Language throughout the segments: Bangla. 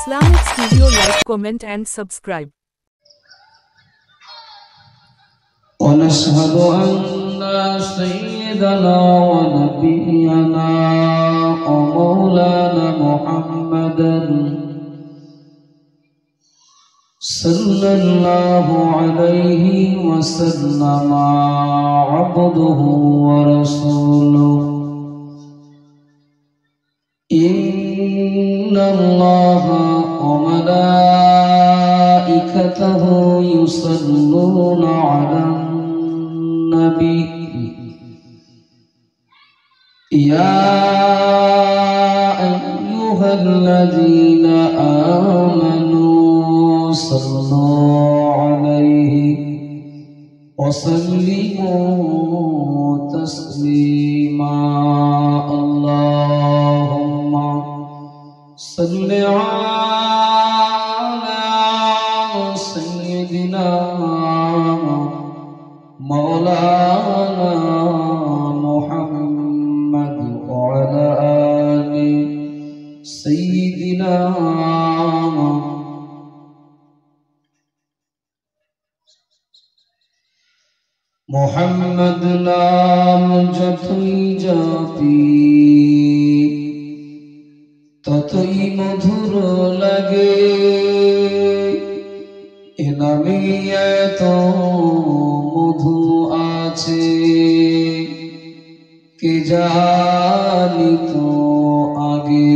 Islamic Studio, like, comment and subscribe. ونشهد أن سيدنا ونبينا ومولانا محمدا صلى الله عليه وسلم عبده ورسوله إن الله وملائكته يصلون على النبي يا أيها الذين آمنوا صلوا عليه وسلموا تسليما اللهم صل على سيدنا مولانا محمد وعلى آل سيدنا محمد नाम যতই জাপি ততই মধুর লাগে এ নামে এত মধু আছে কে জানিত আগে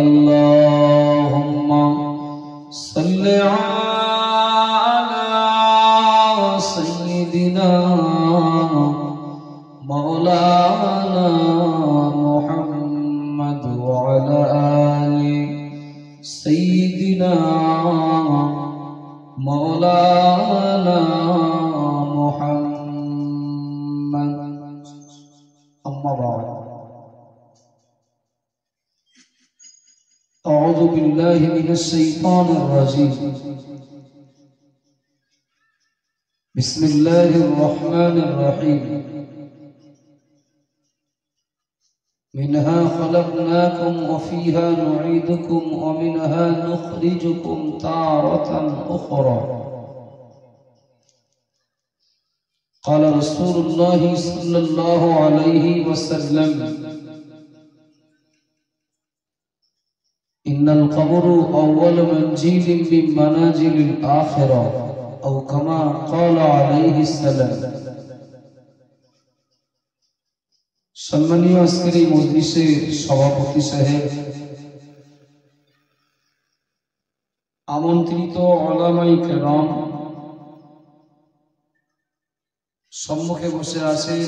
আল্লাহুম্মা সাল্লি আলা সাইয়্যিদিনা মাওলানা মুহাম্মদ ওয়া আলা আলি সাইয়্যিদিনা مولانا محمد أما بعد أعوذ بالله من الشيطان الرجيم بسم الله الرحمن الرحيم منها خلقناكم وفيها نعيدكم ومنها نخرجكم تارة أخرى قال رسول الله صلى الله عليه وسلم إن القبر أول منزل من منازل الآخرة أو كما قال عليه السلام সম্মানীয় আজকের এই মজলিসের সভাপতি সাহেব, আমন্ত্রিত উলামায়ে কেরাম, সম্মুখে বসে আছেন,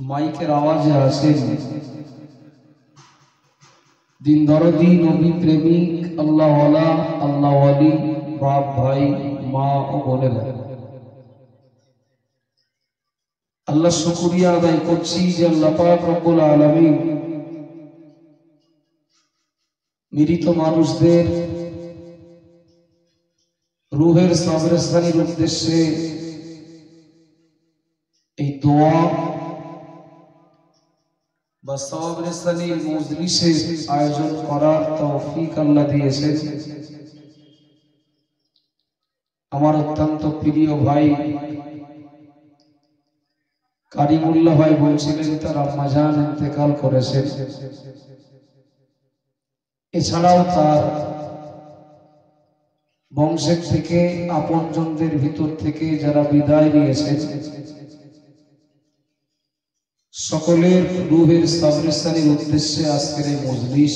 মাইকের আওয়াজে আছেন, দিন দরদি, নবী প্রেমিক, আল্লাহওয়ালা, আল্লাহওয়ালি, বাপ ভাই, মা ও বোনেরা, আল্লাহ শুকরিয়া আদায় করছি যে আল্লাহ পাক রব্বুল আলামিন মৃত মানুষদের রূহের কবরস্থানের উদ্দেশ্যে এই দোয়া বা কবরস্থানের মজলিসের আয়োজন করার তৌফিক আল্লাহ দিয়েছেন। আমার অত্যন্ত প্রিয় ভাই কারিমুল্লাহ ভাই বলছিলেন তার আম্মাজান ইন্তেকাল করেছেন, এছাড়াও তার বংশের থেকে আপনজনদের ভিতর থেকে যারা বিদায় নিয়েছেন সকলের রূহের কবরস্থানের উদ্দেশ্যে আজকের এই মজলিস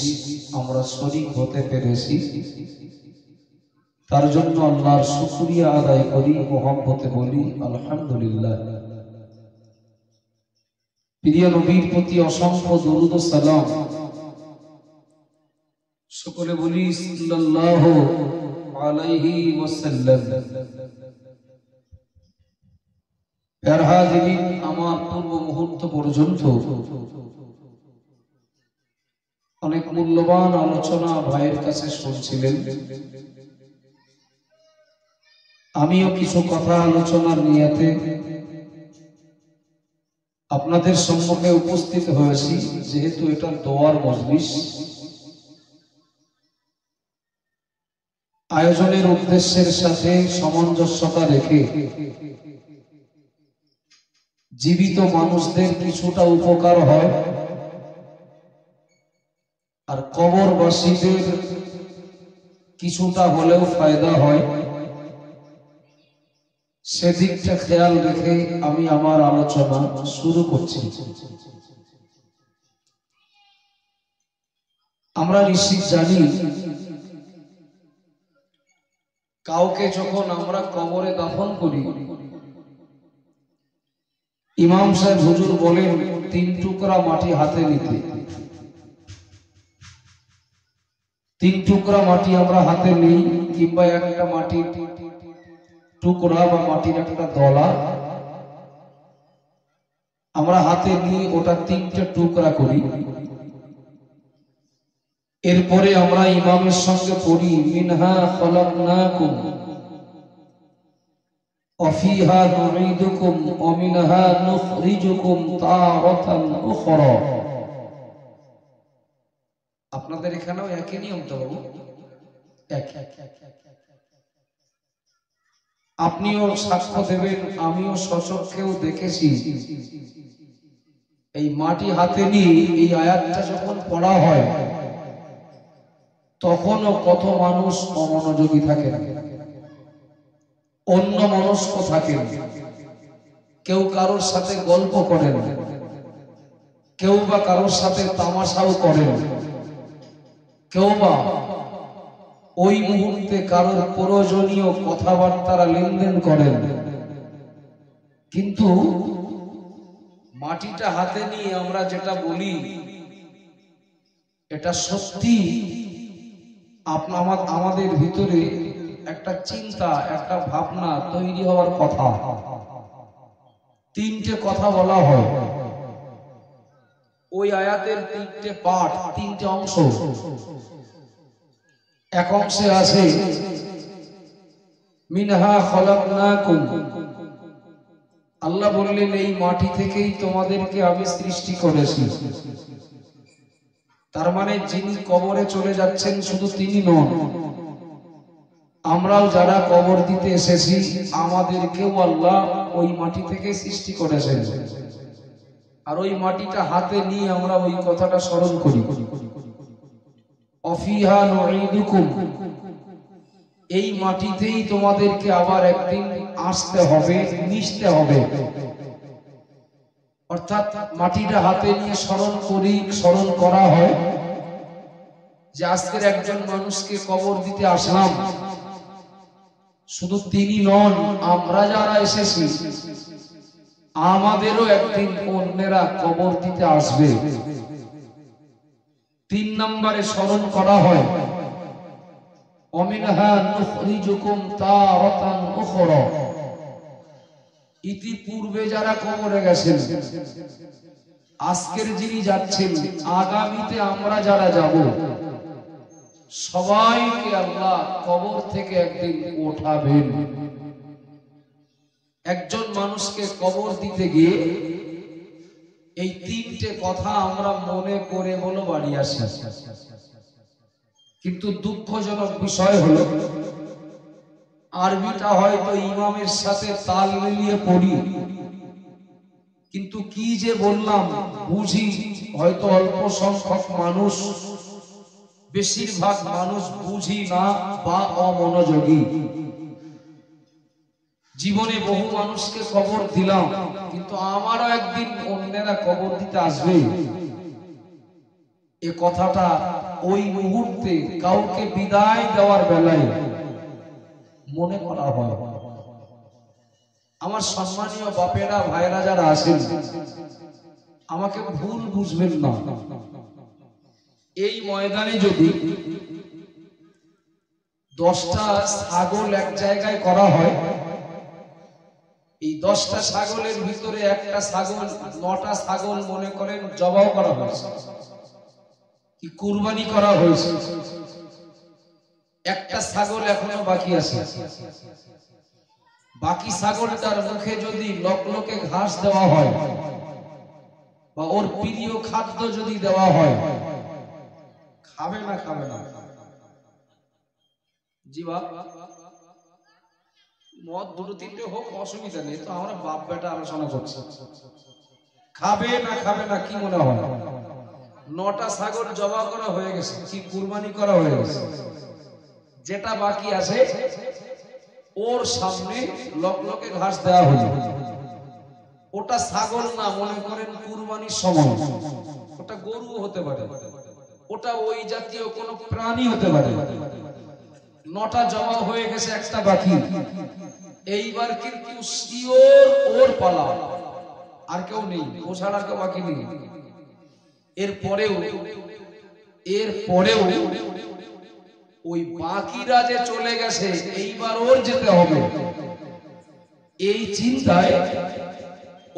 আমরা শরীক হতে পেরেছি, তার জন্য আল্লাহর শুকরিয়া আদায় করি, মহব্বতে বলি আলহামদুলিল্লাহ। প্রিয় নবীর প্রতি অসংখ্য দরুদ ও সালাম, সকলে বলি সাল্লাল্লাহু আলাইহি ওয়াসাল্লাম। প্রিয় হাজিরিন, আমার পূর্ব মুহূর্ত পর্যন্ত অনেক মূল্যবান আলোচনা ভাইয়ের কাছে শুনছিলেন, আমিও কিছু কথা আলোচনার নিয়তে আপনাদের সম্মুখে উপস্থিত হয়েছি। যেহেতু এটা দোয়ার মজলিস, আয়োজনের উদ্দেশ্যের সাথে সামঞ্জস্যতা রেখে জীবিত মানুষদের কিছুটা উপকার হয় আর কবরবাসীদের কিছুটা হলেও ফায়দা হয়, সেদিকটা খেয়াল রেখে আমি আমার আলোচনা শুরু করছি। আমরা নিশ্চিত জানি, কাউকে যখন আমরা কবরে দাফন করি, ইমাম সাহেব হুজুর বলেন 3 টুকরা মাটি হাতে নিতে। 3 টুকরা মাটি আমরা হাতে নিই, কিংবা একটা মাটির টুকরা বা মাটির একটা দলা আমরা হাতে নিয়ে ওটা 3টে টুকরা করি। এরপরে আমরা ইমামের সঙ্গে পড়ি মিনহা খলাকনাকুম ওয়াফিহা নুঈদুকুম ওয়া মিনহা নুখরিজুকুম তারাতান উখরা। আপনাদের এখানেও একই নিয়ম তো বাবু? এক। আপনিও সাক্ষ্য দেবেন, আমিও স্বচক্ষেও দেখেছি। এই মাটি হাতে নিয়ে এই আয়াতটা যখন পড়া হয় তখনও কত মানুষ অমনোযোগী থাকেন, অন্য মনস্ক থাকেন। কেউ কারোর সাথে গল্প করেন, কেউ বা কারোর সাথে তামাশাও করেন, কেউ বা ওই মুহূর্তে কারোর প্রয়োজনীয় কথাবার্তারা লেনদেন করেন। কিন্তু মাটিটা হাতে নিয়ে আমরা যেটা বলি, এটা সত্যি আমাদের ভিতরে একটা চিন্তা, একটা ভাবনা তৈরি হওয়ার কথা। 3টে কথা বলা হয় ওই আয়াতের, 3টে পাঠ, 3টে অংশ। এক অংশে আছে মিনহা খলাকনাকুম, আল্লাহ বললেন এই মাটি থেকেই তোমাদেরকে আমি সৃষ্টি করেছি। তার মানে যিনি কবরে চলে যাচ্ছেন শুধু তিনি নন, আমরাও যারা কবর দিতে এসেছি আমাদেরকেও আল্লাহ ওই মাটি থেকে সৃষ্টি করেছেন। আর ওই মাটিটা হাতে নিয়ে আমরা ওই কথাটা স্মরণ করি, অফিহা নুঈদুকুম, এই মাটিতেই তোমাদেরকে আবার একদিন আসতে হবে, মিশতে হবে। অর্থাৎ মাটিটা হাতে নিয়ে স্মরণ করা হয় যে আজকের একজন মানুষকে কবর দিতে আসলাম, শুধু তিনি নন, আমরা যারা এসেছি আমাদেরও একদিন অন্যেরা কবর দিতে আসবে। 3 নম্বরে স্মরণ করা হয় ওমিনহা নুখরিজুকুম তারাতান উখরা, ইতিপূর্বে যারা কবরে গেছেন, আজকের যিনি যাচ্ছেন, আগামীতে আমরা যারা যাব, সবাইকে আল্লাহ কবর থেকে একদিন ওঠাবেন। একজন মানুষকে কবর দিতে গিয়ে এই 3টে কথা আমরা মনে করে বলো বাড়ি আসি। কিন্তু দুঃখজনক বিষয় হলো আরবিটা হয়তো ইমামের সাথে তাল মিলিয়ে পড়ি, কিন্তু কি যে বললাম বুঝি হয়তো অল্প সংখ্যক মানুষ, বেশিরভাগ মানুষ বুঝি না বা অমনোযোগী। জীবনে বহু মানুষকে কবর দিলাম, কিন্তু আমারও একদিন অন্যেরা কবর দিতে আসবে, এ কথাটা ওই মুহূর্তে কাউকে বিদায় দেওয়ার বেলায় মনে করা হয়। আমার সম্মানীয় বাপেরা, ভাইরা যারা আছেন, আমাকে ভুল বুঝবেন না। এই ময়দানে যদি 10টা ছাগল এক জায়গায় করা হয়, এই 10টা ছাগলের ভিতরে একটা ছাগল, 9টা ছাগল মনে করেন জবাই করা হয়েছে, কি কুরবানি করা হয়েছে, একটা ছাগল এখনো বাকি আছে। বাকি ছাগলটার মুখে যদি লকলকে ঘাস দেওয়া হয় বা ওর প্রিয় খাদ্য যদি দেওয়া হয়, খাবে না? খাবে না। জি বাপ, মদ দুটো তিনটে হোক অসুবিধা নেই, তো আমরা বাপ বেটা আলোচনা করছি। খাবে না কি মনে হয়? 9টা ছাগল জবা করা হয়ে গেছে, কি কুরবানি করা হয়ে গেছে, যেটা বাকি আছে ওর সামনে লকলকে ঘাস দেওয়া হলো। ওটা ছাগল না, মনে করেন কুরবানির সময়, ওটা গরু হতে পারে, ওটা ওই জাতীয় কোন প্রাণী হতে পারে। 9টা জমা হয়ে গেছে, একটা বাকি। এইবার কিন্তু শিওর ওর পালা, আর কেউ নেই, ও ছাড়া আর কেউ বাকি নেই। এরপরেও ওই বাকিরা যে চলে গেছে, এইবার ওর যেতে হবে, এই চিন্তায়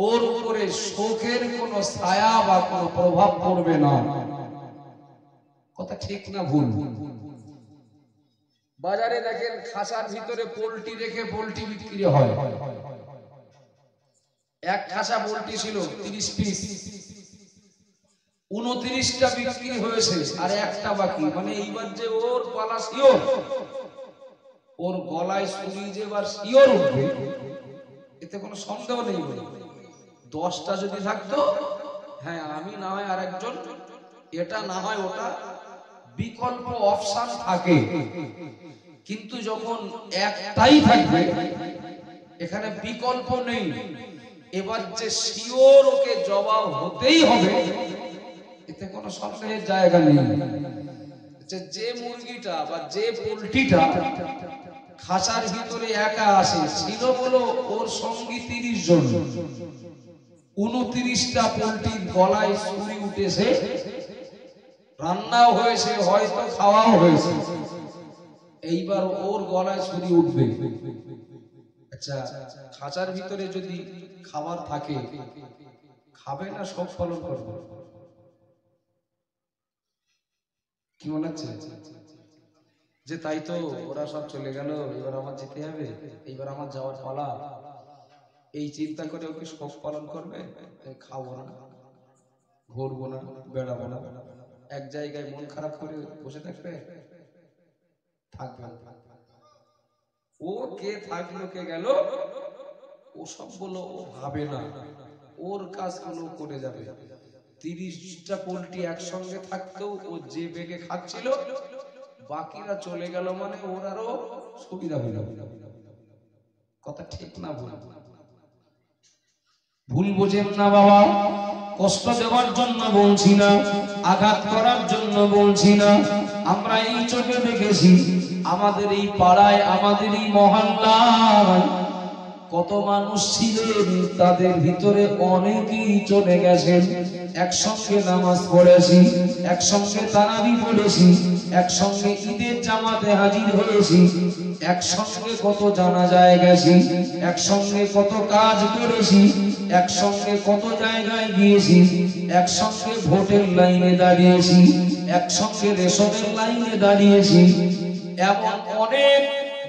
ওর উপরে শোকের কোন ছায়া বা কোন প্রভাব পড়বে না। কথা ঠিক না ভুল? বাজারে দেখেন খাঁচার ভিতরে পোল্ট্রি রেখে পোল্ট্রি বিক্রি হয়। এক খাঁচা পোল্ট্রি ছিল 30 পিস, 29টা বিক্রি হয়েছে আর একটা বাকি। মানে এইবার যে ওর পালা শিওর, ওর গলায় ছুরি যে এবার শিওর উঠবে, এতে কোনো সন্দেহ নেই। 10টা যদি থাকতো, হ্যাঁ আমি না হয় আর একজন, এটা না হয় ওটা, বিকল্প অপশন থাকে। কিন্তু যখন একটাই থাকবে, এখানে বিকল্প নেই, এবার যে শিওর ওকে জবাব হতেই হবে, এতে কোনো সন্দেহের জায়গা নেই। যে মুরগিটা বা যে পোল্ট্রিটা খাঁচার ভিতরে একা আসে, ছিল বলো ওর সঙ্গী 30 জন, 29টা পোল্ট্রির গলায় ছুরি উঠেছে, রান্নাও হয়েছে, হয়তো খাওয়াও হয়েছে, এইবার ওর গলায় ছুরি উঠবে। আচ্ছা, খাঁচার ভিতরে যদি খাবার থাকে, খাবে না সব পালন করবে? কি মনে হচ্ছে যে তাই তো ওরা সব চলে গেল, এবার আমার যেতে হবে, এইবার আমার যাওয়ার পালা, এই চিন্তা করে ওকে শোক পালন করবে? খাবো না, ঘুরবো না, বেড়াবো না, এক জায়গায় মন খারাপ করে বসে থাকবে? থাকবে না। ও কে থাকলো কে গেল, ও সব বলো ও ভাবে না, ওর কাজগুলো করে যাবে। 30টা পোল্ট্রি একসঙ্গে থাকতেও ও যে বেগে খাচ্ছিল, বাকিরা চলে গেল, মানে ওর আরো সুবিধা হইল। কথা ঠিক না ভুল? ভুল বোঝেন না বাবা, কষ্ট দেওয়ার জন্য বলছি না, আঘাত করার জন্য বলছি না। আমরা এই চোখে দেখেছি, আমাদের এই পাড়ায়, আমাদের এই মহল্লায় কত মানুষ ছিলেন, তাদের ভিতরে অনেকেই চলে গেছেন। একসঙ্গে নামাজ পড়েছি, একসঙ্গে তারাবি পড়েছি, একসঙ্গে ঈদের জামাতে হাজির হয়েছি, একসঙ্গে কত জানাজায় গেছি, একসঙ্গে কত কাজ করেছি, একসঙ্গে কত জায়গায় গিয়েছি, একসঙ্গে ভোটের লাইনে দাঁড়িয়েছি, একসঙ্গে রেশনের লাইনে দাঁড়িয়েছি। এমন অনেক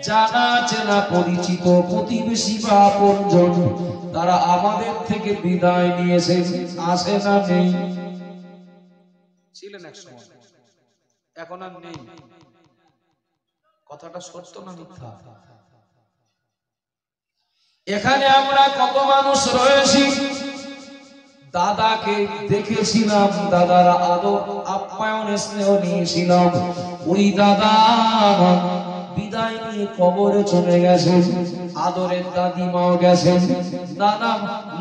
জানা চেনা পরিচিত প্রতিবেশী বা আপনজন, তারা আমাদের থেকে বিদায় নিয়েছে, আসে না নেই? ছিলেন এক সময়, এখন আর নেই। কথাটা সত্য না মিথ্যা? এখানে আমরা কত মানুষ রয়েছি, দাদাকে দেখেছিলাম, দাদার আদর আপ্যায়ন স্নেহ নিয়েছিলাম, ওই দাদা বিদায় নিয়ে কবরে চলে গেছেন। আদরের দাদিমাও গেছেন,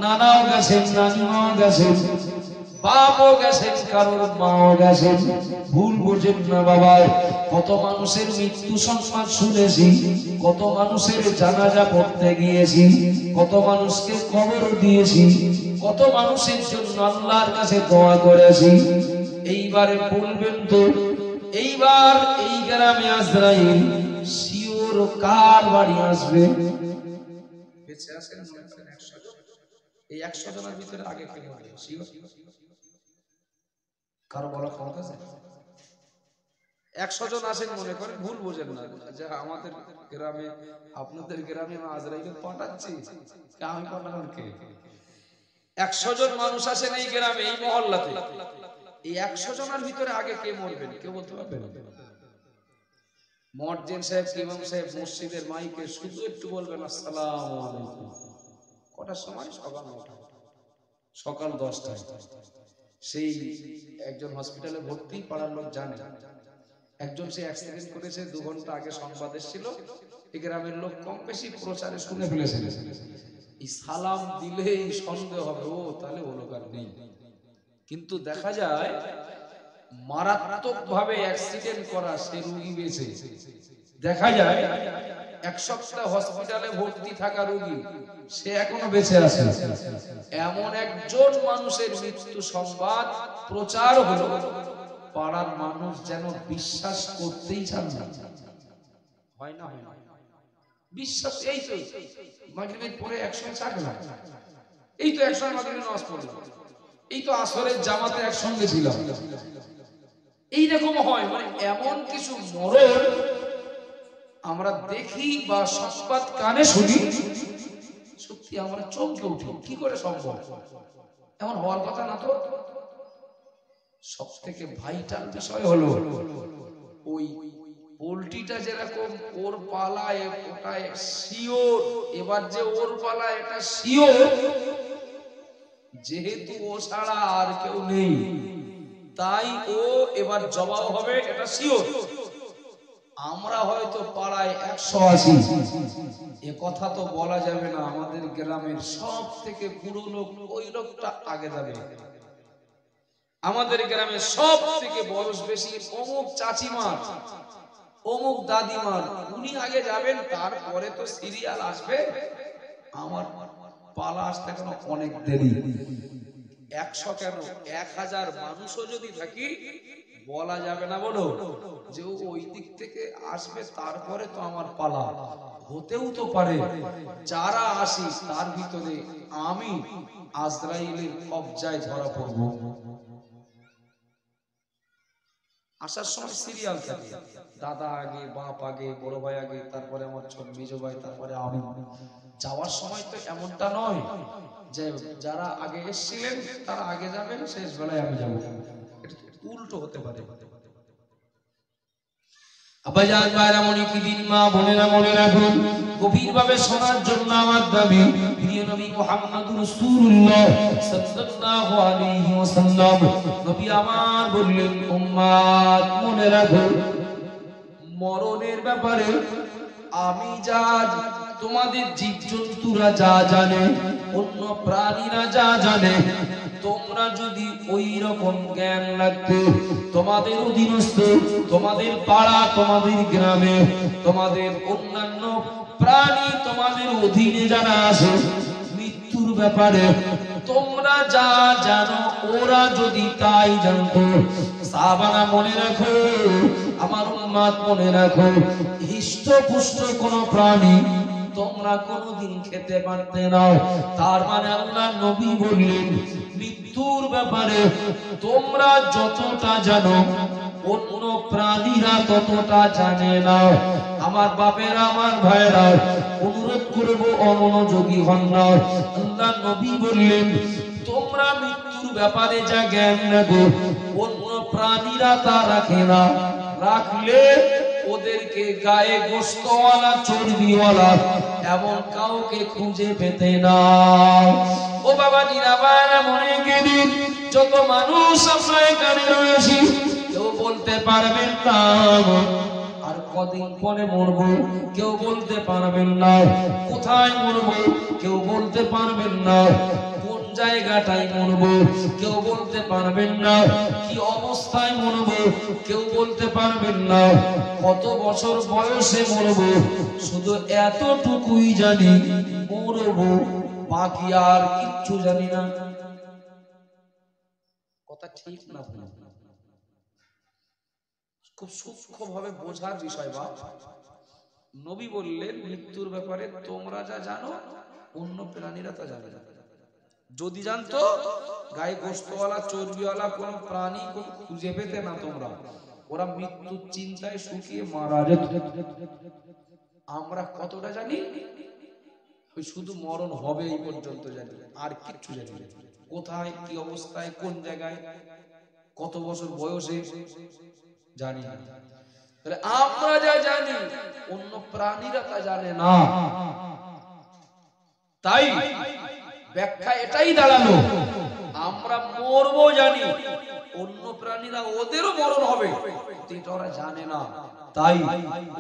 নানাও গেছেন, নানিমাও গেছেন, বাপও গেছেন, কারোর মাও গেছেন। ভুল বোঝেন না বাবা, কত মানুষের মৃত্যু সংবাদ শুনেছি, কত মানুষের জানাজা পড়তে গিয়েছি, কত মানুষকে কবর দিয়েছি, কত মানুষের জন্য আল্লাহর কাছে দোয়া করেছি। এইবারে বলবেন তো, এইবার এই গ্রামে আজরাইল শিওর কার বাড়ি আসবে? বেঁচে আছেন মনে করেন 100 জন, এই 100 জনের ভিতরে আগে কে মরবে শিওর? কারো বলা ক্ষমতা আছে? 100 জন আছেন মনে করেন, ভুল বোঝেন না যে আমাদের গ্রামে, আপনাদের গ্রামে আজরাইল পাঠাচ্ছি, আমি পাঠালাম কে? 100 জন মানুষ আছেন এই গ্রামে, এই মহল্লাতে, এই 100 জনের ভিতরে আগে কে মরবেন কেউ বলতে পারবেন? মুয়াজ্জিন সাহেব ইমাম সাহেব মসজিদের মাইকে শুধু একটু বলবেন আসসালামু আলাইকুম। কটার সময়? সকাল 9টা, সকাল 10টায়। সেই একজন হসপিটালে ভর্তি, পাড়ার লোক জানে একজন সে অ্যাক্সিডেন্ট করেছে, 2 ঘন্টা আগে সংবাদ এসেছিল। এই গ্রামের লোক কম বেশি প্রচারে শুনে ফেলেছে। এই সালাম দিলেই সন্দেহ হবে, ও তাহলে ও লোক আর নেই। কিন্তু দেখা যায় মারাত্মক ভাবে অ্যাক্সিডেন্ট করা সে রোগী বেঁচে। দেখা যায় 1 সপ্তাহ হসপিটালে ভর্তি থাকা রোগী সে এখনো বেঁচে আছে। এমন একজন মানুষের মৃত্যু সংবাদ প্রচার হলো, পাড়ার মানুষ যেন বিশ্বাস করতেই চান না। হয় না? হয় না? বিশ্বাস। এই তো মাগরিবের পরে একসঙ্গে চাকলাম, এই তো একসঙ্গে মাগরিবের নামাজ পড়লাম, এই তো আসরের জামাতে একসঙ্গে ছিলাম। এইরকম হয়, মানে এমন কিছু মরণ আমরা দেখি বা সংবাদ কানে শুনি, সত্যি আমরা চমকে উঠি, কি করে সম্ভব? এমন হওয়ার কথা না তো। সব থেকে ভাইটাল বিষয় হলো ওই পোল্ট্রিটা যেরকম ওর পালায় ওটায় শিওর, এবার যে ওর পালায় এটা শিওর, যেহেতু ও ছাড়া আর কেউ নেই তাই ও এবার জবাব হবে, এটা শিওর। আমরা হয়তো পাড়ায় 180, এ কথা তো বলা যাবে না। আমাদের গ্রামের সব থেকে বুড়ো লোক ওই লোকটা আগে যাবে। আমাদের গ্রামে সব থেকে বয়স বেশি অমুক চাচিমার, অমুক দাদিমার, উনি আগে যাবেন, তারপরে তো সিরিয়াল আসবে। আমার পালা আসতে এখন অনেক দেরি। 100 কেন 1000 মানুষও যদি থাকি বলা যাবে না বলো যে ওই দিক থেকে আসবে, তারপরে তো আমার পালা। হতেও তো পারে যারা আসি তার ভিতরে আমি আজরাইলের কবজায় ধরা পড়ব। আসার সময় সিরিয়াল থাকে, দাদা আগে, বাপ আগে, বড় ভাই আগে, তারপরে আমার ছোট মেজো ভাই, তারপরে আমি। যাওয়ার সময় তো এমনটা নয় যে যারা আগে এসেছিলেন তারা আগে যাবেন, শেষ বেলায় আমি যাবো। এটা উল্টো হতে পারে। আব্বাজান ভাইরা মনে কি দিন, মা বোনেরা মনে রাখুন, গভীরভাবে শোনার জন্য আমার দাবি। প্রিয় নবী মুহাম্মদুর রাসূলুল্লাহ সাল্লাল্লাহু আলাইহি ওয়াসাল্লাম নবী আমার বললেন, উম্মত মনে রাখো, মরণের ব্যাপারে আমি যা, তোমাদের জীবজন্তুরা যা জানে, অন্য প্রাণীরা যা জানে, তোমরা যদি ওই রকম জ্ঞান রাখতে, তোমাদের অধীনস্থ, তোমাদের পাড়া, তোমাদের গ্রামে, তোমাদের অন্যান্য প্রাণী, তোমাদের অধীনে যারা আছে, মৃত্যুর ব্যাপারে তোমরা যা জানো ওরা যদি তাই জানতো। সাহাবারা মনে রাখো, আমার উম্মত মনে রাখো, হিষ্টপুষ্ট কোন প্রাণী তোমরা কোনদিন খেতে পারতে না। তার মানে আল্লাহ নবী বললেন, মৃত্যুর ব্যাপারে তোমরা যতটা জানো অন্য প্রাণীরা ততটা জানে না। আমার বাপেরা, আমার ভাইরা, অনুরোধ করব অমনোযোগী হন না। আল্লাহ নবী বললেন, তোমরা মৃত্যুর ব্যাপারে যা জ্ঞান রাখো অন্য প্রাণীরা তা রাখে না। রাখলে ওদেরকে গায়ে গোশতওয়ালা, চর্বিওয়ালা এমন কাউকে খুঁজে পেতে না। ও বাবা জিরাবারা মনে গেদিন, যত মানুষ আমরা এখানে রয়েছি কেউ বলতে পারবেন না আর কদিন পরে মরবো, কেউ বলতে পারবেন না কোথায় মরবো, কেউ বলতে পারবেন না কোন জায়গাটায় মরবো, কেউ বলতে পারবেন না কি অবস্থায় মরবো, কেউ বলতে পারবেন না কত বছর বয়সে মরবো। শুধু এতটুকুই জানি, মরবো, বাকি আর কিচ্ছু জানি না। কথা ঠিক না? খুব সূক্ষ্ম ভাবে বোঝার বিষয়। বা নবী বললেন, মৃত্যুর ব্যাপারে তোমরা যা জানো অন্য প্রাণীরা তা জানে না। যদি জানতো গায়ে গোশতওয়ালা, চর্বিওয়ালা কোন প্রাণী খুঁজে পেতে না তোমরা, ওরা মৃত্যুর চিন্তায় শুকিয়ে মারা যেত। আমরা কতটা জানি? ওই শুধু মরণ হবে এই পর্যন্ত জানি, আর কিচ্ছু জানি না। কোথায়, কি অবস্থায়, কোন জায়গায়, কত বছর বয়সে জানি না। তাহলে আমরা যা জানি অন্য প্রাণীরা তা জানে না। তাই ব্যাখ্যা এটাই দাঁড়ালো, আমরা মরবো জানি, অন্য প্রাণীরা ওদেরও মরণ হবে, এটা ওরা জানে না। তাই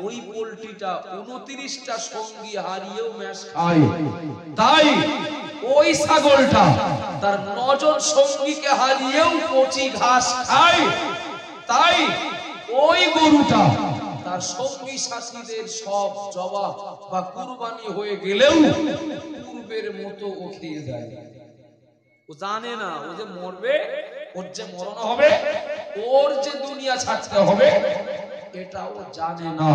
ওই পোল্ট্রিটা 29টা সঙ্গী হারিয়েও ম্যাশ খায়। তাই ওই ছাগলটা তার 9 জন সঙ্গীকে হারিয়েও কচি ঘাস খায়। তাই ওই গরুটা তার সঙ্গী সাথীদের সব জবাব বা কুরবানি হয়ে গেলেও পূর্বের মতো ও খেয়ে যায়। ও জানে না ও যে মরবে, ওর যে মরণ হবে, ওর যে দুনিয়া ছাড়তে হবে, এটা ও জানে না।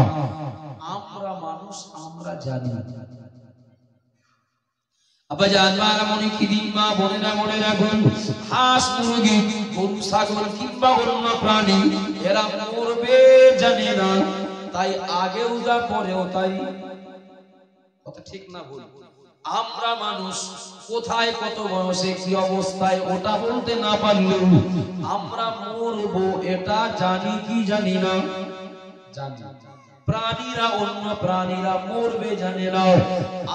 আমরা মানুষ, আমরা জানি। আব্বাজান মারা মনে কিদিন মা বোনেরা মনে রাখুন, হাঁস মুরগি গরু ছাগল কিংবা অন্য প্রাণী এরা মরবে জানে না। তাই আগেও যা পরেও তাই। কথা ঠিক না ভুল? আমরা মানুষ কোথায় কত বয়সে কি অবস্থায় ওটা বলতে না পারলেও আমরা মরবো এটা জানি কি জানি না? জানি। প্রাণীরা অন্য প্রাণীরা মরবে জানে না,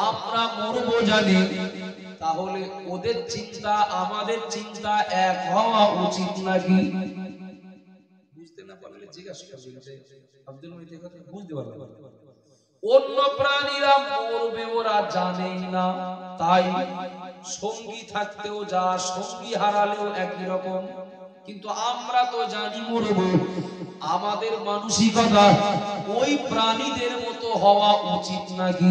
আমরা মরবো জানি। তাহলে ওদের চিন্তা আমাদের চিন্তা এক হওয়া উচিত নাকি? বুঝতে না পারলে জিজ্ঞাসা করবেন যে আব্দুল মুহিত কথা বুঝতে পারবেন। অন্য প্রাণীরা মরবে ওরা জানেই না, তাই সঙ্গী থাকতেও যা সঙ্গী হারালেও একই রকম। কিন্তু আমরা তো জানি মরব, আমাদের মানসিকতা ওই প্রাণীদের মতো হওয়া উচিত নাকি?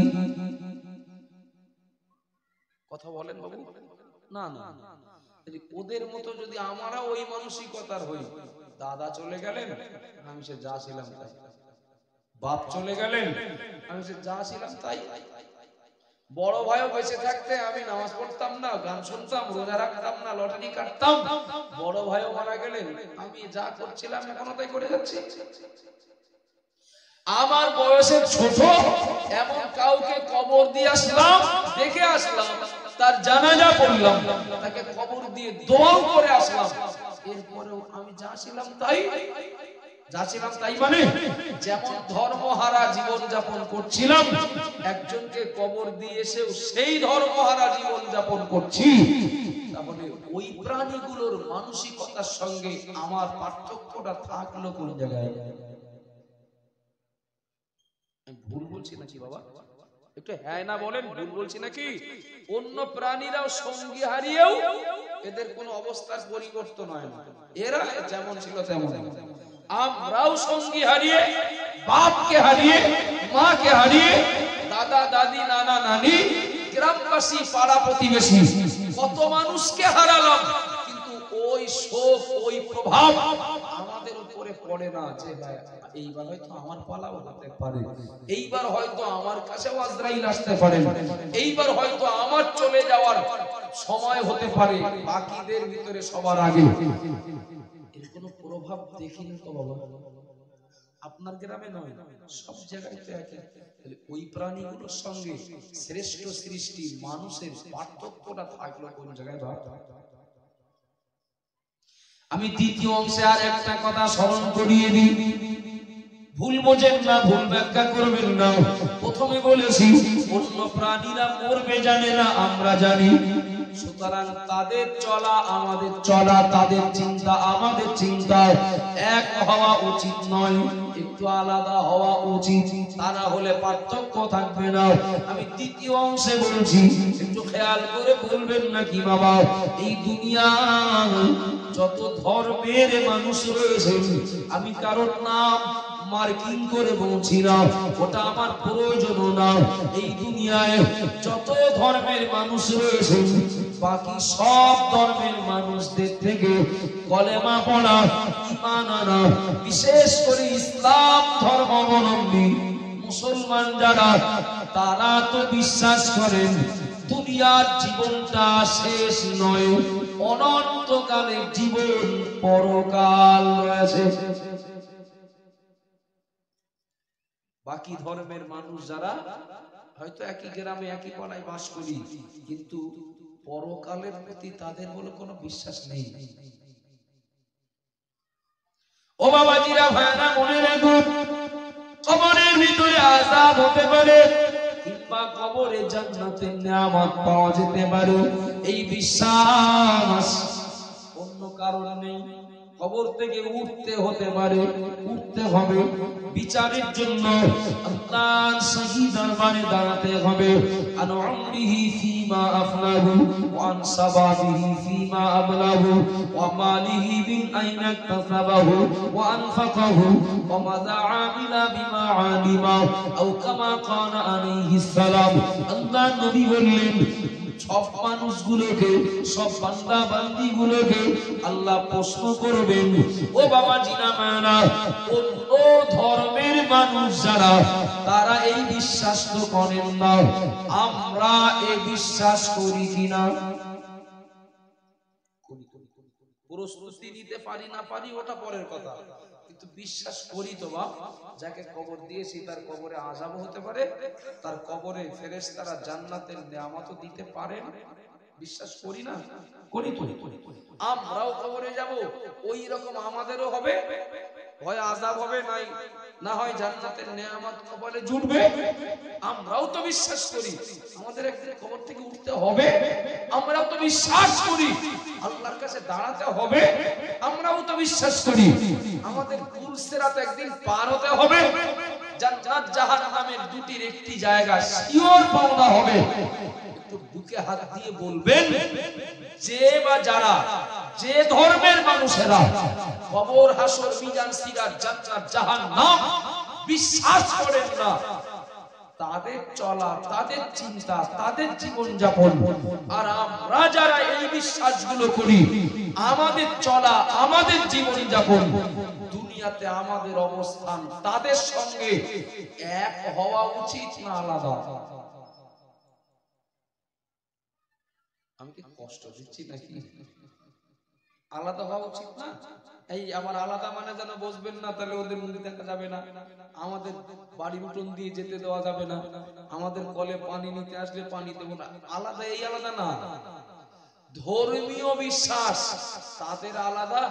কথা বলেন বাবু? না না, ওদের মতো যদি আমরা ওই মানসিকতার হই, দাদা চলে গেলেন আমি সে যা ছিলাম তাই, বাপ চলে গেলেন আমি সে যা ছিলাম তাই, বড় ভাইও বেঁচে থাকতে আমি নামাজ পড়তাম না, গান শুনতাম, রোজা রাখতাম না, লটারি কাটতাম, বড় ভাইও মারা গেলেন আমি যা করছিলাম এখনো তাই করে যাচ্ছি। আমার বয়সের ছোট এমন কাউকে কবর দিয়ে আসলাম, দেখে আসলাম, তার জানাজা পড়লাম, তাকে কবর দিয়ে দোয়াও করে আসলাম, এরপরেও আমি যা ছিলাম তাই। যাচ্ছিলাম তাই মানে যেমন ধর্মহারা জীবন যাপন করছিলাম, একজনকে কবর দিয়ে এসেও সেই ধর্মহারা জীবন যাপন করছি। তাহলে ওই প্রাণীগুলোর মানসিকতার সঙ্গে আমার পার্থক্যটা থাকলো কোন জায়গায়? ভুল বলছি নাকি বাবা? একটু হ্যাঁ না বলেন, ভুল বলছি নাকি? অন্য প্রাণীরাও সঙ্গী হারিয়েও এদের কোনো অবস্থার পরিবর্তন হয় না, এরা যেমন ছিল তেমন। আমরাও সঙ্গী হারিয়ে, বাপকে হারিয়ে, মাকে হারিয়ে, দাদা দাদি নানা নানি, গ্রামবাসী পাড়া প্রতিবেশী কত মানুষকে হারালাম, কিন্তু ওই শোক ওই প্রভাব আমাদের উপরে পড়ে না যে এইবার হয়তো আমার পালাও হতে পারে, এইবার হয়তো আমার কাছেও আজরাইল আসতে পারে, এইবার হয়তো আমার চলে যাওয়ার সময় হতে পারে বাকিদের ভিতরে সবার আগে। এর কোনো প্রভাব দেখিনি তো বাবা, আপনার গ্রামে নয় সব জায়গায় তো একই। ওই প্রাণীগুলোর সঙ্গে শ্রেষ্ঠ সৃষ্টি মানুষের পার্থক্যটা থাকলো কোন জায়গায় বাবা? আমি দ্বিতীয় অংশে আর একটা কথা স্মরণ করিয়ে দিই, ভুল বোঝেন না, ভুল ব্যাখ্যা করবেন না। প্রথমে বলেছি অন্য প্রাণীরা মরবে জানে না, আমরা জানি। সুতরাং তাদের চলা আমাদের চলা, তাদের চিন্তা আমাদের চিন্তা এক হওয়া উচিত নয়, একটু আলাদা হওয়া উচিত, তা না হলে পার্থক্য থাকবে না। আমি দ্বিতীয় অংশে বলছি, একটু খেয়াল করে বলবেন নাকি বাবা, এই দুনিয়া যত ধর্মের মানুষ রয়েছে, আমি কারোর নাম মার্কিং করে বলছি না, ওটা আমার প্রয়োজন না। এই দুনিয়ায় যত ধর্মের মানুষ রয়েছে, বাকি সব ধর্মের মানুষদের থেকে কলেমা পড়া, ঈমান আনা, বিশেষ করে ইসলাম ধর্মাবলম্বী মুসলমান যারা, তারা তো বিশ্বাস করেন দুনিয়ার জীবনটা শেষ নয়, অনন্তকালের জীবন পরকাল রয়েছে। বাকি ধর্মের মানুষ যারা হয়তো একই গ্রামে একই পাড়ায় বাস করি, কিন্তু পরকালের প্রতি তাদের বলে কোনো বিশ্বাস নেই। ও বাবাজিরা ভাইরা মনে রাখুন, কবরের ভিতরে আযাব হতে পারে, কিংবা কবরে জান্নাতের নিয়ামত পাওয়া যেতে পারে, এই বিশ্বাস অন্য কারণ নেই। কবর থেকে উঠতে হতে পারে, উঠতে হবে বিচারের জন্য, আল্লাহর সহি দরবারে দাঁড়াতে হবে। আন উমরিহি ফীমা আফনাহু ওয়া আন শাবাবিহি ফীমা আবলাহু ওয়া মালিহি মিন আইনা ইকতাসাবাহু ওয়া আনফাকাহু ওয়া মাযা আমিলা বিমা আলিমা আও কামা কানা আলাইহিস সালাম। আল্লাহ নবী বললেন, সব মানুষগুলোকে, সব বান্দা বান্দীগুলোকে আল্লাহ প্রশ্ন করবেন, ও বাবা জিনা মানা, অন্য ধর্মের মানুষ যারা, তারা এই বিশ্বাস তো করেন না, আমরা এই বিশ্বাস করি কিনা? প্রস্তুতি নিতে পারি না পারি ওটা পরের কথা, কিন্তু বিশ্বাস করি তো বাপ, যাকে কবর দিয়েছি তার কবরে আযাব হতে পারে, তার কবরে ফেরেশতারা জান্নাতের নিয়ামতও দিতে পারেন, বিশ্বাস করি না? করি তো। আমরাও কবরে যাব, ওই রকম আমাদেরও হবে, হয় আযাব হবে, নাই না হয় জান্নাতের নিয়ামত কবরে জুটবে। আমরাও তো বিশ্বাস করি আমাদের একদিন কবর থেকে উঠতে হবে, আমরাও তো বিশ্বাস করি আল্লাহর কাছে দাঁড়াতে হবে, আমরাও তো বিশ্বাস করি আমাদের পুরসেরাত একদিন পার হতে হবে, জান্নাত জাহান্নামের দুটির একটি জায়গা শিওর পাওনা হবে। একটু বুকে হাত দিয়ে বলবেন, যে বা যারা, যে ধর্মের মানুষেরা কবর, হাসর, মিজান, সিরাত, জান্নাত, জাহান্নাম বিশ্বাস করেন না, তাদের চলা, তাদের চিন্তা, তাদের জীবন যাপন, আর আমরা যারা এই বিশ্বাসগুলো করি, আমাদের চলা, আমাদের জীবন যাপন, দুনিয়াতে আমাদের অবস্থান তাদের সঙ্গে এক হওয়া উচিত না আলাদা? আমি কি কষ্ট দিচ্ছি নাকি? আলাদা হওয়া উচিত না? এই আমার আলাদা মানে যেন বসবেন না, তাহলে ওদের মুখ দেখা যাবে না, আমাদের বাড়ি উঠোন দিয়ে যেতে দেওয়া যাবে না, আমাদের কলে পানি নিতে আসলে পানি দেবো না, আলাদা এই আলাদা না। ধর্মীয় বিশ্বাস তাদের আলাদা,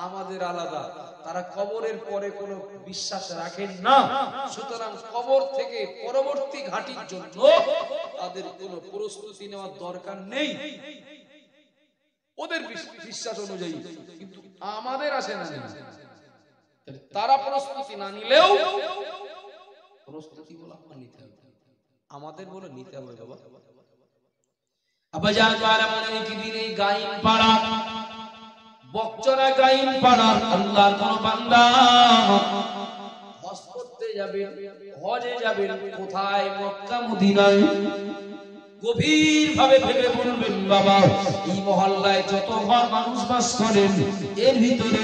আমাদের আলাদা। তারা কবরের পরে কোনো বিশ্বাস রাখেন না, সুতরাং কবর থেকে পরবর্তী ঘাটির জন্য তাদের কোনো প্রস্তুতি নেওয়ার দরকার নেই, ওদের বিশ্বাস অনুযায়ী। কিন্তু আমাদের আসে না, তারা প্রস্তুতি না নিলেও প্রস্তুতি বলে নিতে হবে, আমাদের বলে নিতে হবে। বাবা আব্বাজান যারা মনে কি দিন এই গাইন পাড়া, বকচরা গাইন পাড়ার আল্লাহর কোন বান্দা হজ করতে যাবে, হজে যাবে, কোথায়? মক্কা মদিনায়। গভীর ভাবে ভেবে বলবেন, বাবা এই মহল্লায় যত ঘর মানুষ বাস করেন, এর ভিতরে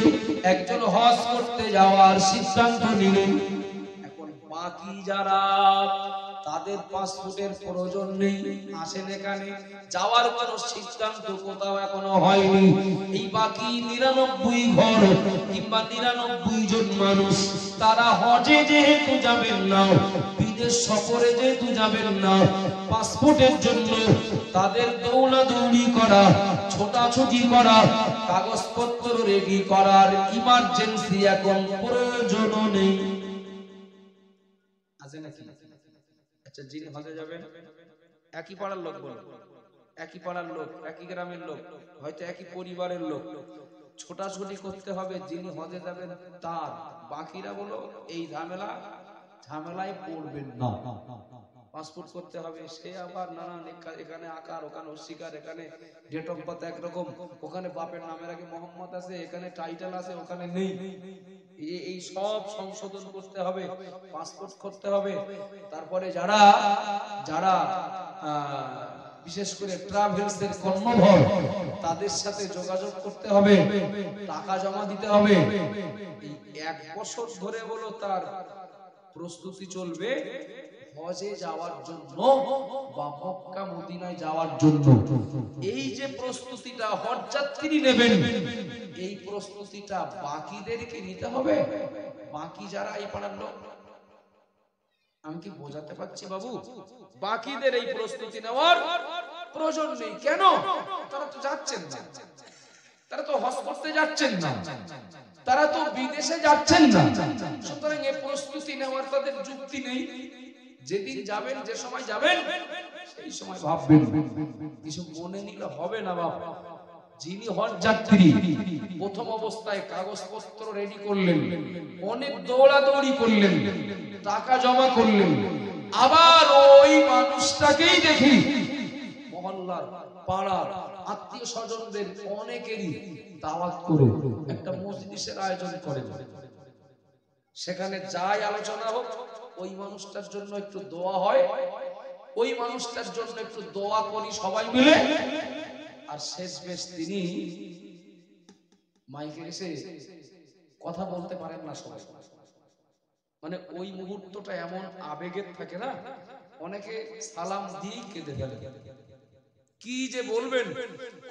একজন হজ করতে যাওয়ার সিদ্ধান্ত নিলেন। এখন বাকি যারা, তাদের পাসপোর্টের প্রয়োজন নেই, আসেন এখানে, যাওয়ার কোনো সিদ্ধান্ত কোথাও এখনো হয়নি। এই বাকি 99 ঘর কিংবা 99 জন মানুষ, তারা হজে যেহেতু যাবেন না, বিদেশ সফরে যেহেতু যাবেন না, পাসপোর্টের জন্য তাদের দৌড়াদৌড়ি করা, ছোটাছুটি করা, কাগজপত্র রেডি করার ইমার্জেন্সি এখন প্রয়োজন নেই। আছে নাকি? আচ্ছা, যিনি হজে যাবেন একই পাড়ার লোক, বলো একই পাড়ার লোক, একই গ্রামের লোক, হয়তো একই পরিবারের লোক, ছোটাছুটি করতে হবে যিনি হজে যাবেন তার। বাকিরা বলো এই ঝামেলায় পড়বেন না। পাসপোর্ট করতে হবে, সে আবার নানান, এখানে আকার, ওখানে অস্বীকার, এখানে ডেট অফ বার্থ একরকম, ওখানে বাপের নামের আগে মোহাম্মদ আছে, এখানে টাইটেল আছে, ওখানে নেই, এই সব সংশোধন করতে হবে, পাসপোর্ট করতে হবে। তারপরে যারা যারা বিশেষ করে ট্রাভেলস এর কর্মধর, তাদের সাথে যোগাযোগ করতে হবে, টাকা জমা দিতে হবে। এই 1 বছর ধরে বলো তার প্রস্তুতি চলবে হজে যাওয়ার জন্য বা মক্কা মদিনায় যাওয়ার জন্য। এই যে প্রস্তুতিটা হজ যাত্রী নেবেন, এই প্রস্তুতিটা বাকিদেরকে নিতে হবে। বাকি যারা এই পাড়ার লোক, আমি কি বোঝাতে পারছি বাবু? বাকিদের এই প্রস্তুতি নেওয়ার প্রয়োজন নেই। কেন? তারা তো যাচ্ছেন না, তারা তো হজ করতে যাচ্ছেন না, তারা তো বিদেশে যাচ্ছেন না, সুতরাং এই প্রস্তুতি নেওয়ার তাদের যুক্তি নেই। যেদিন যাবেন, যে সময় যাবেন, সেই সময় ভাববেন। কিছু মনে নিলে হবে না বাবা। যিনি হজ যাত্রী, প্রথম অবস্থায় কাগজপত্র রেডি করলেন, অনেক দৌড়াদৌড়ি করলেন, টাকা জমা করলেন, আবার ওই মানুষটাকেই দেখি মহল্লার, পাড়ার, আত্মীয় স্বজনদের অনেকেরই দাওয়াত করে একটা মজলিসের আয়োজন করে। সেখানে যাই আলোচনা হোক, ওই মানুষটার জন্য একটু দোয়া হয়, ওই মানুষটার জন্য একটু দোয়া করি সবাই মিলে। আর শেষমেশ তিনি মাইকে এসে কথা বলতে পারেন না সবাই। মানে ওই মুহূর্তটা এমন আবেগের থাকে না, অনেকে সালাম দিয়েই কেঁদে ফেলে। কি যে বলবেন,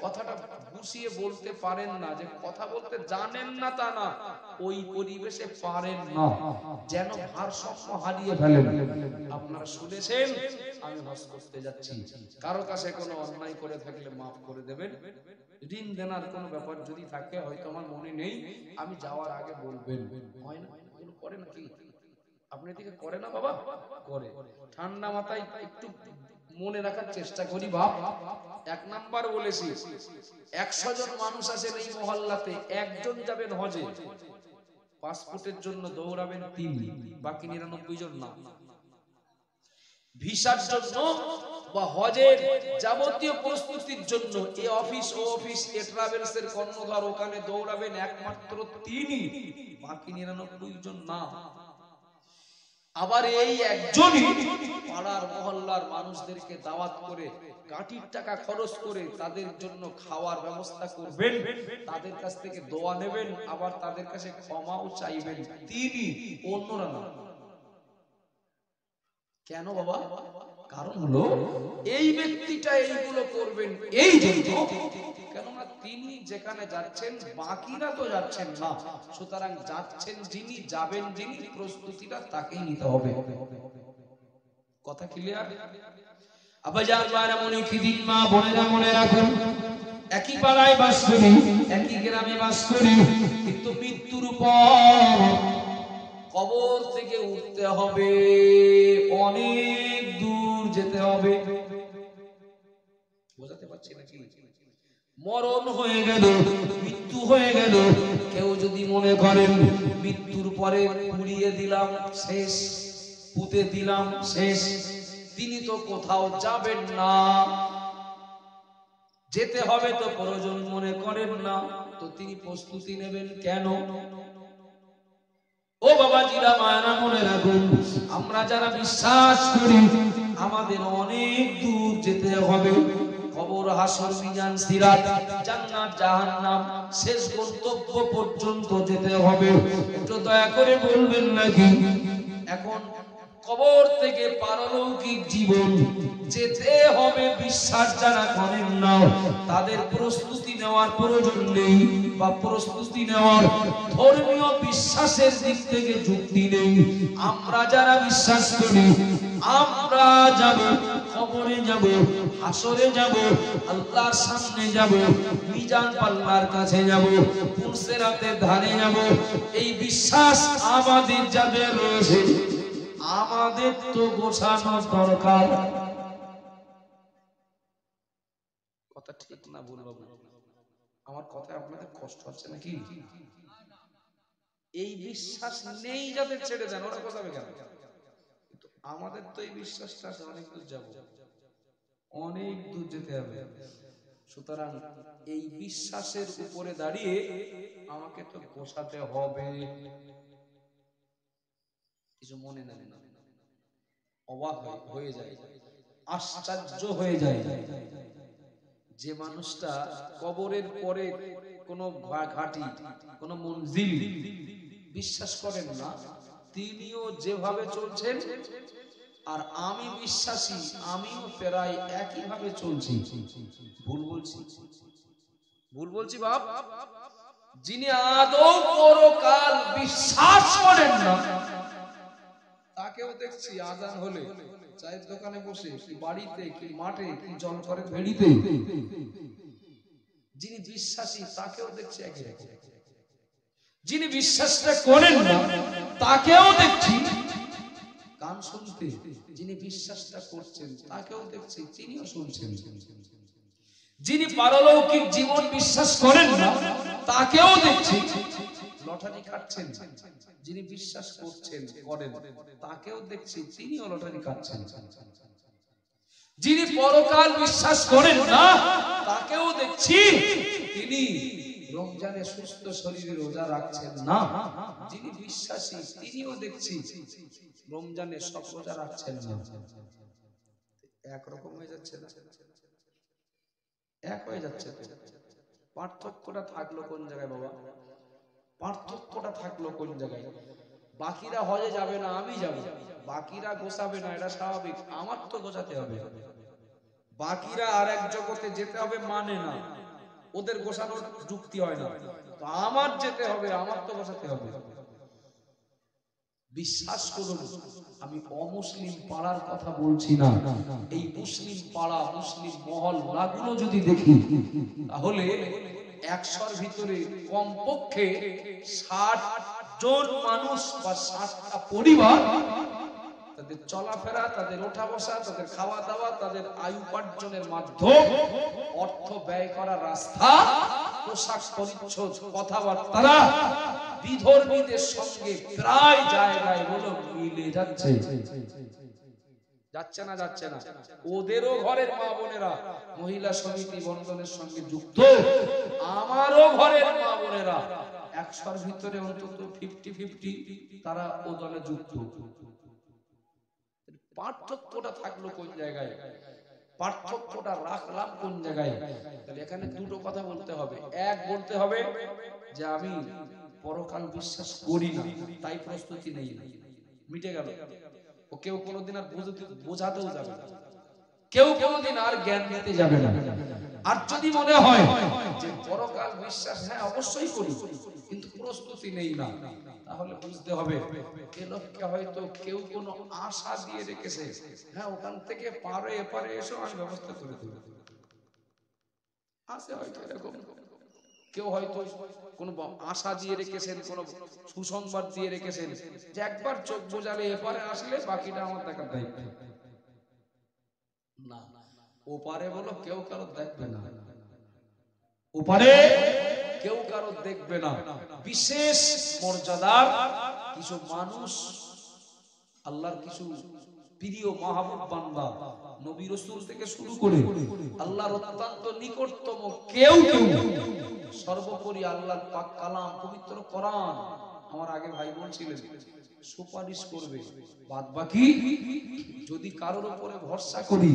কথাটা গুছিয়ে বলতে পারেন না। যে কথা বলতে জানেন না তা না, ওই পরিবেশে পারেন না, যেন ভারসাম্য হারিয়ে ফেলেন। আপনারা শুনেছেন আমি হজ করতে যাচ্ছি, কারো কাছে কোনো অন্যায় করে থাকলে মাফ করে দেবেন। ঋণ দেনার কোনো ব্যাপার যদি থাকে, হয়তো আমার মনে নেই, আমি যাওয়ার আগে বলবেন। হয় না? এগুলো করে নাকি? আপনি এদিকে করে না বাবা? করে। ঠান্ডা মাথায় একটু মনে রাখার চেষ্টা করি বাপ। এক নাম্বার বলেছি, 100 জন মানুষ আছেন এই মহল্লাতে, একজন যাবেন হজে, পাসপোর্টের জন্য দৌড়াবেন 3, বাকি 99 জন না। ভিসার জন্য বা হজের যাবতীয় প্রস্তুতির জন্য এই অফিস ও অফিস, এ ট্রাভেলস এর কর্ণধার, ওখানে দৌড়াবেন একমাত্র 3, বাকি 99 জন না। আবার এই একজনই পাড়ার মহল্লার মানুষদেরকে দাওয়াত করে কাঠির টাকা খরচ করে তাদের জন্য খাওয়ার ব্যবস্থা করবেন, তাদের কাছ থেকে দোয়া নেবেন, আবার তাদের কাছে ক্ষমাও চাইবেন। তিনি, অন্যরা না। কেন বাবা? কারণ হলো এই ব্যক্তিটা এইগুলো করবেন এই জন্য, কেননা তিনি যেখানে যাচ্ছেন বাকিরা তো যাচ্ছেন না। সুতরাং যাচ্ছেন যিনি, যাবেন যিনি, প্রস্তুতিটা তাকেই নিতে হবে। কথা ক্লিয়ার? আবাজান মারা মনে খিদিন মা বোনেরা মনে রাখুন, একই পাড়ায় বাস করি, একই গ্রামে বাস করি, কিন্তু মৃত্যুর পর কবর থেকে উঠতে হবে, অনেক দূর যেতে হবে। বোঝাতে পারছি নাকি? মরণ হয়ে গেল, মৃত্যু হয়ে গেল, কেউ যদি মনে করেন মৃত্যুর পরে পুড়িয়ে দিলাম শেষ, পুঁতে দিলাম শেষ, তিনি তো কোথাও যাবেন না। যেতে হবে তো প্রয়োজন মনে করেন না, তো তিনি প্রস্তুতি নেবেন কেন? ও বাবাজিরা, মায়েরা মনে রাখুন, আমরা যারা বিশ্বাস করি আমাদের অনেক দূর যেতে হবে। কবর, হাসর, মিজান, সিরাত, জান্নাত, জাহান্নাম, শেষ গন্তব্য পর্যন্ত যেতে হবে। একটু দয়া করে বলবেন নাকি এখন কবর থেকে পারলৌকিক জীবন যেতে হবে? বিশ্বাস যারা করেন না তাদের প্রস্তুতি নেওয়ার প্রয়োজন নেই, বা প্রস্তুতি নেওয়ার ধর্মীয় বিশ্বাসের দিক থেকে যুক্তি নেই। আমরা যারা বিশ্বাস করি আমরা যাব, কবরে যাব, হাসরে যাব, আল্লাহর সামনে যাব, মিজান পাল্লার কাছে যাব, পুরসেরাতের ধারে যাব, এই বিশ্বাস আমাদের যাদের রয়েছে, আমাদের তো গোছানো দরকার। কথা ঠিক না ভুল বাবু? আমার কথায় আপনাদের কষ্ট হচ্ছে নাকি? এই বিশ্বাস নেই যাদের, ছেড়ে দেন, ওরা কোথাবে গেল। কিন্তু আমাদের তো এই বিশ্বাসটা আছে, অনেক দূর যাব, অনেক দূর যেতে হবে। সুতরাং এই বিশ্বাসের উপরে দাঁড়িয়ে আমাকে তো গোছাতে হবে। কিছু মনে নেন না, অবাক হয়ে যায়, আশ্চর্য হয়ে যায়। যে মানুষটা কবরের পরে কোনো ঘাটি, কোনো মঞ্জিল বিশ্বাস করেন না, তিনিও যেভাবে চলছেন, আর আমি বিশ্বাসী, আমিও প্রায় একইভাবে চলছি। ভুল বলছি? ভুল বলছি বাপ? যিনি আদৌ পরকাল বিশ্বাস করেন না, তাকেও দেখছি আজান হলে চায়ের দোকানে বসে, কি বাড়িতে, কি মাঠে, কি জল করে ভেড়িতে। যিনি বিশ্বাসী তাকেও দেখছি একই রকম। যিনি বিশ্বাসটা করেন না তাকেও দেখছি গান শুনতে, যিনি বিশ্বাসটা করছেন তাকেও দেখছি তিনিও শুনছেন। যিনি পারলৌকিক জীবন বিশ্বাস করেন না তাকেও দেখছি লটারি কাটছেন, যিনি বিশ্বাস করছেন করেন তাকেও দেখছি তিনিও লটারি কাটছেন। যিনি পরকাল বিশ্বাস করেন না তাকেও দেখছি তিনি রমজানে সুস্থ শরীরে রোজা রাখছেন না। যিনি বিশ্বাসী তিনিও দেখছি রমজানে সব রোজা রাখছেন না। একরকম হয়ে যাচ্ছে না? এক হয়ে যাচ্ছে। পার্থক্যটা থাকলো কোন জায়গায় বাবা? পার্থক্যটা থাকলো কোন জায়গায়? বাকিরা হজে যাবে না, আমি যাব। বাকিরা গোছাবে না, এটা স্বাভাবিক, আমার তো গোছাতে হবে। বাকিরা আর এক জগতে যেতে হবে মানে না, ওদের গোছানোর যুক্তি হয় না। তো আমার যেতে হবে, আমার তো গোছাতে হবে। বিশ্বাস করুন, আমি অমুসলিম পাড়ার কথা বলছি না। এই মুসলিম পাড়া, মুসলিম মহল্লাগুলো যদি দেখি তাহলে 100-র ভিতরে কমপক্ষে 60 জন মানুষ বা 60টা পরিবার তাদের চলাফেরা, তাদের ওঠা বসা, তাদের খাওয়া দাওয়া, তাদের আয় উপার্জনের মাধ্যম, অর্থ ব্যয় করার রাস্তা, পোশাক পরিচ্ছদ, কথাবার্তা বিধর্মীদের সঙ্গে প্রায় জায়গায় হলো মিলে যাচ্ছে। যাচ্ছে না? যাচ্ছে না? ওদেরও ঘরের মা বোনেরা মহিলা সমিতি বন্ধনের সঙ্গে যুক্ত, আমারও ঘরের মা বোনেরা 100-র ভিতরে অন্তত 50-50 তারা ও দলে যুক্ত। পার্থক্যটা থাকলো কোন জায়গায়? পার্থক্যটা রাখলাম কোন জায়গায়? তাহলে এখানে দুটো কথা বলতে হবে। এক, বলতে হবে যে আমি পরকাল বিশ্বাস করি না, তাই প্রস্তুতি নেই, মিটে গেল। ও কেউ কোনোদিন আর বোঝাতেও যাবে না, কেউ কোনোদিন আর জ্ঞান দিতে যাবে না। আর যদি মনে হয় যে পরকাল বিশ্বাস হ্যাঁ অবশ্যই করি কিন্তু প্রস্তুতি নেই না, তাহলে বুঝতে হবে এ লোককে হয়তো কেউ কোনো আশা দিয়ে রেখেছে, হ্যাঁ ওখান থেকে পারে এপারে এসো আমি ব্যবস্থা করে দেব। আছে হয়তো এরকম কেউ, হয়তো কোনো আশা দিয়ে রেখেছেন, কোনো সুসংবাদ দিয়ে রেখেছেন যে একবার চোখ বোঝালে এপারে আসলে বাকিটা আমার দেখার দায়িত্ব। না, ওপারে বলো কেউ কারো দেখবে না, ওপারে কেউ কারো দেখবে না। বিশেষ মর্যাদার কিছু মানুষ, আল্লাহর কিছু প্রিয় মাহবুব বান্দা, নবী রাসূল থেকে শুরু করে আল্লাহর অত্যন্ত নিকটতম কেউ কেউ, সর্বোপরি আল্লাহর পাক কালাম পবিত্র কোরআন, আমার আগে ভাই বলছিলেন সুপারিশ করবে। বাদ বাকি যদি কারোর উপরে ভরসা করি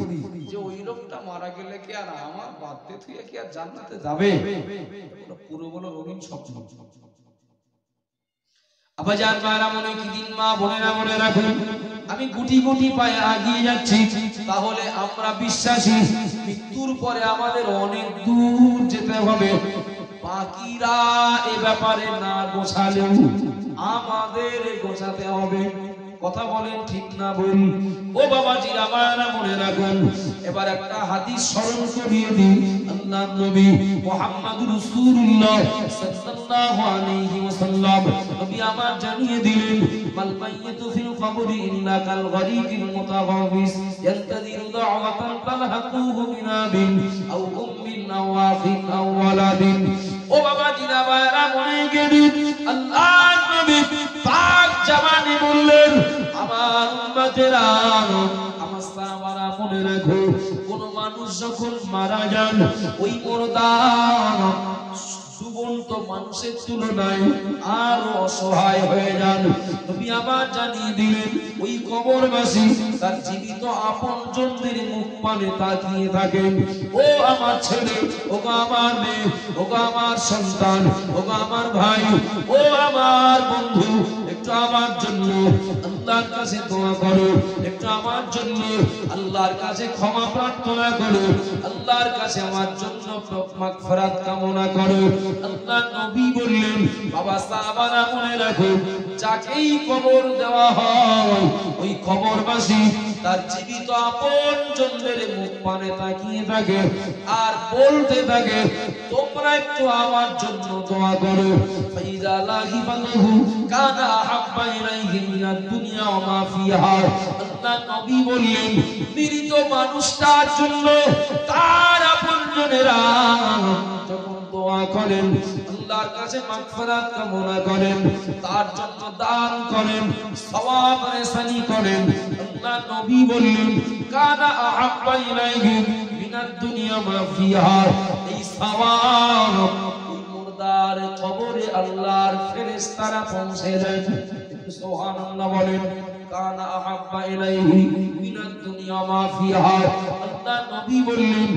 যে ওই লোকটা মারা গেলে কি আর আমার বাদতে থুয়ে কি আর জান্নাতে যাবে, পুরো বলো রঙিন স্বপ্ন। আবাজান মারা মনে কি দিন মা বোনেরা মনে রাখুন, আমি গুটি গুটি পায়ে এগিয়ে যাচ্ছি, তাহলে আমরা বিশ্বাসী মৃত্যুর পরে আমাদের অনেক দূর যেতে হবে। বাকিরা এ ব্যাপারে না গোছালেও আমাদের গোছাতে হবে। কথা বলেন ঠিক না বলি? ও বাবাজি আমার মনে রাখুন, এবার একটা হাদিস স্মরণ করিয়ে দিই। আল্লাহর নবী মুহাম্মদুর রাসূলুল্লাহ সাল্লাল্লাহু আলাইহি ওয়াসাল্লাম নবী আমার জানিয়ে দিলেন, মাল মাইয়িতু ফিল কবরি ইল্লা কাল গরিকিল মুতাগাবিস ইয়ান্তাযিরু দাওয়াতান তালহাকুহু বিনাবিন আও উম্মিন আও আখিন আও ওয়ালাদিন। ও বাবাজি আমার মনে গেদিন আল্লাহর নবী পাক জবানে বললেন, আমার উম্মতেরা, আমার সাহাবারা মনে রাখো, কোন মানুষ যখন মারা যান ওই মুর্দার জীবন্ত মানুষের তুলনায় আরো অসহায় হয়ে যান। নবী আবার জানিয়ে দিলেন ওই কবরবাসী তার জীবিত আপনজনদের মুখ পানে তাকিয়ে থাকেন। ও আমার ছেলে, ও আমার মেয়ে, ও আমার সন্তান, ও আমার ভাই, ও আমার বন্ধু, একটু আমার জন্য আল্লাহর কাছে দোয়া করো, একটু আমার জন্য আল্লাহর কাছে ক্ষমা প্রার্থনা করো, আল্লাহর কাছে আমার জন্য মাগফিরাত কামনা করো। আল্লাহর নবী বললেন, বাবা সাহাবারা মনে রাখো, যাকেই কবর দেওয়া হয় ওই কবরবাসী তার জীবিত আপনজনদের মুখ পানে তাকিয়ে থাকে আর বলতে থাকে, তোমরা একটু আমার জন্য দোয়া করো। ফাইজা লাহিবাহু কানা হাব্বা ইলাইহি মিনাদ দুনিয়া ওয়া মা ফিহা। আল্লাহ নবী বললেন, মৃত মানুষটার জন্য তার আপনজনেরা যখন দোয়া করেন, আল্লাহর কাছে মাগফিরাত কামনা করেন, তার জন্য দান করেন, সওয়াব রেসানি করেন, আল্লাহ নবী বললেন, কানা আহাব্বা ইলাইহি মিনাদ দুনিয়া মা ফিহা। এই সওয়াব ওই মুর্দার কবরে আল্লাহর ফেরেশতারা পৌঁছে দেন। একটু সুবহানাল্লাহ বলেন। কানা আহাব্বা ইলাইহি মিনাদ দুনিয়া মা ফিহা। আল্লাহ নবী বললেন,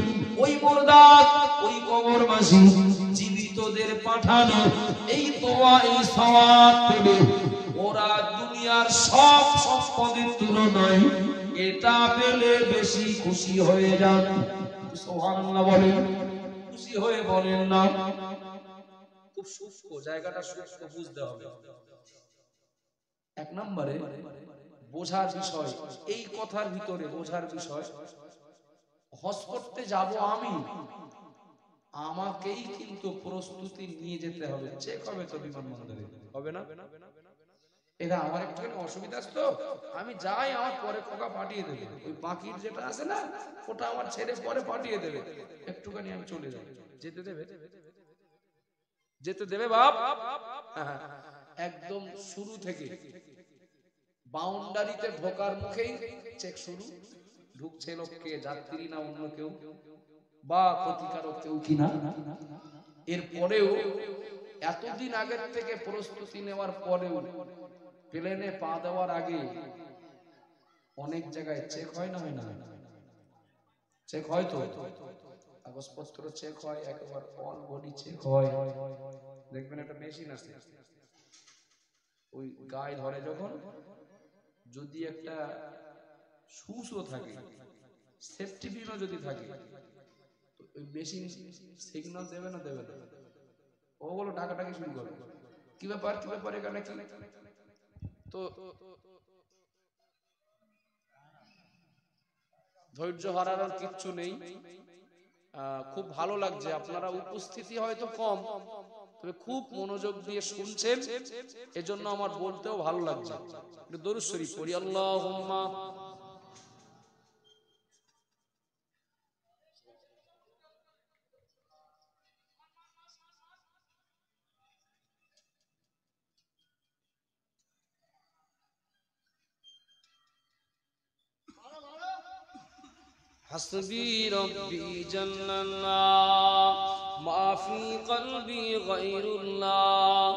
ওই মুর্দা, ওই কবরবাসী জীবিতদের পাঠানো এই দোয়া, এই সওয়াব পেলে ওরা দুনিয়ার সব সম্পদের তুলনায় এটা পেলে বেশি খুশি হয়ে যান। সুবহানাল্লাহ বলেন। খুশি হয়ে বলেন না। খুব সূক্ষ্ম জায়গাটা, সূক্ষ্ম বুঝতে হবে। এক নম্বরে বোঝার বিষয়, এই কথার ভিতরে বোঝার বিষয়, হজ করতে যাব আমি, আমাকেই কিন্তু প্রস্তুতি নিয়ে যেতে হবে। চেক হবে তো বিমানবন্দরে, হবে না? এটা আমার একটুখানি অসুবিধা আছে তো, আমি যাই, আমার পরে খোকা পাঠিয়ে দেবে। ওই বাকির যেটা আছে না, ওটা আমার ছেড়ে পরে পাঠিয়ে দেবে। একটুখানি আমি চলে যাই। যেতে দেবে? যেতে দেবে বাপ? একদম শুরু থেকে বাউন্ডারিতে ঢোকার মুখেই চেক শুরু। ঢুকছে লোককে, যাত্রী না অন্য কেউ বা ক্ষতিকারক কেউ কিনা। এরপরেও এতদিন আগের থেকে প্রস্তুতি নেওয়ার পরেও প্লেনে পা দেওয়ার আগে অনেক জায়গায় চেক হয় না, হয় না? চেক হয় তো, কাগজপত্র চেক হয়, একেবারে অল বডি চেক হয়। দেখবেন একটা মেশিন আছে, ওই গায়ে ধরে যখন, যদি একটা সুসও থাকে, সেফটি পিনও যদি থাকে, তো ওই মেশিন সিগন্যাল দেবে না, দেবে না? ও বলো টাকাটাকে শুরু করবে, কি ব্যাপার, কি ব্যাপার, এখানে কি? তো ধৈর্য হারানোর কিচ্ছু নেই। খুব ভালো লাগছে, আপনারা উপস্থিতি হয়তো কম, তবে খুব মনোযোগ দিয়ে শুনছেন, এজন্য আমার বলতেও ভালো লাগছে। দরুদ শরীফ পড়ি। আল্লাহুম্মা হাসবি রব্বি জাল্লাল্লাহ মা ফি কলবি গায়রুল্লাহ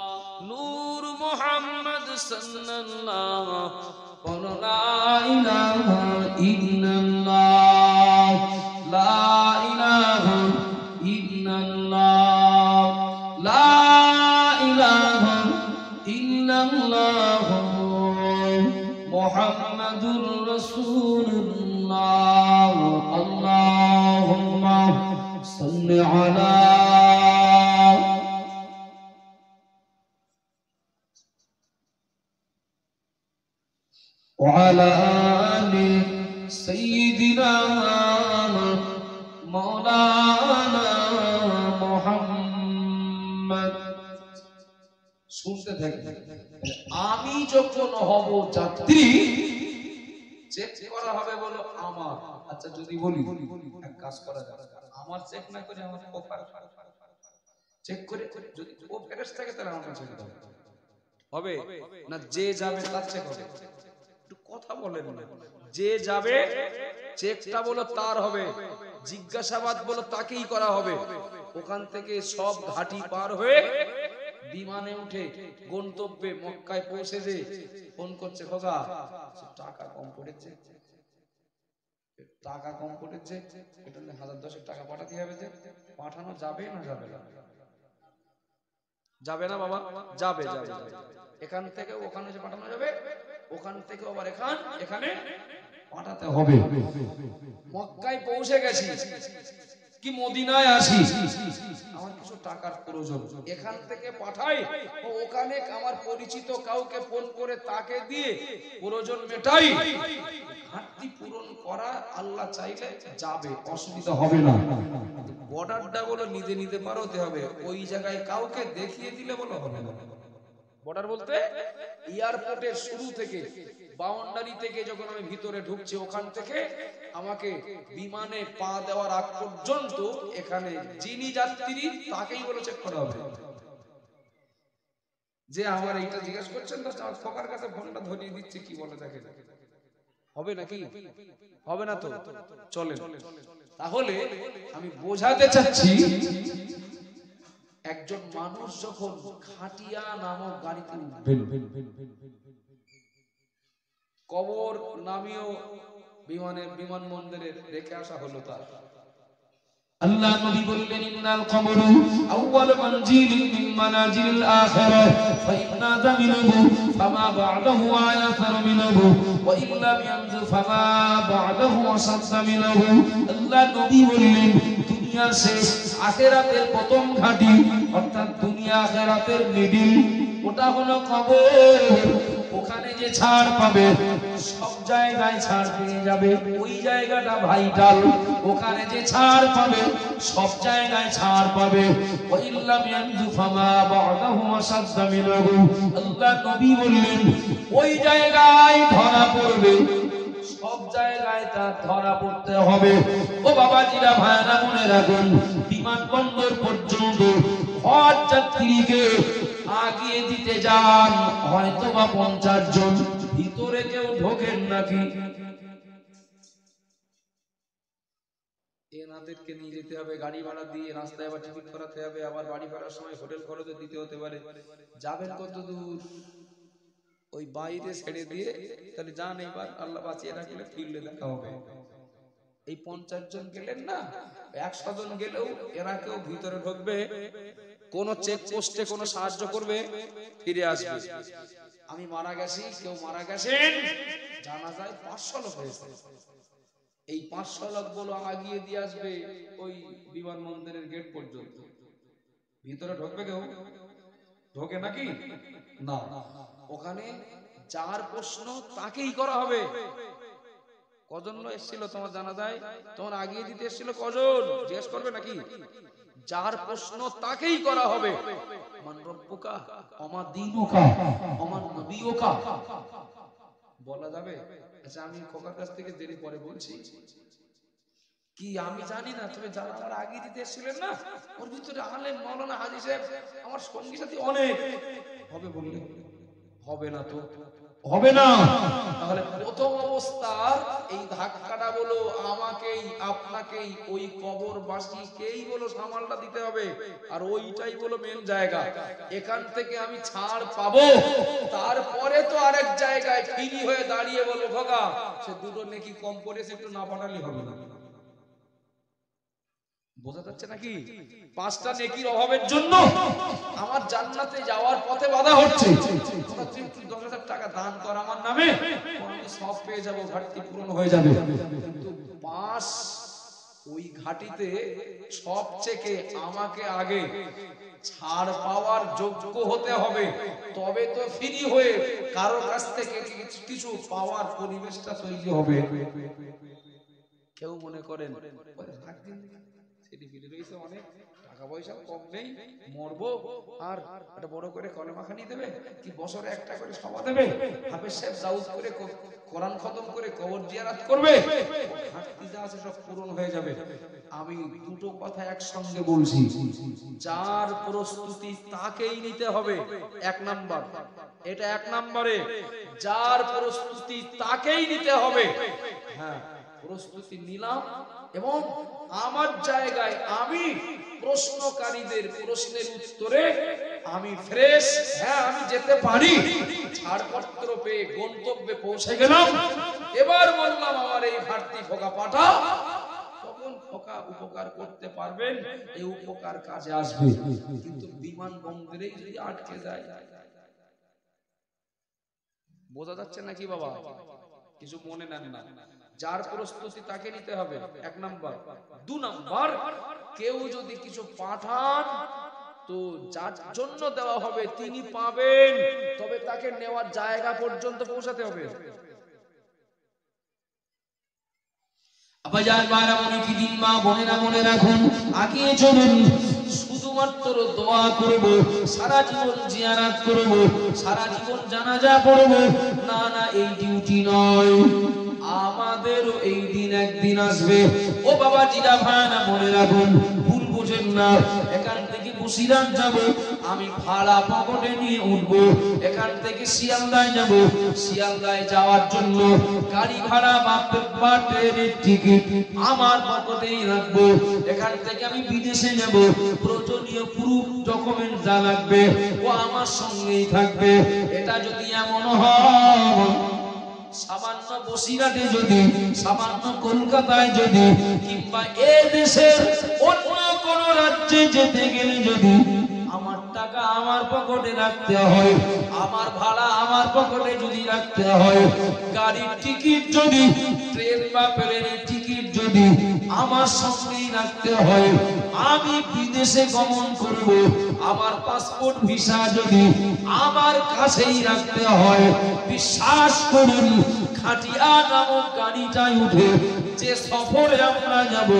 নূর মুহাম্মদ সাল্লাল্লাহ লা ইলাহা ইল্লাল্লাহ লা ইলাহা ইল্লাল্লাহ লা ইলাহা ইল্লাল্লাহ মুহাম্মাদুর রাসূলুল্লাহ। আল্লাহুম্মা সাল্লি আলা ওয়া আলা আলি সাইয়্যিদিনা মাওলানা মুহাম্মদ। শুনতে থাকেন। আমি যখন হব যাত্রী, চেক করা হবে বলো আমার। আচ্ছা যদি বলি এক কাজ করা যাবে, আমার চেক না করে আমার কোপার চেক করে, যদি ও ফেরেশতা থাকে তাহলে আমাকে চেক দাও, হবে না? যে যাবে তার চেক হবে। একটু কথা বলেন না। যে যাবে চেকটা বলো তার হবে, জিজ্ঞাসাবাদ বলো তাকেই করা হবে। ওখান থেকে সব ঘাটি পার হয়ে বিমানে উঠে গন্তব্যে মক্কায় পৌঁছে যে ফোন করছে, খোকা টাকা কম পড়েছে, টাকা কম পড়েছে, এটা 1010 টাকা পাঠাতে হবে। যে পাঠানো যাবে না যাবে না? যাবে না বাবা? যাবে, যাবে। এখান থেকে ওখানে যে পাঠানো যাবে, ওখান থেকে আবার এখানে পাঠাতে হবে। মক্কায় পৌঁছে গেছি কি মদিনায় আসি, আমার কিছু টাকার প্রয়োজন, এখান থেকে পাঠাই, ওখানে আমার পরিচিত কাউকে ফোন করে তাকে দিয়ে প্রয়োজন মেটাই। ঘাটতি করা আল্লাহ চাইলে যাবে, অসুবিধা হবে না। বর্ডারটা বলো নিজে নিতে পারোতে হবে, ওই জায়গায় কাউকে দেখিয়ে দিলে বলো হবে না। বর্ডার বলতে এয়ারপোর্টের শুরু থেকে, বাউন্ডারি থেকে যখন আমি ভিতরে ঢুকছি, ওখান থেকে আমাকে বিমানে পা দেওয়ার আগ পর্যন্ত এখানে যিনি যাত্রী তাকেই বলে চেক করা হবে। যে আমার এইটা জিজ্ঞাসা করছেন তো খোকার কাছে ফোনটা ধরিয়ে দিচ্ছে, কি বলে দেখে হবে নাকি? হবে না তো চলেন। তাহলে আমি বোঝাতে চাচ্ছি, একজন মানুষ যখন খাটিয়া নামক গাড়িতে উঠবেন, কবর নামিও বিমানবন্দরে রেখে আসা হলো তার। আল্লাহ নবী বললেন, ইন্নাল কবরু আউয়াল মানজিলিন মিন মানাজিলিল আখিরাহ ফাইন্না যামিনহু ফামা বা'দাহু আয়াসার মিনহু ওয়া ইল্লাম ইয়ানজু ফামা বা'দাহু আসাদ্দা মিনহু। আল্লাহ নবী বললেন, দুনিয়া শেষ, আখিরাতের প্রথম ঘাঁটি, অর্থাৎ দুনিয়া আখিরাতের মিডিল, ওটা হলো কবর। ওখানে যে ছাড় পাবে, সব জায়গায় ছাড় পেয়ে যাবে, ওই জায়গাটা ভাইটাল। ওখানে যে ছাড় পাবে, সব জায়গায় ছাড় পাবে। ওয়াইল্লাম ইয়ানজু ফামা বা'দাহু আসাদ্দা মিনহু। আল্লাহ নবী বললেন, ওই জায়গায় ধরা পড়বে, সব জায়গায় তা ধরা পড়তে হবে। ও বাবাজিরা, ভাইরা, মনে রাখুন, বিমানবন্দর পর্যন্ত হজ যাত্রীকে আগিয়ে দিতে যান হয়তো বা 50 জন, ভিতরে কেউ ঢোকেন নাকি? এনাদেরকে নিয়ে যেতে হবে গাড়ি ভাড়া দিয়ে, রাস্তায় আবার টিকিট করাতে হবে, আবার বাড়ি ফেরার সময় হোটেল খরচ দিতে হতে পারে। যাবেন কত দূর? ওই বাইরে ছেড়ে দিয়ে তাহলে যান, এবার আল্লাহ বাঁচিয়ে রাখলে ফিরলে দেখা হবে। এই 50 জন গেলেন না, 100 জন গেলেও এরা কেউ ভিতরে ঢুকবে, কোন চেক পোস্টে কোন সাহায্য করবে, ফিরে আসবে। আমি মারা গেছি, কেউ মারা গেছেন, জানাজায় 500 লোক হয়েছে, এই 500 লোক বলো আগিয়ে দিয়ে আসবে ওই বিমানবন্দরের গেট পর্যন্ত। ভিতরে ঢুকবে কেউ? ঢোকে নাকি? না। ওখানে যার প্রশ্ন তাকেই করা হবে। কজন এসেছিল তোমার জানাজায়? তোমার আগিয়ে দিতে এসেছিল কজন? জিজ্ঞেস করবে নাকি? যার প্রশ্ন তাকেই করা হবে। মান রব্বুকা ওমা দীনুকা ওমা নবিয়ুকা বলা যাবে? আচ্ছা, আমি খোকার কাছ থেকে দেরি পরে বলছি, কি আমি জানি না, তবে যারা আমার আগিয়ে দিতে এসেছিলেন না, ওর ভিতরে আলেম, মাওলানা, হাজী সাহেব, আমার সঙ্গী সাথী অনেক হবে। বললে হবে না তো হবে না। তাহলে প্রথম অবস্থা এই ধাক্কাটা বলো আমাকেই, আপনাকেই, ওই কবরবাসীকেই বলো সামালটা দিতে হবে। আর ওইটাই বলো মেন জায়গা, এখান থেকে আমি ছাড় পাবো, তারপরে তো আরেক জায়গায় ফ্রি হয়ে দাঁড়িয়ে বলো খোকা সে দুটো নেকি কম করেছে, একটু না পাঠালে হবে না। বোঝা যাচ্ছে নাকি? 5টা নেকির অভাবের জন্য আমার জান্নাতে যাওয়ার পথে বাধা হচ্ছে। তোমরা 10,000 টাকা দান কর আমার নামে, আমি সব পেয়ে যাব, ঘাটতি পূরণ হয়ে যাবে। কিন্তু 5 ওই ঘাটিতে সব থেকে আমাকে আগে ছাড় পাওয়ার যোগ্য হতে হবে, তবে তো ফ্রি হয়ে কারো কাছ থেকে কিছু পাওয়ার পরিবেশটা তৈরি হবে। কেউ মনে করেন অনেক টাকা পয়সা কম নেই, মরবো আর একটা বড় করে কলেমাখানি দেবে, কি বছরে একটা করে সভা দেবে, হাফেজ সাহেব দাউদ করে কোরআন খতম করে কবর জিয়ারত করবে, ঘাটতি যা আছে সব পূরণ হয়ে যাবে। আমি দুটো কথা একসঙ্গে বলছি, যার প্রস্তুতি তাকেই নিতে হবে। 1 নাম্বার, এটা 1 নম্বরে, যার প্রস্তুতি তাকেই নিতে হবে। হ্যাঁ, প্রস্তুতি নিলাম এবং আমার জায়গায় আমি প্রশ্নকারীদের প্রশ্নের উত্তরে আমি ফ্রেশ, হ্যাঁ আমি যেতে পারি, ছাড়পত্র পেয়ে গন্তব্যে পৌঁছে গেলাম, এবার বললাম আমার এই ঘাটতি খোকা পাঠা, তখন খোকা উপকার করতে পারবেন, এই উপকার কাজে আসবে। কিন্তু বিমানবন্দরেই যদি আটকে যায়, বোঝা যাচ্ছে নাকি বাবা? কিছু মনে নেন না, যার প্রস্তুতি তাকে নিতে হবে, 1 নাম্বার। 2 নাম্বার, কেউ যদি কিছু পাঠান তো যার জন্য দেওয়া হবে তিনি পাবেন, তবে তাকে নেওয়ার জায়গা পর্যন্ত পৌঁছাতে হবে। আবাজান বারা মনে কি দিন মা বোনেরা মনে রাখুন, আগিয়ে চলুন। শুধুমাত্র দোয়া করব, সারা জীবন জিয়ারত করব, সারা জীবন জানাজা পড়ব, না না, এই ডিউটি নয়। আমাদেরও এই দিন একদিন আসবে। ও বাবা জিরা ভাইরা মনে রাখুন, ভুল বোঝেন না। এখান থেকে বসিরাট যাব, আমি ভাড়া পকেটে নিয়ে উঠব। এখান থেকে শিয়ালদায় যাব, শিয়ালদায় যাওয়ার জন্য গাড়ি ভাড়া বা ট্রেনের টিকিট আমার পকেটেই রাখবো। এখান থেকে আমি বিদেশে যাব, প্রয়োজনীয় প্রুফ ডকুমেন্ট যা লাগবে ও আমার সঙ্গেই থাকবে। এটা যদি এমন হয়, সামান্য বসিরাটে যদি, সামান্য কলকাতায় যদি, কিংবা এ দেশের অন্য কোন রাজ্যে যেতে গেলে যদি আমার টাকা আমার পকেটে রাখতে হয়, আমার ভাড়া আমার পকেটে যদি রাখতে হয়, গাড়ির টিকিট যদি, ট্রেন বা প্লেনের টিকিট যদি আমার সঙ্গেই রাখতে হয়, আমি বিদেশে গমন করব, আমার পাসপোর্ট ভিসা যদি আমার কাছেই রাখতে হয়, বিশ্বাস করুন, খাটিয়া নামক গাড়িটায় উঠে যে সফরে আমরা যাব,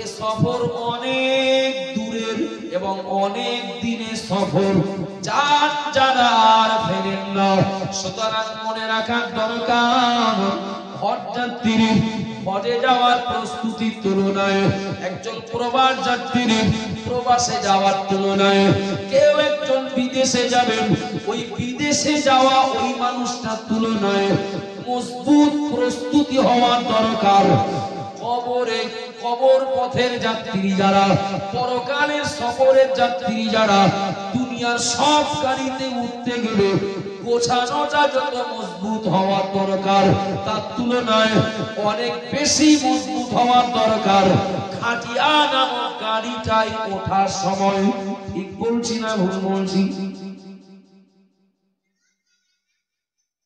এ সফর অনেক দূরের এবং অনেক দিনের সফর, যার যারা আর ফেরেন না। সুতরাং মনে রাখার দরকার, হজযাত্রীর হজে যাওয়ার প্রস্তুতির তুলনায় একজন প্রবাস যাত্রীর প্রবাসে যাওয়ার তুলনায়, কেউ একজন বিদেশে যাবেন, ওই বিদেশে যাওয়া ওই মানুষটার তুলনায় মজবুত প্রস্তুতি হওয়ার দরকার। কবর পথের যাত্রী যারা, পরকালের সফরের যাত্রী যারা, দুনিয়ার সব গাড়িতে উঠতে গেলে গোছানোটা যত মজবুত হওয়ার দরকার, তার তুলনায় অনেক বেশি মজবুত হওয়ার দরকার খাটিয়া নামক গাড়িটাই ওঠার সময়। ঠিক বলছি না ভুল বলছি?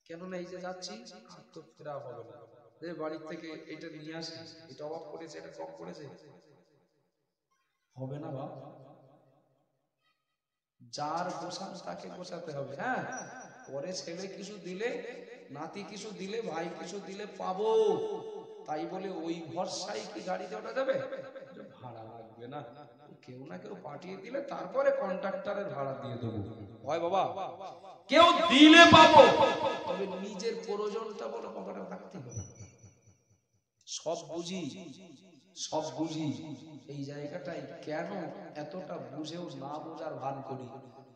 কেননা এই যে যাচ্ছি আর তো ফেরা হবে না, বাড়ি থেকে এটা নিয়ে আসি, এটা অবাক করেছে, এটা কম করেছে, হবে না বাবা। যার গোছান তাকে গোছাতে হবে। হ্যাঁ, পরে ছেলে কিছু দিলে, নাতি কিছু দিলে, ভাই কিছু দিলে পাবো, তাই বলে ওই ভরসায় কি গাড়িতে ওঠা যাবে? ভাড়া লাগবে না, কেউ না কেউ পাঠিয়ে দিলে তারপরে কন্ট্রাক্টরের ভাড়া দিয়ে দেবো। হয় বাবা, কেউ দিলে পাবো, তবে নিজের প্রয়োজনটা বলে পকেটে থাকতে হবে। সব বুঝি, সব বুঝি, এই জায়গাটাই কেন এতটা বুঝেও না বোঝার ভান করি?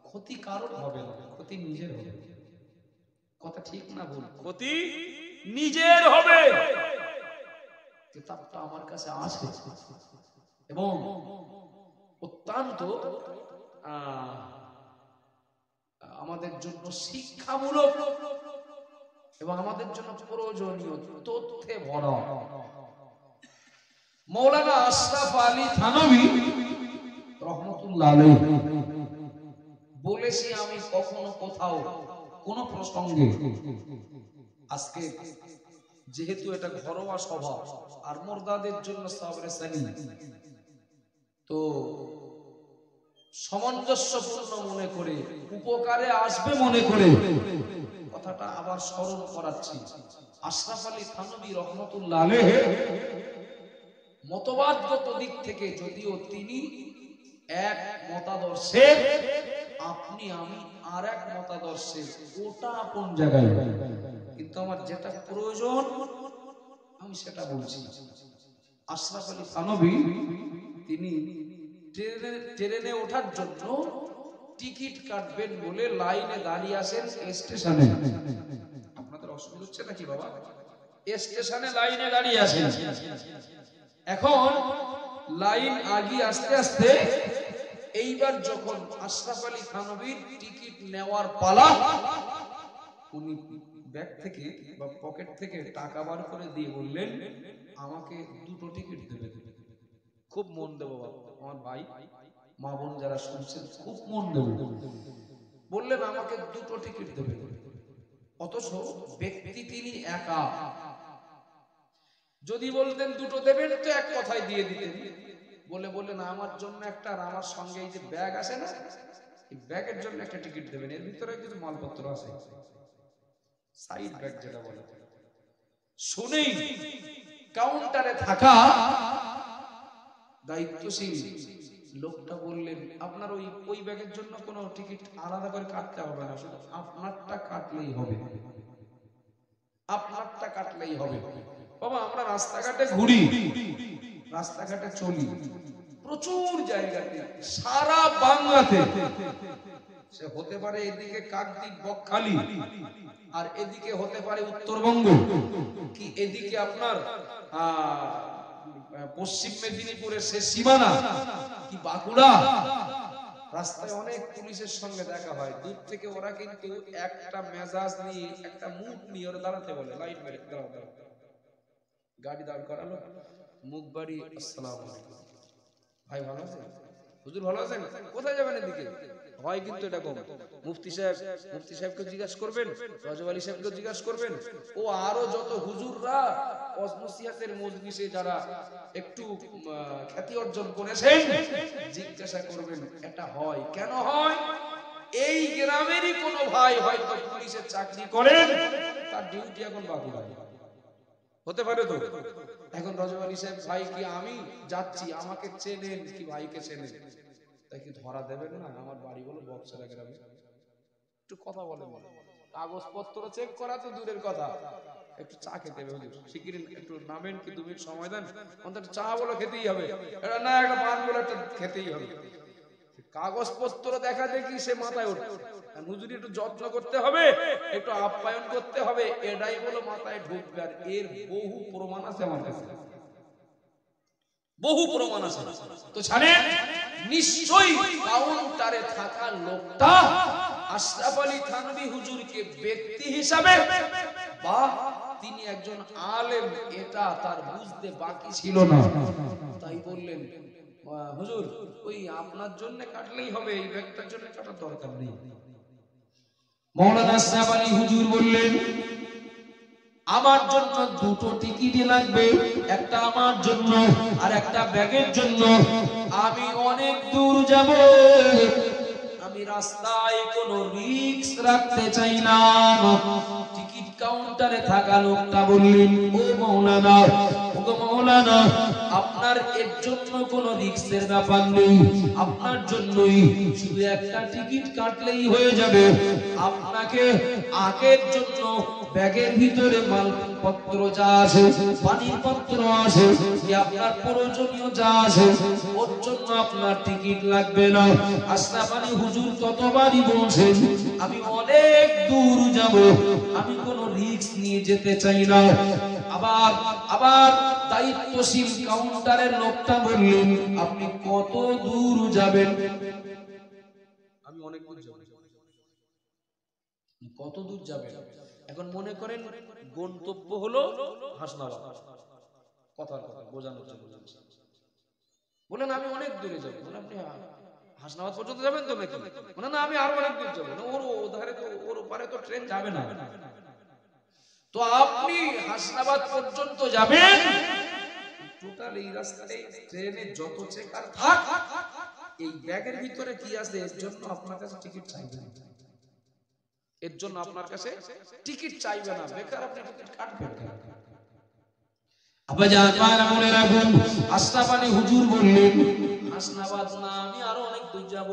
ক্ষতি কারণ হবে না, ক্ষতি নিজের হবে। কথা ঠিক না ভুল? ক্ষতি নিজের হবে। কিতাবটা আমার কাছে আছে এবং অত্যন্ত আমাদের জন্য শিক্ষামূলক এবং আমাদের জন্য প্রয়োজনীয় তথ্যে ভরা। মৌলানা আশরাফ আলী থানভী রহমতুল্লাহ আলাইহি বলেছি, আমি কখনো কোথাও কোন প্রসঙ্গে, আজকে যেহেতু এটা ঘরোয়া সভা আর মুর্দাদের জন্য সাবরে সানি, তো সামঞ্জস্যপূর্ণ মনে করে, উপকারে আসবে মনে করে কথাটা আবার স্মরণ করাচ্ছি। আশরাফ আলী থানভী রহমতুল্লাহ আলাইহি মতবাদগত দিক থেকে যদিও তিনি এক মতাদর্শের, আপনি আমি আর এক মতাদর্শের, ওটা আপন জায়গায়, কিন্তু আমার যেটা প্রয়োজন আমি সেটা বলছি। আশরাফ আলী থানভী তিনি ট্রেনে ওঠার জন্য টিকিট কাটবেন বলে লাইনে দাঁড়িয়ে আছেন স্টেশনে। আপনাদের অসুবিধা হচ্ছে নাকি বাবা? স্টেশনে লাইনে দাঁড়িয়ে আছেন। এখন লাইন আগিয়ে আস্তে আস্তে, এইবার যখন আশরাফ আলী থানভীর টিকিট নেওয়ার পালা, উনি ব্যাগ থেকে বা পকেট থেকে টাকা বার করে দিয়ে বললেন, আমাকে দুটো টিকিট দেবে। খুব মন দেবো বাবা, আমার ভাই মা বোন যারা শুনছেন খুব মন দেবো। বললেন আমাকে দুটো টিকিট দেবে, অথচ ব্যক্তি তিনি একা। যদি বলতেন দুটো দেবেন তো এক কথায় দিয়ে দিতেন। বললেন আমার জন্য একটা, আর আমার সঙ্গে এই যে ব্যাগ আছে না, এই ব্যাগের জন্য একটা টিকিট দেবেন, এর ভিতরে কিছু মালপত্র আছে, সাইড ব্যাগ যেটা বলে। শুনেই কাউন্টারে থাকা দায়িত্বশীল লোকটা বললেন, আপনার ওই ব্যাগের জন্য কোনো টিকিট আলাদা করে কাটতে হবে না, শুধু আপনারটা কাটলেই হবে, আপনারটা কাটলেই হবে। বাবা আমরা রাস্তাঘাটে ঘুরি, রাস্তাঘাটে চলি, প্রচুর জায়গাতে সারা বাংলাতে, সে হতে পারে এদিকে কাকদ্বীপ বকখালি, আর এদিকে হতে পারে উত্তরবঙ্গ, কি এদিকে আপনার পশ্চিম মেদিনীপুরের সে সীমানা, কি বাঁকুড়া, রাস্তায় অনেক পুলিশের সঙ্গে দেখা হয়। দূর থেকে ওরা কিন্তু একটা মেজাজ নিয়ে, একটা মুখ নিয়ে ওরা দাঁড়াতে বলে, লাইন মেরে দাঁড়াও দাঁড়াও, গাড়ি দাঁড় করালো, মুখ বাড়ি, আসসালামু আলাইকুম ভাই ভালো আছেন, হুজুর ভালো আছেন, কোথায় যাবেন এদিকে হয় কিন্তু এটা কম। মুফতি সাহেবকে জিজ্ঞাসা করবেন, রজব আলী সাহেবকে জিজ্ঞাসা করবেন, ও আরো যত হুজুররা নসিহতের মজলিসে যারা একটু খ্যাতি অর্জন করেছেন জিজ্ঞাসা করবেন এটা হয় কেন হয়। এই গ্রামেরই কোন ভাই হয়তো পুলিশের চাকরি করেন, তার ডিউটি এখন বাঁকুড়ায় হতে পারে। তো এখন রজব আলী সাহেব ভাই কি আমি যাচ্ছি, আমাকে চেনেন কি ভাইকে চেনেন, তাই কি ধরা দেবেন না? আমার বাড়ি বলো বক্সারা গ্রামে, একটু কথা বলেন, কাগজপত্র চেক করা তো দূরের কথা, একটু চা খেতে হবে, শিগগিরই একটু নামেন কি 2 মিনিট সময় দেন, অন্তত চা বলো খেতেই হবে, এটা না একটা পান বলে একটা খেতেই হবে। কাগজপত্র দেখা দেখি সে মাথায় ওঠে, হুজুরি একটু যত্ন করতে হবে, একটু আপ্যায়ন করতে হবে, এটাই বলো মাথায় ঢুকবে। আর এর বহু প্রমাণ আছে আমার কাছে, বহু প্রমাণ আছে। তো জানেন নিশ্চয়ই কাউন্টারে থাকা লোকটা আশরাফ আলী থানভী হুজুরকে ব্যক্তি হিসাবে বা তিনি একজন আলেম এটা তার বুঝতে বাকি ছিল না। তাই বললেন, হুজুর ওই আপনার জন্য কাটলেই হবে, এই ব্যাগটার জন্য কাটার দরকার নেই। মাওলানা আশরাফ আলী হুজুর বললেন, আমার জন্য 2টো টিকিটই লাগবে, একটা আমার জন্য আর একটা ব্যাগের জন্য। আমি অনেক দূর যাব, আমি রাস্তায় কোনো রিস্ক রাখতে চাই না। টিকিট কাউন্টারে থাকা লোকটা বললেন, ও মাওলানা, ও মাওলানা, আপনার এর জন্য কোনো রিস্কের ব্যাপার নেই, আপনার জন্যই শুধু একটা টিকিট কাটলেই হয়ে যাবে। আপনাকে আগের জন্য ব্যাগের ভিতরে মালপত্র যা আছে, পানির পত্র আছে, আপনার প্রয়োজনীয় যা আছে, ওর জন্য আপনার টিকিট লাগবে না। আশরাফ আলী হুজুর ততবারই বলছেন, আমি অনেক দূর যাব, আমি কোনো রিস্ক নিয়ে যেতে চাই না। আবার দায়িত্বশীল কাউন্টারের লোকটা বললেন, আপনি কত দূর যাবেন? আমি অনেক দূর যাব। কত দূর যাবেন? এখন মনে করেন গন্তব্য হলো হাসনাবাদ, কথার কথা বোঝানোর জন্য বলেন আমি অনেক দূরে যাবো। আপনি হাসনাবাদ পর্যন্ত যাবেন তো নাকি? বলেন না আমি আরো অনেক দূর যাবো। ওর ওধারে তো, ওর ওপারে তো ট্রেন যাবে না। তো আপনি হাসনাবাদ পর্যন্ত যাবেন, টোটাল এই রাস্তায় ট্রেনে যত চেকার থাক, এই ব্যাগের ভিতরে কি আছে এর জন্য আপনার কাছে টিকিট চাইবে না, এর জন্য আপনার কাছে টিকিট চাইবে না, বেকার আপনি টিকিট কাটবেন। আব্বাজান মনে রাখুন, আশরাফ আলী হুজুর বললেন, হাসনাবাদ না, আমি আরো অনেক দূর যাব,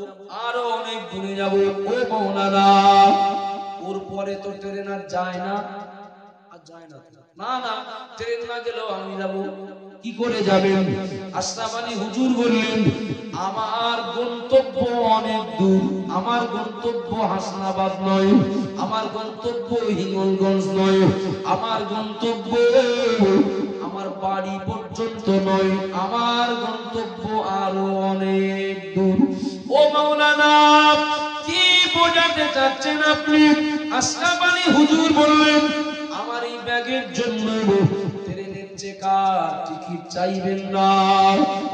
আরো অনেক দূরে যাব। ও মাওলানা, ওর পরে তো ট্রেন আর যায় না, আর যায় না। না না, ট্রেন না গেলেও আমি যাব। কি করে যাবেন? আশরাফ আলী হুজুর বললেন, আমার গন্তব্য অনেক দূর, আমার গন্তব্য হাসনাবাদ নয়, আমার গন্তব্য হিঙ্গলগঞ্জ নয়, আমার গন্তব্য আমার বাড়ি পর্যন্ত নয়, আমার গন্তব্য আরো অনেক দূর। ও মাওলানা, কি বোঝাতে চাচ্ছেন আপনি? আশরাফ আলী হুজুর বললেন, আমার এই ব্যাগের জন্য ট্রেনের চেকার টিকিট চাইবেন না,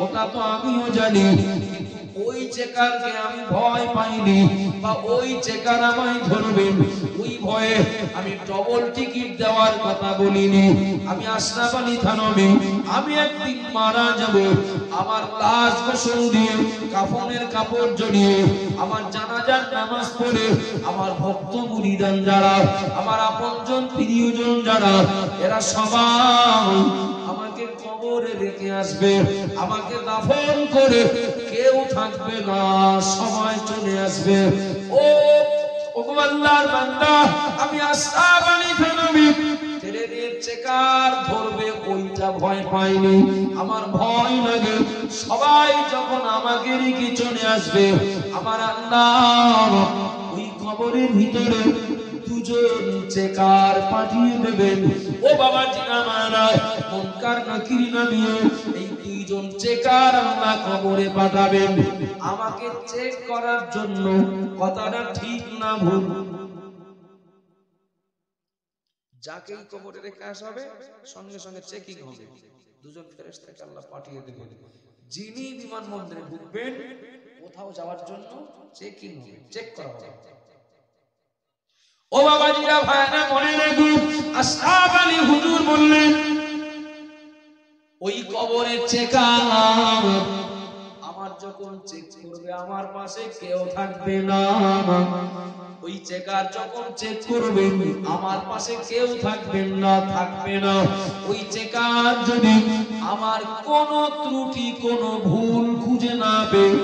ওটা তো আমিও জানি, কিন্তু ওই চেকারকে আমি ভয় পাইনি, বা ওই চেকার আমায় ধরবেন ওই ভয়ে আমি ডবল টিকিট দেওয়ার কথা বলিনি। আমি আশরাফ আলী থানভী, আমি একদিন মারা যাব, আমার লাশ গোসল দিয়ে কাফনের কাপড় জড়িয়ে আমার জানাজার নামাজ পড়ে আমার ভক্ত মুরিদান যারা, আমার আপনজন প্রিয়জন যারা, এরা সবাই আমাকে কবরে রেখে আসবে, আমাকে দাফন করে কেউ থাকবে না, সময় চলে আসবে। ও আল্লাহর বান্দা, আমি আশরাফ আলী থানভী ট্রেনের চেকার ধরবে ওইটা ভয় পাইনি, আমার ভয় লাগে সবাই যখন আমাকে রেখে চলে আসবে, আমার আল্লাহ ওই কবরের ভিতরে দুজন চেকার পাঠিয়ে দেবেন। ও বাবা ঠিকানা মুনকার নাকির নামিয়ে এই দুইজন চেকার আল্লাহ কবরে পাঠাবেন আমাকে চেক করার জন্য। কথাটা ঠিক না ভুল? যাকেই কবরে রেখে আসা হবে সঙ্গে সঙ্গে চেকিং হবে, দুজন ফেরেশতাকে আল্লাহ পাঠিয়ে দেবেন। যিনি বিমানবন্দরে ঢুকবেন কোথাও যাওয়ার জন্য চেকিং হবে, চেক করা হবে। ও বাবাজিরা ভাইরা মনে রাখুন, আশরাফ আলী হুজুর বললেন ওই কবরে চেকার আমার যখন চেক করবে আমার পাশে কেউ থাকবে না। ওই চেকার যখন চেক করবে আমার পাশে কেউ থাকবেন না, থাকবে না। ওই চেকার যদি আমার কোনো ত্রুটি কোনো ভুল খুঁজে না পেয়ে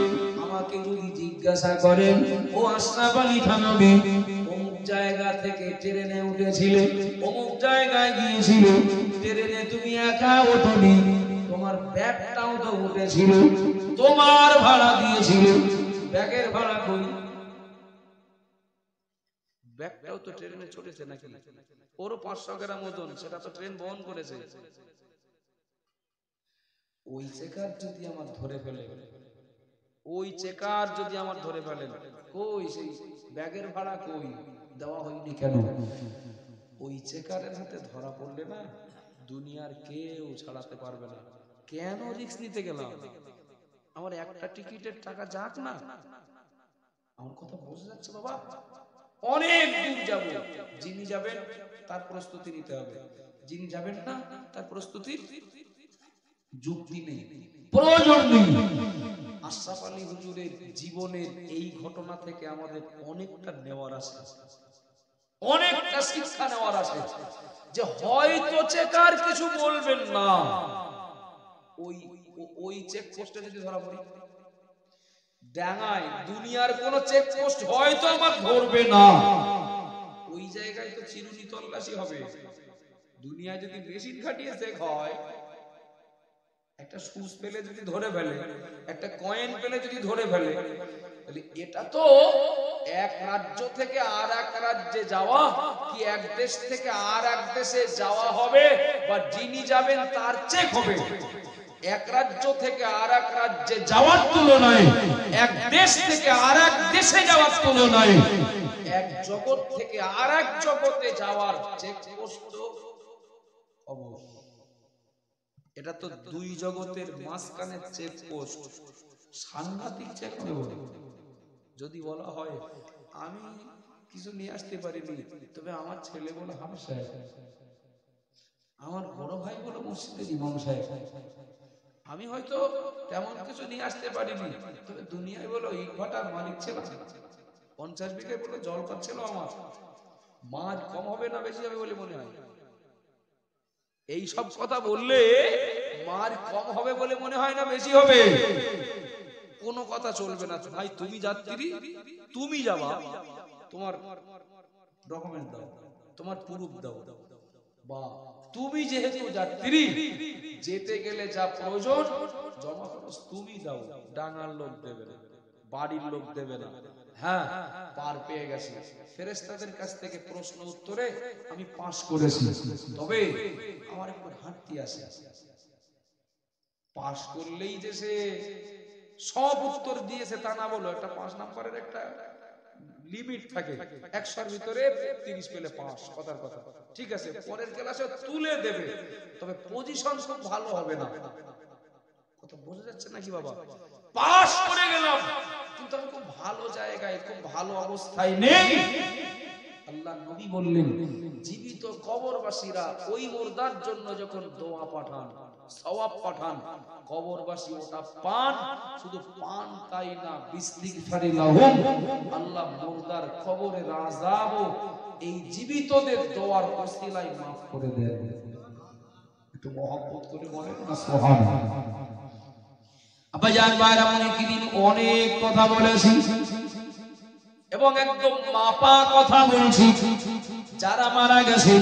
আমাকে যদি জিজ্ঞাসা করেন, ও আশরাফ আলী থানভী অমুক জায়গা থেকে ট্রেনে উঠেছিলে, অমুক জায়গায় গিয়েছিলে, ট্রেনে তুমি একা ওঠোনি, তোমার ব্যাগটাও তো উঠেছিল, তোমার ভাড়া দিয়েছিল, ব্যাগের ভাড়া কই? ব্যাগটাও তো ট্রেনে চড়েছে নাকি? ওরও 500 গ্রাম ওজন, সেটা তো ট্রেন বহন করেছে। ওই চেকার যদি আমার ধরে ফেলে, ওই চেকার যদি আমার ধরে ফেলেন, কই সেই ব্যাগের ভাড়া কই, দেওয়া হয়নি কেন? ওই চেকারের হাতে ধরা পড়লে না দুনিয়ার কেউ ছাড়াতে পারবে না। কেন রিস্ক নিতে গেলাম? আমার একটা টিকিটের টাকা যাক না। আমার কথা বোঝা যাচ্ছে বাবা? অনেক দূর যাব, যিনি যাবেন তার প্রস্তুতি নিতে হবে, যিনি যাবেন না তার প্রস্তুতির যুক্তি নেই, প্রয়োজন নেই। আশরাফ আলী হুজুরের জীবনের এই ঘটনা থেকে আমাদের অনেকটা নেওয়ার আছে, অনেকটা শিক্ষা নেওয়ার আছে, যে হয়তো চেকার কিছু বলবেন না, ওই চেকপোস্টে যদি ধরা পড়ি, ডাঙায় দুনিয়ার কোন চেকপোস্ট হয়তো আমার ধরবে না, ওই জায়গায় তো চিরুনি তল্লাশি হবে। দুনিয়ায় যদি মেশিন খাটিয়ে চেক হয়, একটা সুস পেলে যদি ধরে ফেলে, একটা কয়েন পেলে যদি ধরে ফেলে, তাহলে এটা তো এক রাজ্য থেকে আর এক রাজ্যে যাওয়া, কি এক দেশ থেকে আর এক দেশে যাওয়া হবে, বা যিনি যাবেন তার চেক হবে। এক রাজ্য থেকে আর এক রাজ্যে যাওয়ার তুলনায়, এক দেশ থেকে আর এক দেশে যাওয়ার তুলনায়, এক জগৎ থেকে আর এক জগতে যাওয়ার চেকপোস্ট অবশ্য, এটা তো দুই জগতের মাঝখানে চেকপোস্ট, সাংঘাতিক চেক হবে। যদি বলা হয় আমি কিছু নিয়ে আসতে পারিনি, তবে আমার ছেলে বলে হাফিজ সাহেব, আমার বড় ভাই বলে মসজিদের ইমাম সাহেব, আমি হয়তো তেমন কিছু নিয়ে আসতে পারিনি, তবে দুনিয়ায় বলো ইট ভাটার মালিক ছিল, 50 বিঘে বলে জল পাচ্ছিল আমার, মাছ কম হবে না বেশি হবে বলে মনে হয়? এই সব কথা বললে মার কম হবে বলে মনে হয় না বেশি হবে? কোনো কথা চলবে না ভাই, তুমি যাত্রী, তুমি যাবা, তোমার ডকুমেন্ট দাও, তোমার প্রুফ দাও, বা তুমি যেহেতু যাত্রী যেতে গেলে যা প্রয়োজন জমা খরচ তুমি দাও, ডাঙার লোক দেবে না, বাড়ির লোক দেবে না। হ্যাঁ, পার পেয়ে গেছি, ফেরেশতাদের কাছ থেকে প্রশ্ন উত্তরে আমি পাস করেছি, তবে আমার একটু ঘাটতি আছে। পাস করলেই যে সে সব উত্তর দিয়েছে তা না, বলো একটা 5 নাম্বারের একটা লিমিট থাকে, 100-র ভিতরে 30 পেলে পাস, কথার কথা, ঠিক আছে, পরের ক্লাসে তুলে দেবে, তবে পজিশন খুব ভালো হবে না। কথা বোঝা যাচ্ছে নাকি বাবা? পাস করে গেলাম কিন্তু আমি খুব ভালো জায়গায়, খুব ভালো অবস্থায় নেই। আল্লাহ নবী বললেন, জীবিত কবরবাসীরা ওই মুর্দার জন্য যখন দোয়া পাঠান, সওয়াব পাঠান, কবরবাসী ওটা পান, শুধু পান তাই না, বিস্তিগফারি লাহুম, আল্লাহ মুর্দার কবরের আযাব এই জীবিতদের দোয়ার ওসিলায় maaf করে দেন। একটু মহব্বত করে বলেন না সুবহানাল্লাহ। আব্বাজান ভাইরা মনে কি দিন অনেক কথা বলেছি এবং একদম মাপা কথা বলছি। যারা মারা গেছেন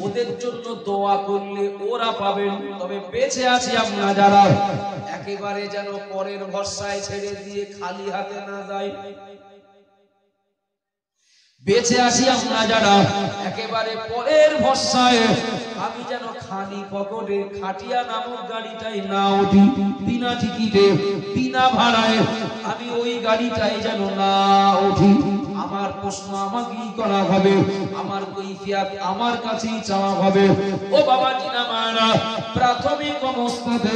ওদের জন্য দোয়া করলে ওরা পাবেন, তবে বেঁচে আছি আমরা যারা একেবারে যেন পরের ভরসায় ছেড়ে দিয়ে খালি হাতে না যাই। বেঁচে আছি আমরা যারা একেবারে পরের ভরসায় আমি যেন খালি পকেটে খাটিয়া নামক গাড়িটাই না উঠি, বিনা টিকিটে বিনা ভাড়ায় আমি ওই গাড়িটাই যেন না উঠি। আমার প্রশ্ন আমাকেই করা হবে, আমার কৈফিয়ত আমার কাছেই চাওয়া হবে। ও বাবা জিনা মারা, প্রাথমিক অবস্থাতে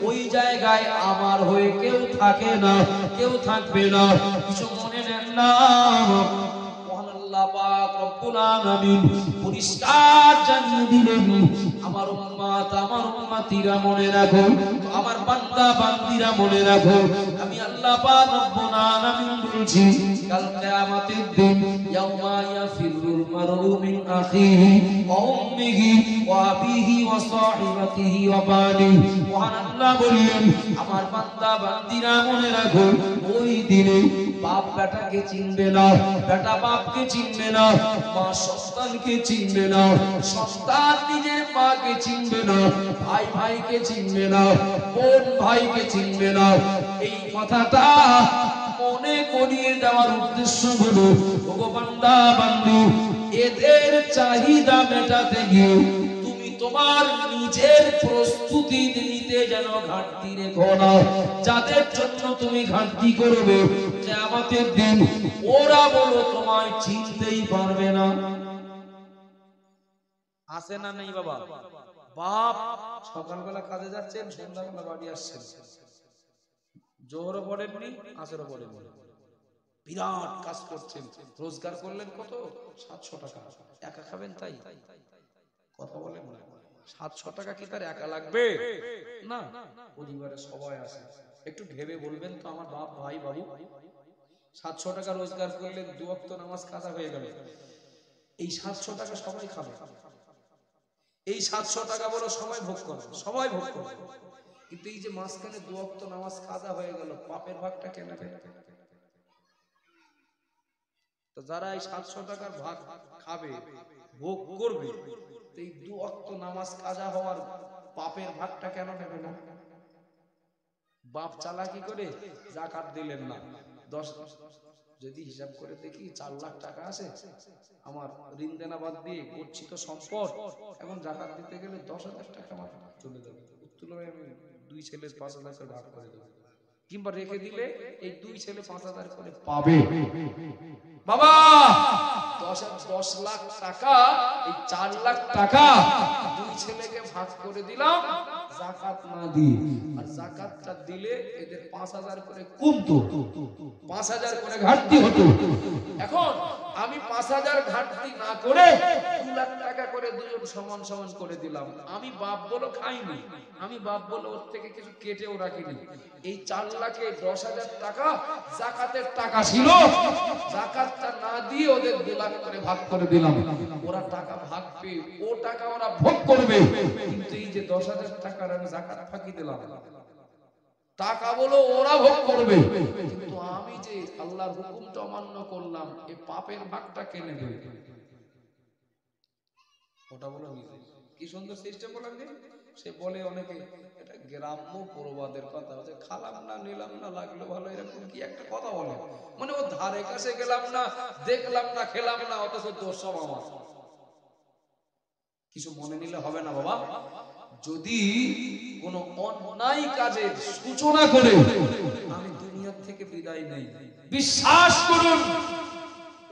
ওই জায়গায় আমার হয়ে কেউ থাকে না, কেউ থাকবে না। কিছু মনে নেন না, আল্লাহ পাক রব্বুল আলামিন পরিষ্কার জানিয়ে দিলেন, আমার উম্মত আমার উম্মতিরা মনে রাখো, আমার বান্দা বান্দিরা মনে রাখো, আমি আল্লাহ পাক রব্বুল আলামিন বলছি কাল কিয়ামতের দিন ইয়াউমা ইয়াফিরুল মারউ মিন আখিহি ওয়া উম্মিহি ওয়া আবিহি ওয়া সাহিবাতিহি ওয়া বানিহি। মহান আল্লাহ বললেন আমার বান্দা বান্দিরা মনে রাখো, ওই দিনে বাপ বেটাকে চিনবে না, বেটা বাপকে চিনবে না, মা সন্তানকে চিনবে না, সন্তান নিজের মাকে চিনবে না, ভাই ভাইকে চিনবে না, বোন ভাইকে চিনবে না। এই কথাটা মনে করিয়ে দেওয়ার উদ্দেশ্য হলো, ওগো বান্দা বান্দি, এদের চাহিদা মেটাতে গিয়ে তুমি তোমার নিজের প্রস্তুতি নিতে যেন ঘাটতি রেখো না। যাদের জন্য তুমি ঘাটতি করবে কিয়ামতের দিন ওরা বলো তোমায় চিনতেই পারবে না। আছে না নেই বাবা? বাপ সকালবেলা কাজে যাচ্ছেন, সন্ধ্যাবেলা বাড়ি আসছেন, জোহরও পড়েননি আসরও পড়েননি, বিরাট কাজ করছেন, রোজগার করলেন কত? 700 টাকা। একা খাবেন তাই? কথা বলেন না। 700 টাকা কি তার একা লাগবে? না, পরিবারে সবাই আছে। একটু ভেবে বলবেন তো আমার বাপ ভাই বাবু, 700 টাকা রোজগার করলেন, 2 ওয়াক্ত নামাজ কাজা হয়ে গেল, এই 700 টাকা সবাই খাবে? এই 700 টাকা বলো সবাই ভোগ করবে, সবাই ভোগ করবে। কিন্তু এই যে মাঝখানে 2 ওয়াক্ত নামাজ কাজা হয়ে গেল, পাপের ভাগটা কে নেবে? তো যারা এই 700 টাকার ভাগ খাবে, ভোগ করবে, এই 2 ওয়াক্ত নামাজ কাজা হওয়ার পাপের ভাগটা কেন নেবে না? বাপ চালাকি করে যাকাত দিলেন না। 10 যদি হিসাব করে দেখি 4 লাখ টাকা আছে আমার, ঋণ দেনা বাদ দিয়ে গচ্ছিত সম্পদ, এখন যাকাত দিতে গেলে 10,000 টাকা আমার চলে যাবে। তুলনায় আমি 2 ছেলের 5,000 করে ভাগ করে দেব, কিংবা রেখে দিলে এই 2 ছেলে 5,000 করে পাবে। বাবা 10 লাখ টাকা, এই 4 লাখ টাকা 2 ছেলেকে ভাগ করে দিলাম যাকাত না দিয়ে, আর যাকাতটা দিলে এদের 5,000 করে কমতো, 5,000 করে ঘাটতি হতো। এখন আমি 5,000 ঘাটতি না করে 2 লাখ টাকা করে দুজন সমান সমান করে দিলাম। আমি বাপ বলো খাইনি, আমি বাপ বলো ওর থেকে কিছু কেটেও রাখিনি। এই 4 লাখে 10,000 টাকা যাকাতের টাকা ছিল, যাকাতটা না দিয়ে ওদের 2 লাখ করে ভাগ করে দিলাম। ওরা টাকা ভাগ পেয়ে ও টাকা ওরা ভোগ করবে, কিন্তু এই যে 10,000 টাকার আমি যাকাত ফাঁকি দিলাম, টাকা বলো ওরা ভোগ করবে, কিন্তু আমি যে আল্লাহর হুকুমটা অমান্য করলাম, এই পাপের ভাগটা কে নেবে? ওটা বলো নিজে। কি সুন্দর সিস্টেম বলেন যে, সে বলে অনেকে এটা গ্রাম্য প্রবাদের কথা, যে খালাম না নিলাম না লাগলো ভালো, এরকম কি একটা কথা বলে, মানে ও ধারে কাছে গেলাম না, দেখলাম না, খেলাম না, অথচ দোষ সব আমার। কিছু মনে নিলে হবে না বাবা। যদি কোনো অন্যায় কাজের সূচনা করে আমি দুনিয়া থেকে বিদায় নেই, বিশ্বাস করুন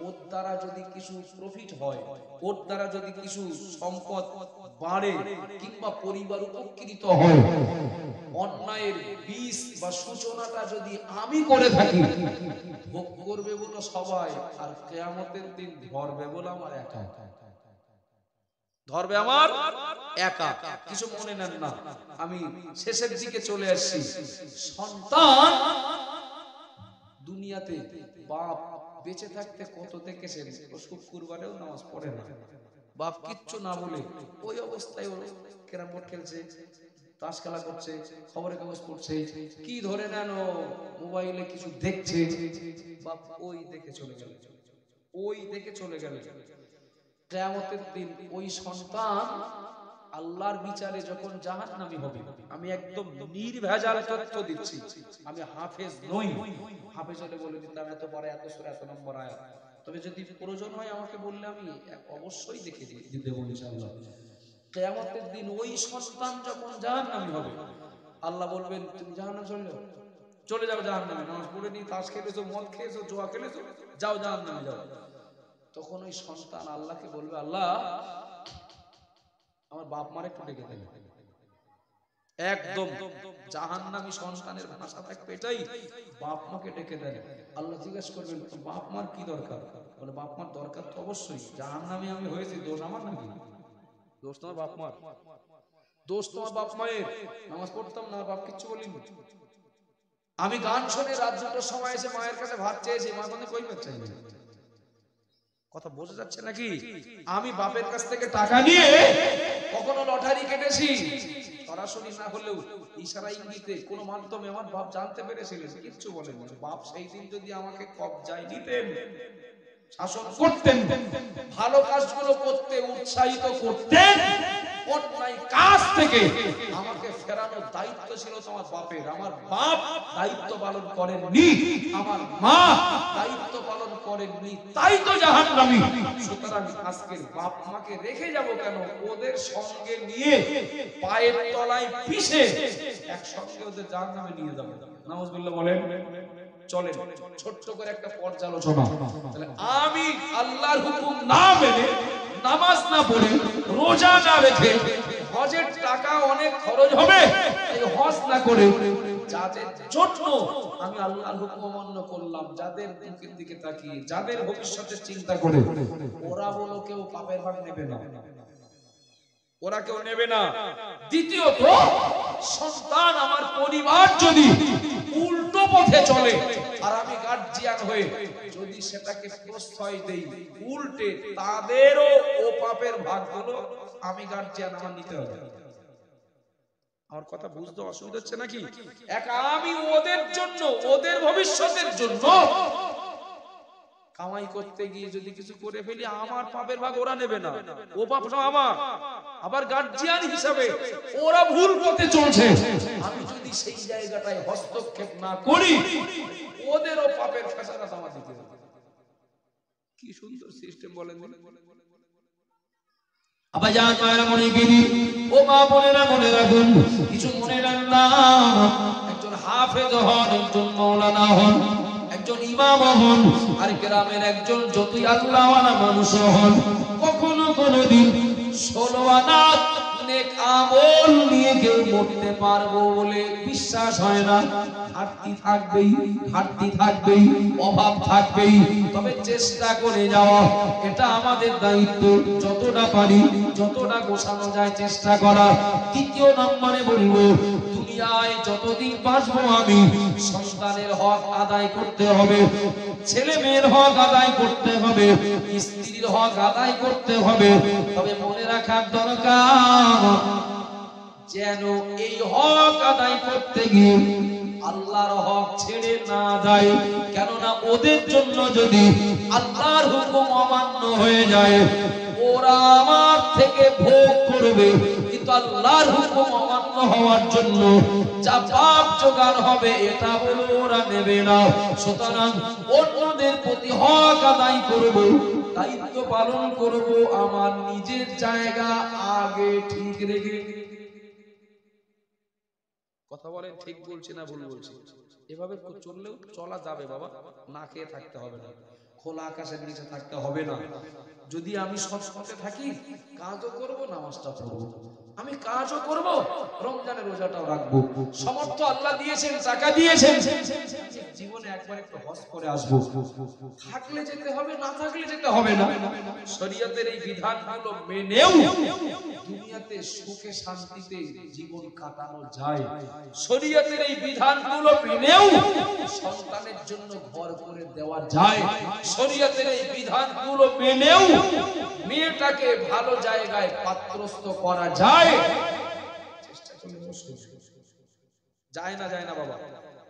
ওর দ্বারা যদি কিছু প্রফিট হয়, ওর দ্বারা যদি কিছু সম্পদ বাড়ে, কিংবা পরিবার উপকৃত হয়, অন্যায়ের বীজ বা সূচনাটা যদি আমি করে থাকি, ভোগ করবে বলো সবাই, আর কিয়ামতের দিন ধরবে বলো আমার একা, ধরবে আমার একা। কিছু মনে নেন না, আমি শেষের দিকে চলে আসছি। সন্তান দুনিয়াতে বাপ বেঁচে থাকতে কত দেখেছেন, ও শুক্রবারেও নামাজ পড়ে না, বাপ কিচ্ছু না বলে ওই অবস্থায় ও ক্যারাম বোর্ড খেলছে, তাস খেলা করছে, খবরের কাগজ পড়ছে, কি ধরে নেন ও মোবাইলে কিছু দেখছে, বাপ ওই দেখে চলে গেল, ওই দেখে চলে গেল। কিয়ামতের দিন ওই সন্তান আল্লাহর বিচারে যখন জাহান্নামী হবে, আমি একদম নির্ভেজাল তথ্য দিচ্ছি, আমি হাফেজ নই, হাফেজ হলে বলে দিতাম এত পারে, এত সূরা, এত নম্বর আয়াত, তবে যদি প্রয়োজন হয় আমাকে বললে আমি অবশ্যই দেখে দিতে বলি ইনশাআল্লাহ। কিয়ামতের দিন ওই সন্তান যখন জাহান্নামী হবে, আল্লাহ বলবেন তুমি জাহান্নামে চলে যাও, চলে যাও জাহান্নামে, নামাজ পড়ে নি, তাস খেলেছো, মদ খেয়েছো, জুয়া খেলেছো, যাও জাহান্নামে যাও। তখন ওই সন্তান আল্লাহকে বলবে, আল্লাহ আমার বাপ মার একটু ডেকে দেন। একদম জাহান্নামী সন্তানের ভাষা থাকবে এটাই, বাপ মাকে ডেকে দেন। আল্লাহ জিজ্ঞেস করবেন বাপ মার কি দরকার, বলে বাপ মার দরকার তো অবশ্যই, জাহান্নামী আমি হয়েছি, দোষ আমার নাকি? দোষ তোমার বাপ মার, দোষ তোমার বাপ মায়ের, নামাজ পড়তাম না, বাপ কিচ্ছু বলিনি, আমি গান শুনে রাত দুটোর সময় এসে মায়ের কাছে ভাত চেয়েছি, মা কোনো কই পাচ্ছে না। কথা বোঝা যাচ্ছে নাকি? আমি বাপের কাছ থেকে টাকা নিয়ে কখনো লটারি কেটেছি, সরাসরি না হলেও ইশারা ইঙ্গিতে কোন মাধ্যমে আমার বাপ জানতে পেরেছিলেন, কিচ্ছু বলেন। বাপ সেই দিন যদি আমাকে কবজায় নিতেন, শাসন করতেন, ভালো কাজগুলো করতে উৎসাহিত করতেন, অন্যায় কাজ থেকে আমাকে ফেরানোর দায়িত্ব ছিল তোমার বাপের। আমার বাপ দায়িত্ব পালন করেননি, আমার মা দায়িত্ব পালন করেননি, তাই তো জাহান্নামী। সুতরাং আজকে বাপ মাকে রেখে যাব কেন? ওদের সঙ্গে নিয়ে পায়ের তলায় পিষে একসঙ্গে ওদের জাহান্নামে নিয়ে যাব। নাউজুবিল্লাহ বলেন। চলেন ছোট্ট করে একটা পর্যালোচনা। তাহলে আমি আল্লাহর হুকুম না মেনে, নামাজ না পড়ে, রোজা না রেখে, হজের টাকা অনেক খরচ হবে, এই হজ না করে যাদের জন্য আমি আল্লাহর হুকুম অমান্য করলাম, যাদের মুখের দিকে তাকিয়ে, যাদের ভবিষ্যতের চিন্তা করে, ওরা বলো কেউ পাপের ভাগ নেবে না, ওরা কেউ নেবে না। দ্বিতীয়ত, সন্তান আমার পরিবার যদি উল্টো পথে চলে আর আমি গার্জিয়ান হয়ে যদি সেটাকে প্রশ্রয় দেই, উল্টে তাদেরও ও পাপের ভাগগুলো আমি গার্জিয়ান আমার নিতে হবে। আমার কথা বুঝতে অসুবিধা হচ্ছে নাকি? আমি ওদের জন্য, ওদের ভবিষ্যতের জন্য কামাই করতে গিয়ে যদি কিছু করে ফেলি, আমার পাপের ভাগ ওরা নেবে না, ও পাপটা আমার। আবার গার্জিয়ান হিসাবে ওরা ভুল পথে চলছে, আমি যদি সেই জায়গাটায় হস্তক্ষেপ না করি, ওদেরও পাপের খেসারত আমার দিতে হবে। কি সুন্দর সিস্টেম বলেন। আবার যান মায়েরা মনে গেলি, ও মা বোনেরা মনে রাখুন, কিছু মনে রাখলাম, একজন হাফেজ হন, একজন মাওলানা হন, একজন ইমাম হন, আর গ্রামের একজন যতই আল্লাহওয়ালা মানুষ হন, কখনো কোনোদিন 16 আনা নেক আমল নিয়ে কেউ মরতে পারবো বলে বিশ্বাস হয় না। ঘাটতি থাকবেই, ঘাটতি থাকবেই, অভাব থাকবেই, তবে চেষ্টা করে যাওয়া এটা আমাদের দায়িত্ব। যতটা পারি, যতটা গোছানো যায় চেষ্টা করা। তৃতীয় নম্বরে বলবো, দুনিয়ায় যতদিন বাঁচবো আমি সন্তানের হক আদায় করতে হবে, ছেলে মেয়ের হক আদায় করতে হবে, স্ত্রীর হক আদায় করতে হবে। তবে মনে রাখার দরকার যেন এই হক আদায় করতে গিয়ে আল্লাহর হক ছেড়ে না যায়। কেননা ওদের জন্য যদি আল্লাহর হুকুম অমান্য হয়ে যায়, ওরা আমার থেকে ভোগ করবে, কিন্তু আল্লাহর হুকুম অমান্য হওয়ার জন্য যা পাপ জোগাড় হবে এটা বলে ওরা নেবে না। সুতরাং অন্যদের প্রতি হক আদায় করব, দায়িত্ব পালন করব, আমার নিজের জায়গা আগে ঠিক রেখে। কথা বলেন, ঠিক বলছি না ভুল বলছি? এভাবে চললেও চলা যাবে বাবা, না খেয়ে থাকতে হবে না, খোলা আকাশের নিচে থাকতে হবে না। যদি আমি সৎ পথে থাকি, কাজও করব, নামাজটা পড়ব, আমি কাজও করব, রমজানের রোজাটাও রাখবো। সমর্থ আল্লাহ দিয়েছেন, টাকা দিয়েছেন, জীবনে একবার একটু হজ করে আসবো। থাকলে যেতে হবে, না থাকলে যেতে হবে না। শরীয়তের এই বিধানগুলো মেনেও দুনিয়াতে সুখে শান্তিতে জীবন কাটানো যায়। শরীয়তের এই বিধানগুলো মেনেও সন্তানের জন্য ঘর করে দেওয়া যায়। শরীয়তের এই বিধানগুলো মেনেও মেয়েটাকে ভালো জায়গায় পাত্রস্থ করা যায়। চেষ্টা করলে যায় না, যায় না বাবা।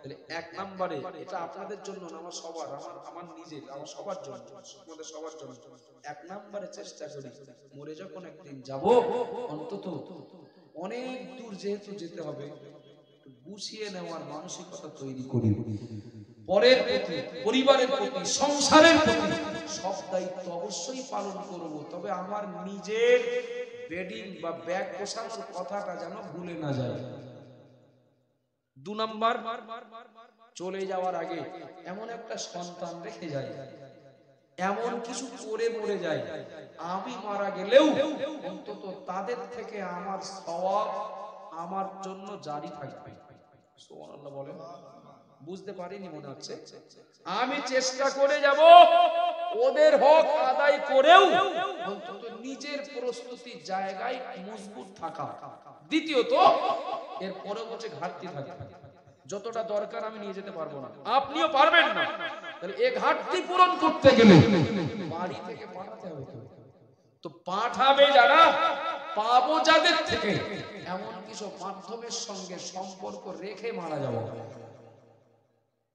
তাহলে এক নম্বরে এটা আপনাদের জন্য না, আমার সবার, আমার নিজের, আমার সবার জন্য, আমাদের সবার জন্য এক নম্বরে চেষ্টা করি মরে যখন একদিন যাব, অন্তত অনেক দূর যেহেতু যেতে হবে, গুছিয়ে নেওয়ার মানসিকতা তৈরি করি। পরের প্রতি, পরিবারের প্রতি, সংসারের প্রতি সব দায়িত্ব অবশ্যই পালন করব, তবে আমার নিজের বেডিং বা ব্যাগ গোছানোর কথাটা যেন ভুলে না যায়। 2 নাম্বার, চলে যাওয়ার আগে এমন একটা সন্তান রেখে যায়, এমন কিছু করে মরে যায়, আমি মারা গেলেও অন্তত তাদের থেকে আমার সওয়াব আমার জন্য জারি থাকবে। সুবহানাল্লাহ বলেন। বুঝতে পারিনি মনে হচ্ছে। আমি চেষ্টা করে যাব ওদের হক আদায় করেও অন্তত নিজের প্রস্তুতি জায়গায় মজবুত থাকা। দ্বিতীয়ত, এর পরবর্তী ঘাটতি থাকবে, যতটা দরকার আমি নিয়ে যেতে পারবো না, আপনিও পারবেন না। তাহলে এই ঘাটতি পূরণ করতে গেলে বাড়ি থেকে পাঠাতে হবে। তো পাঠাবে যারা, পাবো যাদের থেকে, এমন কিছু মাধ্যমের সঙ্গে সম্পর্ক রেখে মারা যাব।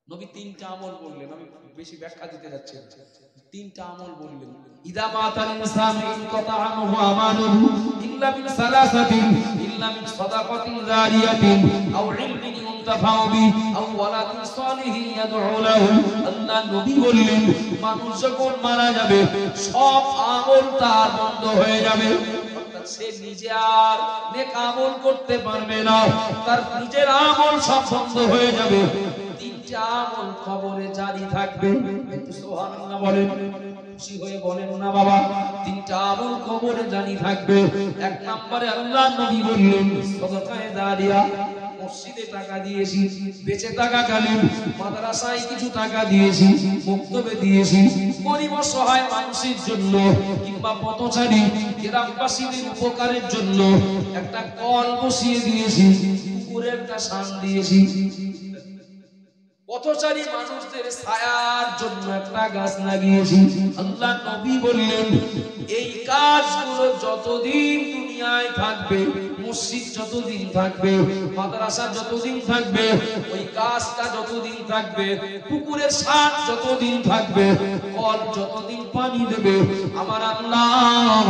নবী 3টা আমল বললেন, আমি বেশি ব্যাখ্যা দিতে যাচ্ছি না। 3টা আমল বললেন, ইদা মাতাল ইনসানু ইনকাতা আনহু আমানুহু ইল্লা মিন সালাসাতিন, ইল্লা মিন সাদাকাতিন জারিয়াতিন আও ইলমিন ইউনতাফাউ বি আও ওয়ালাদিন সালিহিন ইয়াদউ লাহু। আল্লাহ নবী বললেন, মানুষ যখন মারা যাবে সব আমল তার বন্ধ হয়ে যাবে। সে নিজে আর নেক আমল করতে পারবে না, তার নিজের আমল সব বন্ধ হয়ে যাবে। 3টা আমল কবরে জারি থাকবে। একটু সুবহানাল্লাহ বলেন, খুশি হয়ে বলেন না বাবা। 3টা আমল কবরে জারি থাকবে। 1 নম্বরে আল্লাহ নবী বললেন, সাদাকায়ে জারিয়া। মসজিদে টাকা দিয়েছি, বেঁচে থাকাকালীন মাদ্রাসায় কিছু টাকা দিয়েছি, মক্তবে দিয়েছি, গরিব অসহায় মানুষের জন্য কিংবা পথচারী গ্রামবাসীদের উপকারের জন্য একটা কল বসিয়ে দিয়েছি, পুকুরে একটা শান দিয়েছি, পথচারী মানুষদের ছায়ার জন্য একটা গাছ লাগিয়েছি। আল্লাহ নবী বললেন, এই কাজগুলো যতদিন দুনিয়ায় থাকবে, মসজিদ যতদিন থাকবে, মাদ্রাসা যতদিন থাকবে, ওই গাছটা যতদিন থাকবে, পুকুরের শান যতদিন থাকবে, কল যতদিন পানি দেবে, আমার আল্লাহ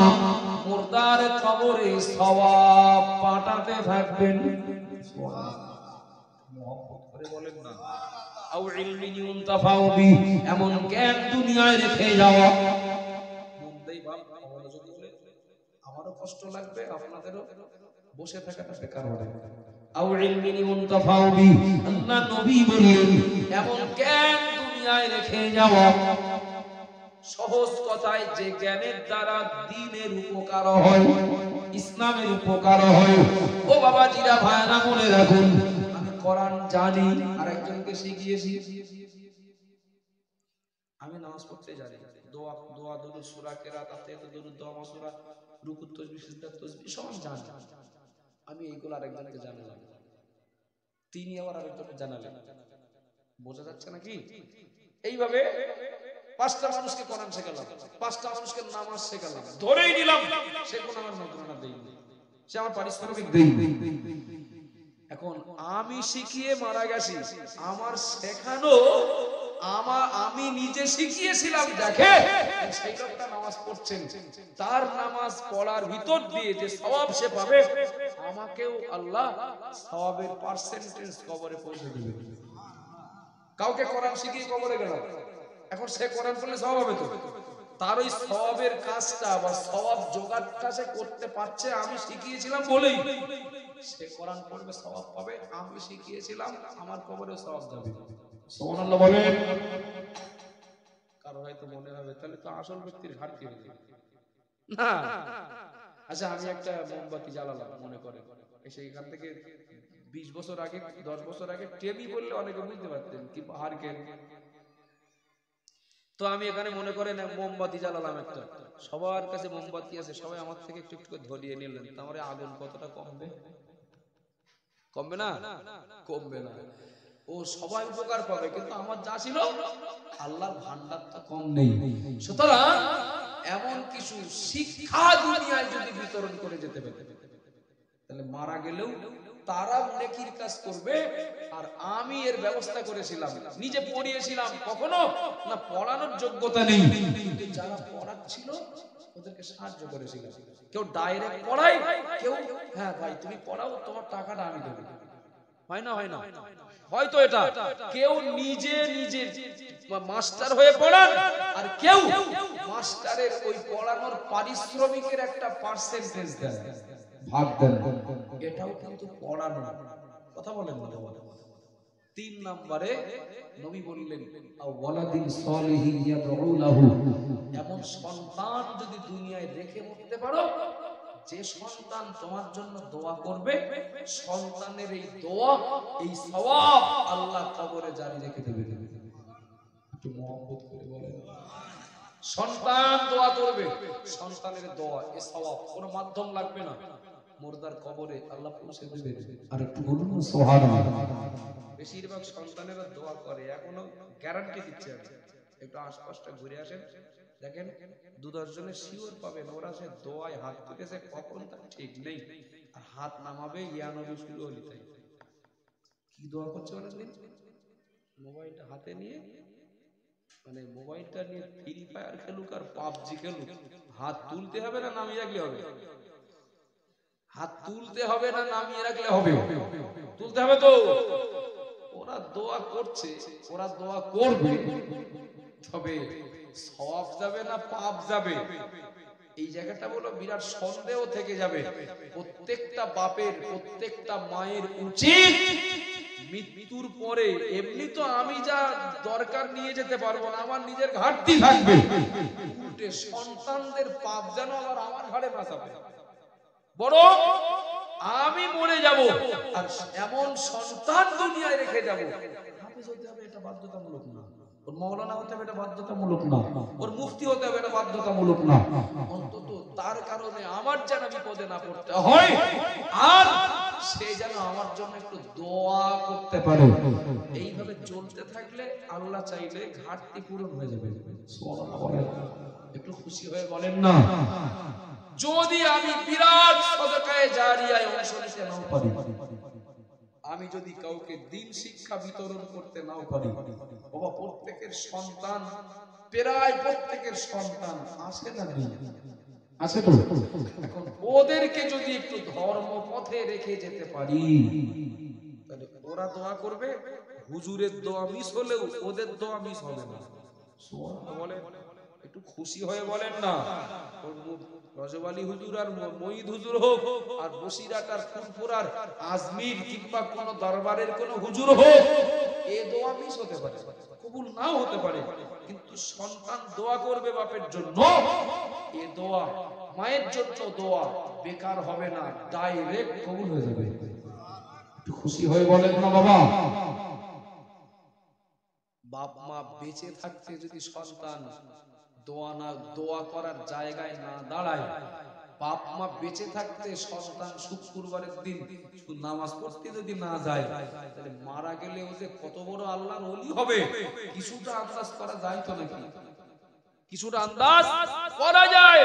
মুর্দার কবরে সওয়াব পাঠাতে থাকবেন। সুবহানাল্লাহ করে বলেন না। আও ইলমিন ইউনতাফাউ বি, এমন জ্ঞান দুনিয়ায় রেখে যাওয়া। মনটাই ভাব মনোযোগ দিলে আমারও কষ্ট লাগবে, আপনাদেরও বসে থাকাটা বেকার হবে। আও ইলমিন ইউনতাফাউ বি, আল্লাহ নবী বললেন, এমন জ্ঞান দুনিয়ায় রেখে যাওয়া। সহজ কথায়, যে জ্ঞানের দ্বারা দ্বীনের উপকার হয়, ইসলামের উপকার হয়। ও বাবাজিরা, ভাইরা, মনে রাখুন, কোরআন জানি, আরেকজনকে শিখিয়েছি। আমি নামাজ পড়তে জানি, দোয়া দরুদ সূরা কিরাত, তাতে দরুদ, দোয়া, মাসুরা, রুকু, তাসবিহ, সিজদা, তাসবিহ সব জানি। আমি এইগুলো আরেকজনকে জানালাম, তিনি আবার আরেকজনকে জানালেন। বোঝা যাচ্ছে নাকি? এইভাবে 5টা মানুষকে কোরআন শেখালাম, 5টা মানুষকে নামাজ শেখালাম, ধরেই নিলাম সে কোন আমার নজরানা দেয়নি, সে আমার পারিশ্রমিক দেয়নি। এখন আমি শিখিয়ে মারা গেছি, আমার শেখানো, আমি নিজে শিখিয়েছিলাম, দেখে সেই লোকটা নামাজ পড়ছেন, তার নামাজ পড়ার ভিতর দিয়ে যে সওয়াব সে পাবে, আমাকেও আল্লাহ সওয়াবের পার্সেন্টেজ কবরে পৌঁছে দিবে। কাউকে কোরআন শিখিয়ে কবরে গেলাম, এখন সে কোরআন পড়লে সওয়াব হবে তো, তার ওই সওয়াবের কাজটা বা সওয়াব জোগাড়টা সে করতে পারছে আমি শিখিয়েছিলাম বলেই। সে কোরআন পড়বে, সওয়াব পাবে, আমি শিখিয়েছিলাম, আমার কবরে সওয়াব যাবে। সুবহানাল্লাহ বলেন। কারো হয়তো মনে হবে তাহলে তো আসল ব্যক্তির ঘাটতি হয়ে যাবে। না, আচ্ছা আমি একটা মোমবাতি জ্বালালাম, মনে করেন এসে এখান থেকে 20 বছর আগে 10 বছর আগে টেমি বললে অনেকে বুঝতে পারতেন কি হারকেন। তো আমি এখানে মনে করেন মোমবাতি জ্বালালাম একটা, সবার কাছে মোমবাতি আছে, সবাই আমার থেকে একটু একটু করে ধরিয়ে নিলেন, তাহলে আগুন কতটা কমবে? কমবে না? কমবে না। ও সবাই উপকার পাবে, কিন্তু আমার যা ছিল আল্লাহর ভান্ডার তো কম নেই। সুতরাং এমন কিছু শিক্ষা দুনিয়ায় যদি বিতরণ করে যেতে পারে, তাহলে মারা গেলেও তারা নেকির কাজ করবে। আর আমি এর ব্যবস্থা করেছিলাম, নিজে পড়িয়েছিলাম, কখনো না পড়ানোর যোগ্যতা নেই, কিন্তু যারা পড়াচ্ছিল ওদেরকে সাহায্য করেছিলাম। কেউ ডাইরেক্ট পড়ায়, কেউ হ্যাঁ ভাই তুমি পড়াও, তোমার টাকাটা আমি দেবো। হয় না? হয় না? হয়তো এটা কেউ নিজে নিজে মাস্টার হয়ে পড়ান, আর কেউ মাস্টারের ওই পড়ানোর পারিশ্রমিকের একটা পার্সেন্টেজ দেন, ভাগ দেন। এটাও কিন্তু পড়ানো। কথা বলেন না? 3 নম্বরে নবী বললেন ওয়ালাদিন সালিহিন ইয়াদউ লাহু, এমন সন্তান যদি দুনিয়ায় রেখে মরতে পারো, যে সন্তান তোমার জন্য দোয়া করবে, সন্তানের এই দোয়া, এই সওয়াব আল্লাহ কবরে জারি রেখে দেবে। একটু মহব্বত করে বলেন। সন্তান দোয়া করবে, সন্তানের দোয়া এই সওয়াব, কোনো মাধ্যম লাগবে না, মুর্দার কবরে আল্লাহ পৌঁছে দেবে। আর একটু বলুন সুবহানাল্লাহ। বেশিরভাগ সন্তানেরা দোয়া করে, এখনো গ্যারান্টি দিচ্ছে। একটু আশপাশটা ঘুরে আসেন, দেখেন 2-10 জনের শিওর পাবেন ওরা সে দোয়ায় হাত তুলেছে, কখন তার ঠিক নেই, আর হাত নামাবে ইয়া নবী শুরু হলি তাই। কি দোয়া করছে বলেন? মোবাইলটা হাতে নিয়ে, মানে মোবাইলটা নিয়ে ফ্রি ফায়ার খেলুক আর পাবজি খেলুক, হাত তুলতে হবে না নামিয়ে রাখলে হবে? হাত তুলতে হবে না নামিয়ে রাখলে হবে? তুলতে হবে তো। ওরা দোয়া করছে, ওরা দোয়া করবে, তবে সওয়াব যাবে না পাপ যাবে, এই জায়গাটা বলো বিরাট সন্দেহ থেকে যাবে। প্রত্যেকটা বাপের, প্রত্যেকটা মায়ের উচিত মৃত্যুর পরে, এমনি তো আমি যা দরকার নিয়ে যেতে পারবো না, আমার নিজের ঘাটতি থাকবে, উল্টে সন্তানদের পাপ যেন আবার আমার ঘাড়ে না চাপে। বড় আমি মরে যাব আর এমন সন্তান দুনিয়ায় রেখে যাব, হাফেজ হতে হবে এটা বাধ্যতামূলক না, ওর মওলানা হতে হবে এটা বাধ্যতামূলক না, ওর মুফতি হতে হবে এটা বাধ্যতামূলক না, অন্তত তার কারণে আমার যেন বিপদে না পড়তে হয়, আর সে যেন আমার জন্য একটু দোয়া করতে পারে। এইভাবে চলতে থাকলে আল্লাহ চাইলে ঘাটতি পূরণ হয়ে যাবে। সুবহানাল্লাহ বলেন, একটু খুশি হয়ে বলেন না। যদি আমি বিরাট সদকায়ে জারিয়ায় অংশ নিতে নাও পারি, আমি যদি কাউকে দ্বীন শিক্ষা বিতরণ করতে নাও পারি, বাবা প্রত্যেকের সন্তান, প্রায় প্রত্যেকের সন্তান আছে না নেই? আছে তো। এখন ওদেরকে যদি একটু ধর্ম পথে রেখে যেতে পারি, তাহলে ওরা দোয়া করবে, হুজুরের দোয়া মিস হলেও ওদের দোয়া মিস হবে না। সুবহানাল্লাহ বলেন, একটু খুশি হয়ে বলেন না। রজবালি হুজুর আর মঈদ হুজুর হোক, আর বসিরহাট আর ফুরফুরার আজমির কিংবা কোন দরবারের কোন হুজুর হোক, এই দোয়া মিস হতে পারে, কবুল নাও হতে পারে, কিন্তু সন্তান দোয়া করবে বাপের জন্য, এ দোয়া, মায়ের জন্য দোয়া বেকার হবে না, ডাইরেক্ট কবুল হয়ে যাবে। একটু খুশি হয়ে বলেন না বাবা। বাপ মা বেঁচে থাকতে যদি সন্তান দোয়া করার জায়গায় না দাঁড়ায়, বাপ মা বেঁচে থাকতে সন্তান শুক্রবারের দিন নামাজ পড়তে যদি না যায়, তাহলে মারা গেলে ও যে কত বড় আল্লাহর ওলি হবে কিছুটা আন্দাজ করা যায় তো নাকি? কিছুটা আন্দাজ করা যায়।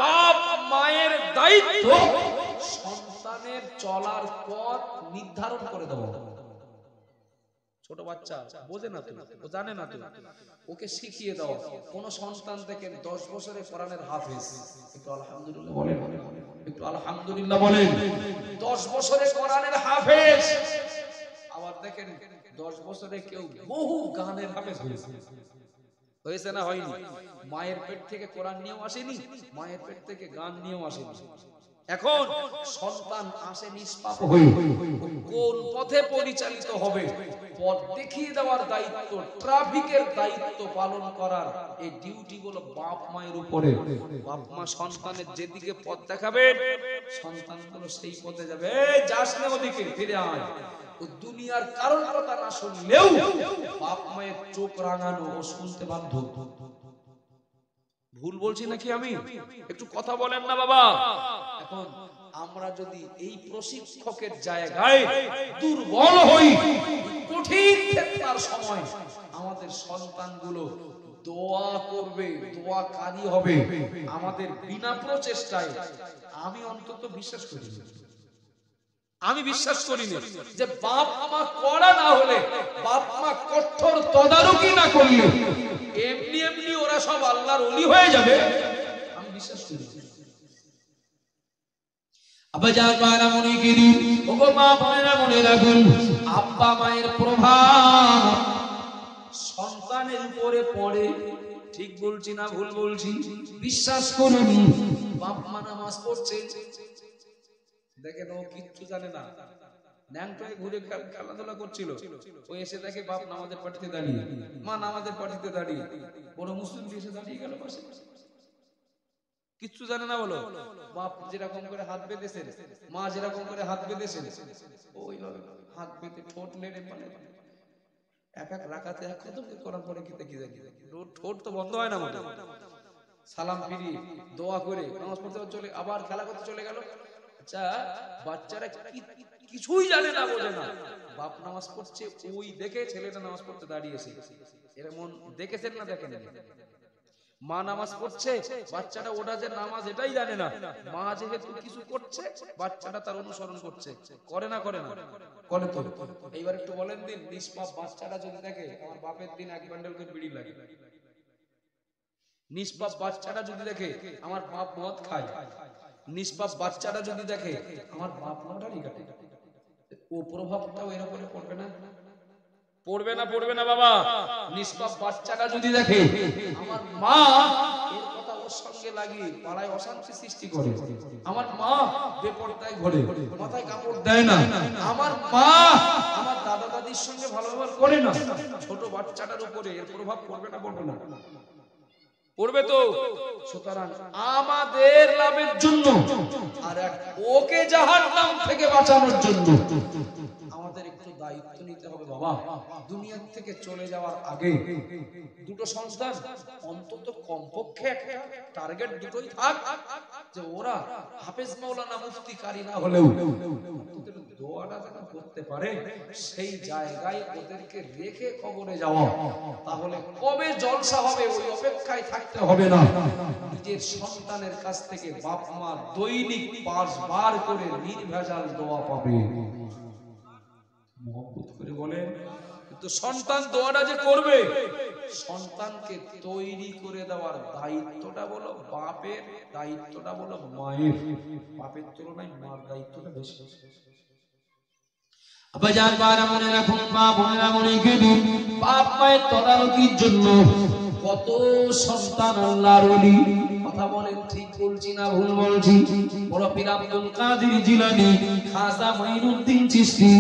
বাপ মায়ের দায়িত্ব সন্তানের চলার পথ নির্ধারণ করে দেওয়া। ছোট বাচ্চা বোঝে না তো, ও জানে না তো, ওকে শিখিয়ে দাও। কোন সন্তান দেখেন 10 বছরে কোরআনের হাফেজ, একটু আলহামদুলিল্লাহ বলেন, একটু আলহামদুলিল্লাহ বলেন। 10 বছরে কোরআনের হাফেজ, আবার দেখেন 10 বছরে কেউ বহু গানের হাফেজ হয়েছে। হয়েছে না হয়নি? মায়ের পেট থেকে কোরআন নিয়েও আসেনি, মায়ের পেট থেকে গান নিয়েও আসেনি। এখন সন্তান আসে নিষ্পাপ হয়ে, কোন পথে পরিচালিত হবে পথ দেখিয়ে দেওয়ার দায়িত্ব, ট্রাফিকের দায়িত্ব পালন করার এই ডিউটি গুলো বাপ মায়ের উপরে। বাপ মা সন্তানের যেদিকে পথ দেখাবে সন্তানগুলো সেই পথে যাবে। এই যাস না ওদিকে, ফিরে আয়। ও দুনিয়ার কারণ কথা না শুনলেও বাপ মায়ের চোখ রাঙানো ও শুনতে বাধ্য। ভুল বলছি নাকি আমি? একটু কথা বলেন না বাবা। এখন আমরা যদি এই প্রশিক্ষকের জায়গায় দুর্বল হই, কঠিন ক্ষেত্রের সময় আমাদের সন্তানগুলো দোয়া করবে, দোয়াকারী হবে আমাদের বিনা প্রচেষ্টায়, আমি অন্তত বিশ্বাস করি না। আমি বিশ্বাস করি না যে বাপ মা করা না হলে, বাপ মা কঠোর তদারকি না করলে এমনি এমনি ওরা সব আল্লাহর ওলি হয়ে যাবে। আমি বিশ্বাস করি। আব্বা জান মারা মনে করি, ওগো মা বোনেরা মনে রাখুন, আব্বা মায়ের প্রভাব সন্তানের উপরে পড়ে। ঠিক বলছি না ভুল বলছি? বিশ্বাস করুন। বাপ মা নামাজ পড়ছে, দেখেন ও কিচ্ছু জানে না, ন্যাংটায় ঘুরে খেলাধুলা করছিল, ও এসে দেখে বাপ নামাজের পাটিতে দাঁড়িয়ে, মা নামাজের পাটিতে দাঁড়িয়ে, বড় মুসলিম এসে দাঁড়িয়ে গেল পাশে। কিচ্ছু জানে না বলো। বাপ যেরকম করে হাত বেঁধেছে, মা যেরকম করে হাত বেঁধেছে, ওইভাবে হাত বেঁধে ঠোঁট নেড়ে পারে। এক এক রাকাতে এক খতম করার পরে কি দেখি ঠোঁট তো বন্ধ হয় না মনে। সালাম ফিরিয়ে দোয়া করে নামাজ পড়তে চলে, আবার খেলা করতে চলে গেল। আচ্ছা, বাচ্চারা কিছুই জানে না, বোঝে না, বাপ নামাজ পড়ছে ওই দেখে ছেলেটা নামাজ পড়তে দাঁড়িয়েছে, এরকম দেখেছেন না দেখেন? মা নামাজ পড়ছে, বাচ্চাটা ওটা যে নামাজ এটাই জানে না, মা যেহেতু কিছু করছে বাচ্চাটা তার অনুসরণ করছে। করে না? করে না? করে তো। এইবার একটু বলেন দিন, নিষ্পাপ বাচ্চাটা যদি দেখে আমার বাপের দিন এক বান্ডেল করে বিড়ি লাগে, নিষ্পাপ বাচ্চাটা যদি দেখে আমার বাপ মদ খায়, নিষ্পাপ বাচ্চাটা যদি দেখে আমার বাপ লটারি কাটে, ও প্রভাবটাও এর উপরে পড়বে না? পড়বে না? পড়বে না বাবা? নিষ্পাপ বাচ্চাটা যদি দেখে আমার মা এর কথা ওর সঙ্গে লাগিয়ে পাড়ায় অশান্তি সৃষ্টি করে, আমার মা বেপরদায় ঘোরে, মাথায় কাপড় দেয় না, আমার মা আমার দাদা দাদির সঙ্গে ভালো ব্যবহার করে না, ছোট বাচ্চাটার উপরে এর প্রভাব পড়বে না? পড়বে না? পড়বে তো। সুতরাং আমাদের লাভের জন্য আর এক ওকে জাহান্নাম থেকে বাঁচানোর জন্য আমাদের একটু দায়িত্ব নিতে হবে বাবা। দুনিয়া থেকে চলে যাওয়ার আগে দুটো সন্তান অন্তত কমপক্ষে একটা টার্গেট দুটোই থাক, যে ওরা হাফেজ মাওলানা মুফতি কারি না হলেও দোয়াটা যেন করতে পারে, সেই জায়গায় ওদেরকে রেখে কবরে যাওয়া। তাহলে কবে জলসা হবে ওই অপেক্ষায় থাকতে হবে না। নিজের সন্তানের কাছ থেকে বাপ মা দৈনিক 5 বার করে নির্ভেজাল দোয়া পাবে। মহব্বত করে বলেন তো। সন্তান দোয়াটা যে করবে, সন্তানকে তৈরি করে দেওয়ার দায়িত্বটা বলো বাপের, দায়িত্বটা বলো মায়ের। বাপের তুলনায় মার দায়িত্বটা বেশি। আব্বা জান মারা মনে রাখুন, মা বোনেরা মনে রাখুন, বাপ মায়ের তদারকির জন্য কত সন্তান আল্লাহর ওলি। কথা বলেন ঠিক বলছি না ভুল বলছি? বড় পীর আব্দুল কাদের জিলানী, খাজা মাইনুদ্দিন চিশতি,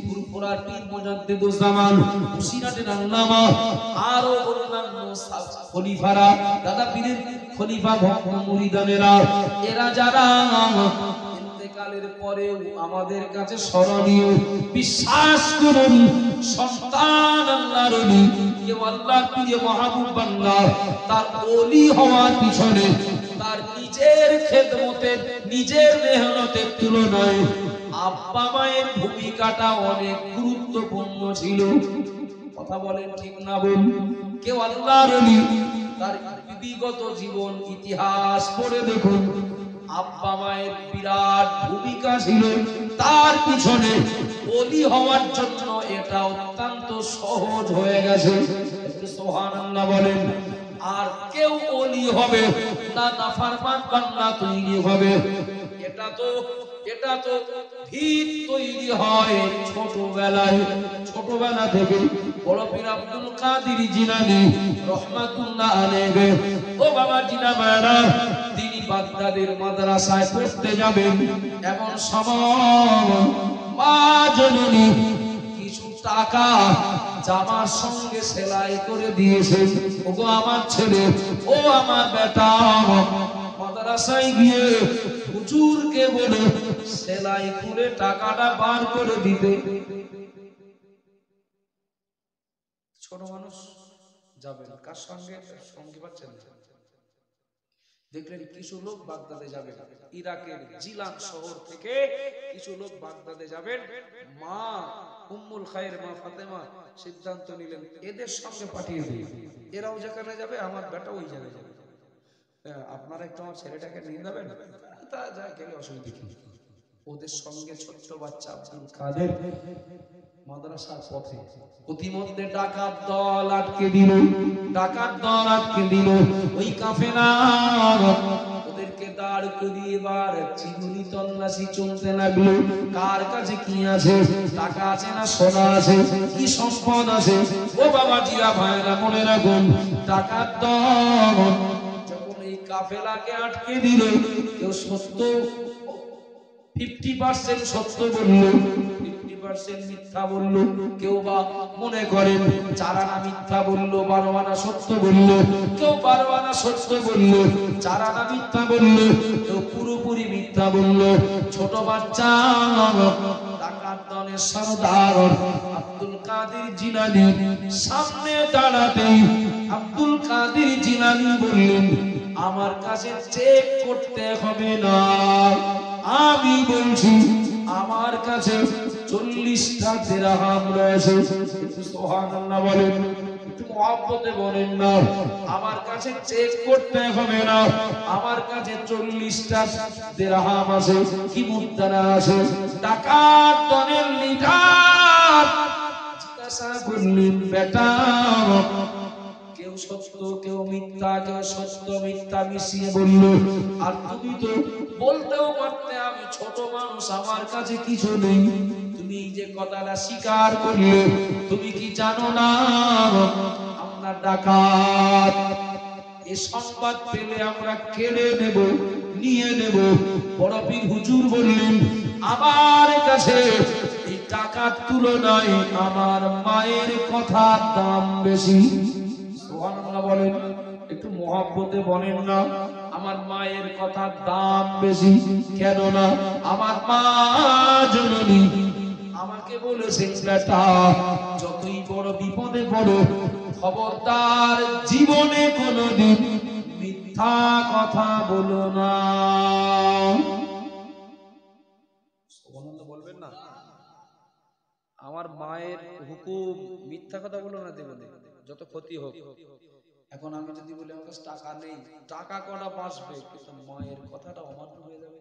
ফুরফুরার পীর মুজাদ্দিদুজ জামান, মুসিরাতের আল্লামা, আরো অন্যান্য খলিফারা, দাদা পীরের খলিফা ভক্ত মুরিদানেরা, এরা যারা ইন্তেকালের পরেও আমাদের কাছে স্মরণীয়। বিশ্বাস করুন, সন্তান আল্লাহর ওলি, কেউ আল্লাহর প্রিয় মাহবুব বান্দা, তার ওলি হওয়ার পিছনে তার নিজের খেদমতের, নিজের মেহনতের তুলনায় আব্বা মায়ের ভূমিকাটা অনেক গুরুত্বপূর্ণ ছিল। কথা বলেন ঠিক না বল? কেউ আল্লাহর ওলি, তার বিগত জীবন ইতিহাস পড়ে দেখুন, আব্বা মায়ের বিরাট ভূমিকা ছিল তার পিছনে। ওলি হওয়ার জন্য এটা অত্যন্ত সহজ হয়ে গেছে। একটু সুবহানাল্লাহ বলেন। আর কেউ ওলি হবে না নাফরমান বান্দা তৈরি হবে, এটা তো ভিত তৈরি হয় ছোটবেলা থেকে। বড় পীর আব্দুল কাদের জিলানী রাহমাতুল্লাহ আলাইহি, ও বাবা জিনা মারা, তিনি বাগদাদের মাদ্রাসায় পড়তে যাবেন, এমন সময় মা জননী কিছু টাকা জামার সঙ্গে সেলাই করে দিয়েছেন। ওগো আমার ছেলে, ও আমার বেটা, মাদ্রাসায় গিয়ে হুজুরকে বলে সেলাই করে টাকাটা বার করে দিতে। ছোট মানুষ যাবেন কার সঙ্গে? সঙ্গী পাচ্ছেন না। দেখলেন কিছু লোক বাগদাদে যাবেন, ইরাকের জিলান শহর থেকে কিছু লোক বাগদাদে যাবেন। মা উম্মুল খায়ের মা ফাতেমা সিদ্ধান্ত নিলেন এদের সঙ্গে পাঠিয়ে দিই, এরাও যেখানে যাবে আমার বেটা ওই জায়গায় যাবে। আপনারা একটু আমার ছেলেটাকে নিয়ে যাবেন, তা যা গেলে অসুবিধা কি। ওদের সঙ্গে ছোট্ট বাচ্চা আব্দুল কাদের মাদ্রাসার পথে। প্রতিমধ্যে ডাকাত দল আটকে দিল, ডাকাত দল আটকে দিল। ওই কাফেলা ওদেরকে দাঁড় করিয়ে এবার চিরুনি তল্লাশি চলতে লাগলো। কার কাছে কি আছে, টাকা আছে না সোনা আছে, কি সম্পদ আছে। ও বাবা জিরা ভাইরা মনে রাখুন, ডাকাত দল যখন এই কাফেলাকে আটকে দিল, কেউ সত্য 50% সত্য বলল, 50% মিথ্যা বলল। কেউ বা মনে করেন 4 আনা মিথ্যা বলল, 12 আনা সত্য বলল। কেউ 12 আনা সত্য বলল, 4 আনা মিথ্যা বলল। কেউ পুরোপুরি মিথ্যা বলল। ছোট বাচ্চা ডাকাত দলের সরদার আব্দুল কাদের জিলানী সামনে দাঁড়াতেই আব্দুল কাদের জিলানী বললেন, আমার কাছে চেক করতে হবে না, আমি বলছি আমার কাছে 40টা দিরহাম রয়েছে। একটু সুবহানাল্লাহ বলেন, একটু মহব্বতে বলেন না। আমার কাছে চেক করতে হবে না, আমার কাছে 40টা দিরহাম আছে। কি মুদ্রা আছে? ডাকাত দলের লিডার জিজ্ঞাসা করলেন, বেটা কেউ সত্য কেউ মিথ্যা, কেউ সত্য মিথ্যা মিশিয়ে বলল। আর তুমি তো বলতেও পারতে আমি ছোট মানুষ, আমার কাছে কিছু নেই। তুমি যে কথাটা স্বীকার করলে, তুমি কি জানো না আমরা ডাকাত? এই সংবাদ পেলে আমরা কেড়ে নেব, নিয়ে নেব। বড় পীর হুজুর বললেন, আমার কাছে এই টাকার তুলনায় আমার মায়ের কথার দাম বেশি। সুবহানাল্লাহ বলেন, একটু মহব্বতে বলেন না। আমার মায়ের কথার দাম বেশি, কেন না আমার মা জননী আমাকে বলেছেন, বেটা যতই বড় বিপদে পড়ো, খবরদার জীবনে কোনোদিন মিথ্যা কথা বলো না। সুবহানাল্লাহ বলবেন না? আমার মায়ের হুকুম, মিথ্যা কথা বলো না জীবনে, যত ক্ষতি হোক। এখন আমি যদি বলি আমার কাছে টাকা নেই, টাকা কটা বাঁচবে, কিন্তু মায়ের কথাটা অমান্য হয়ে যাবে।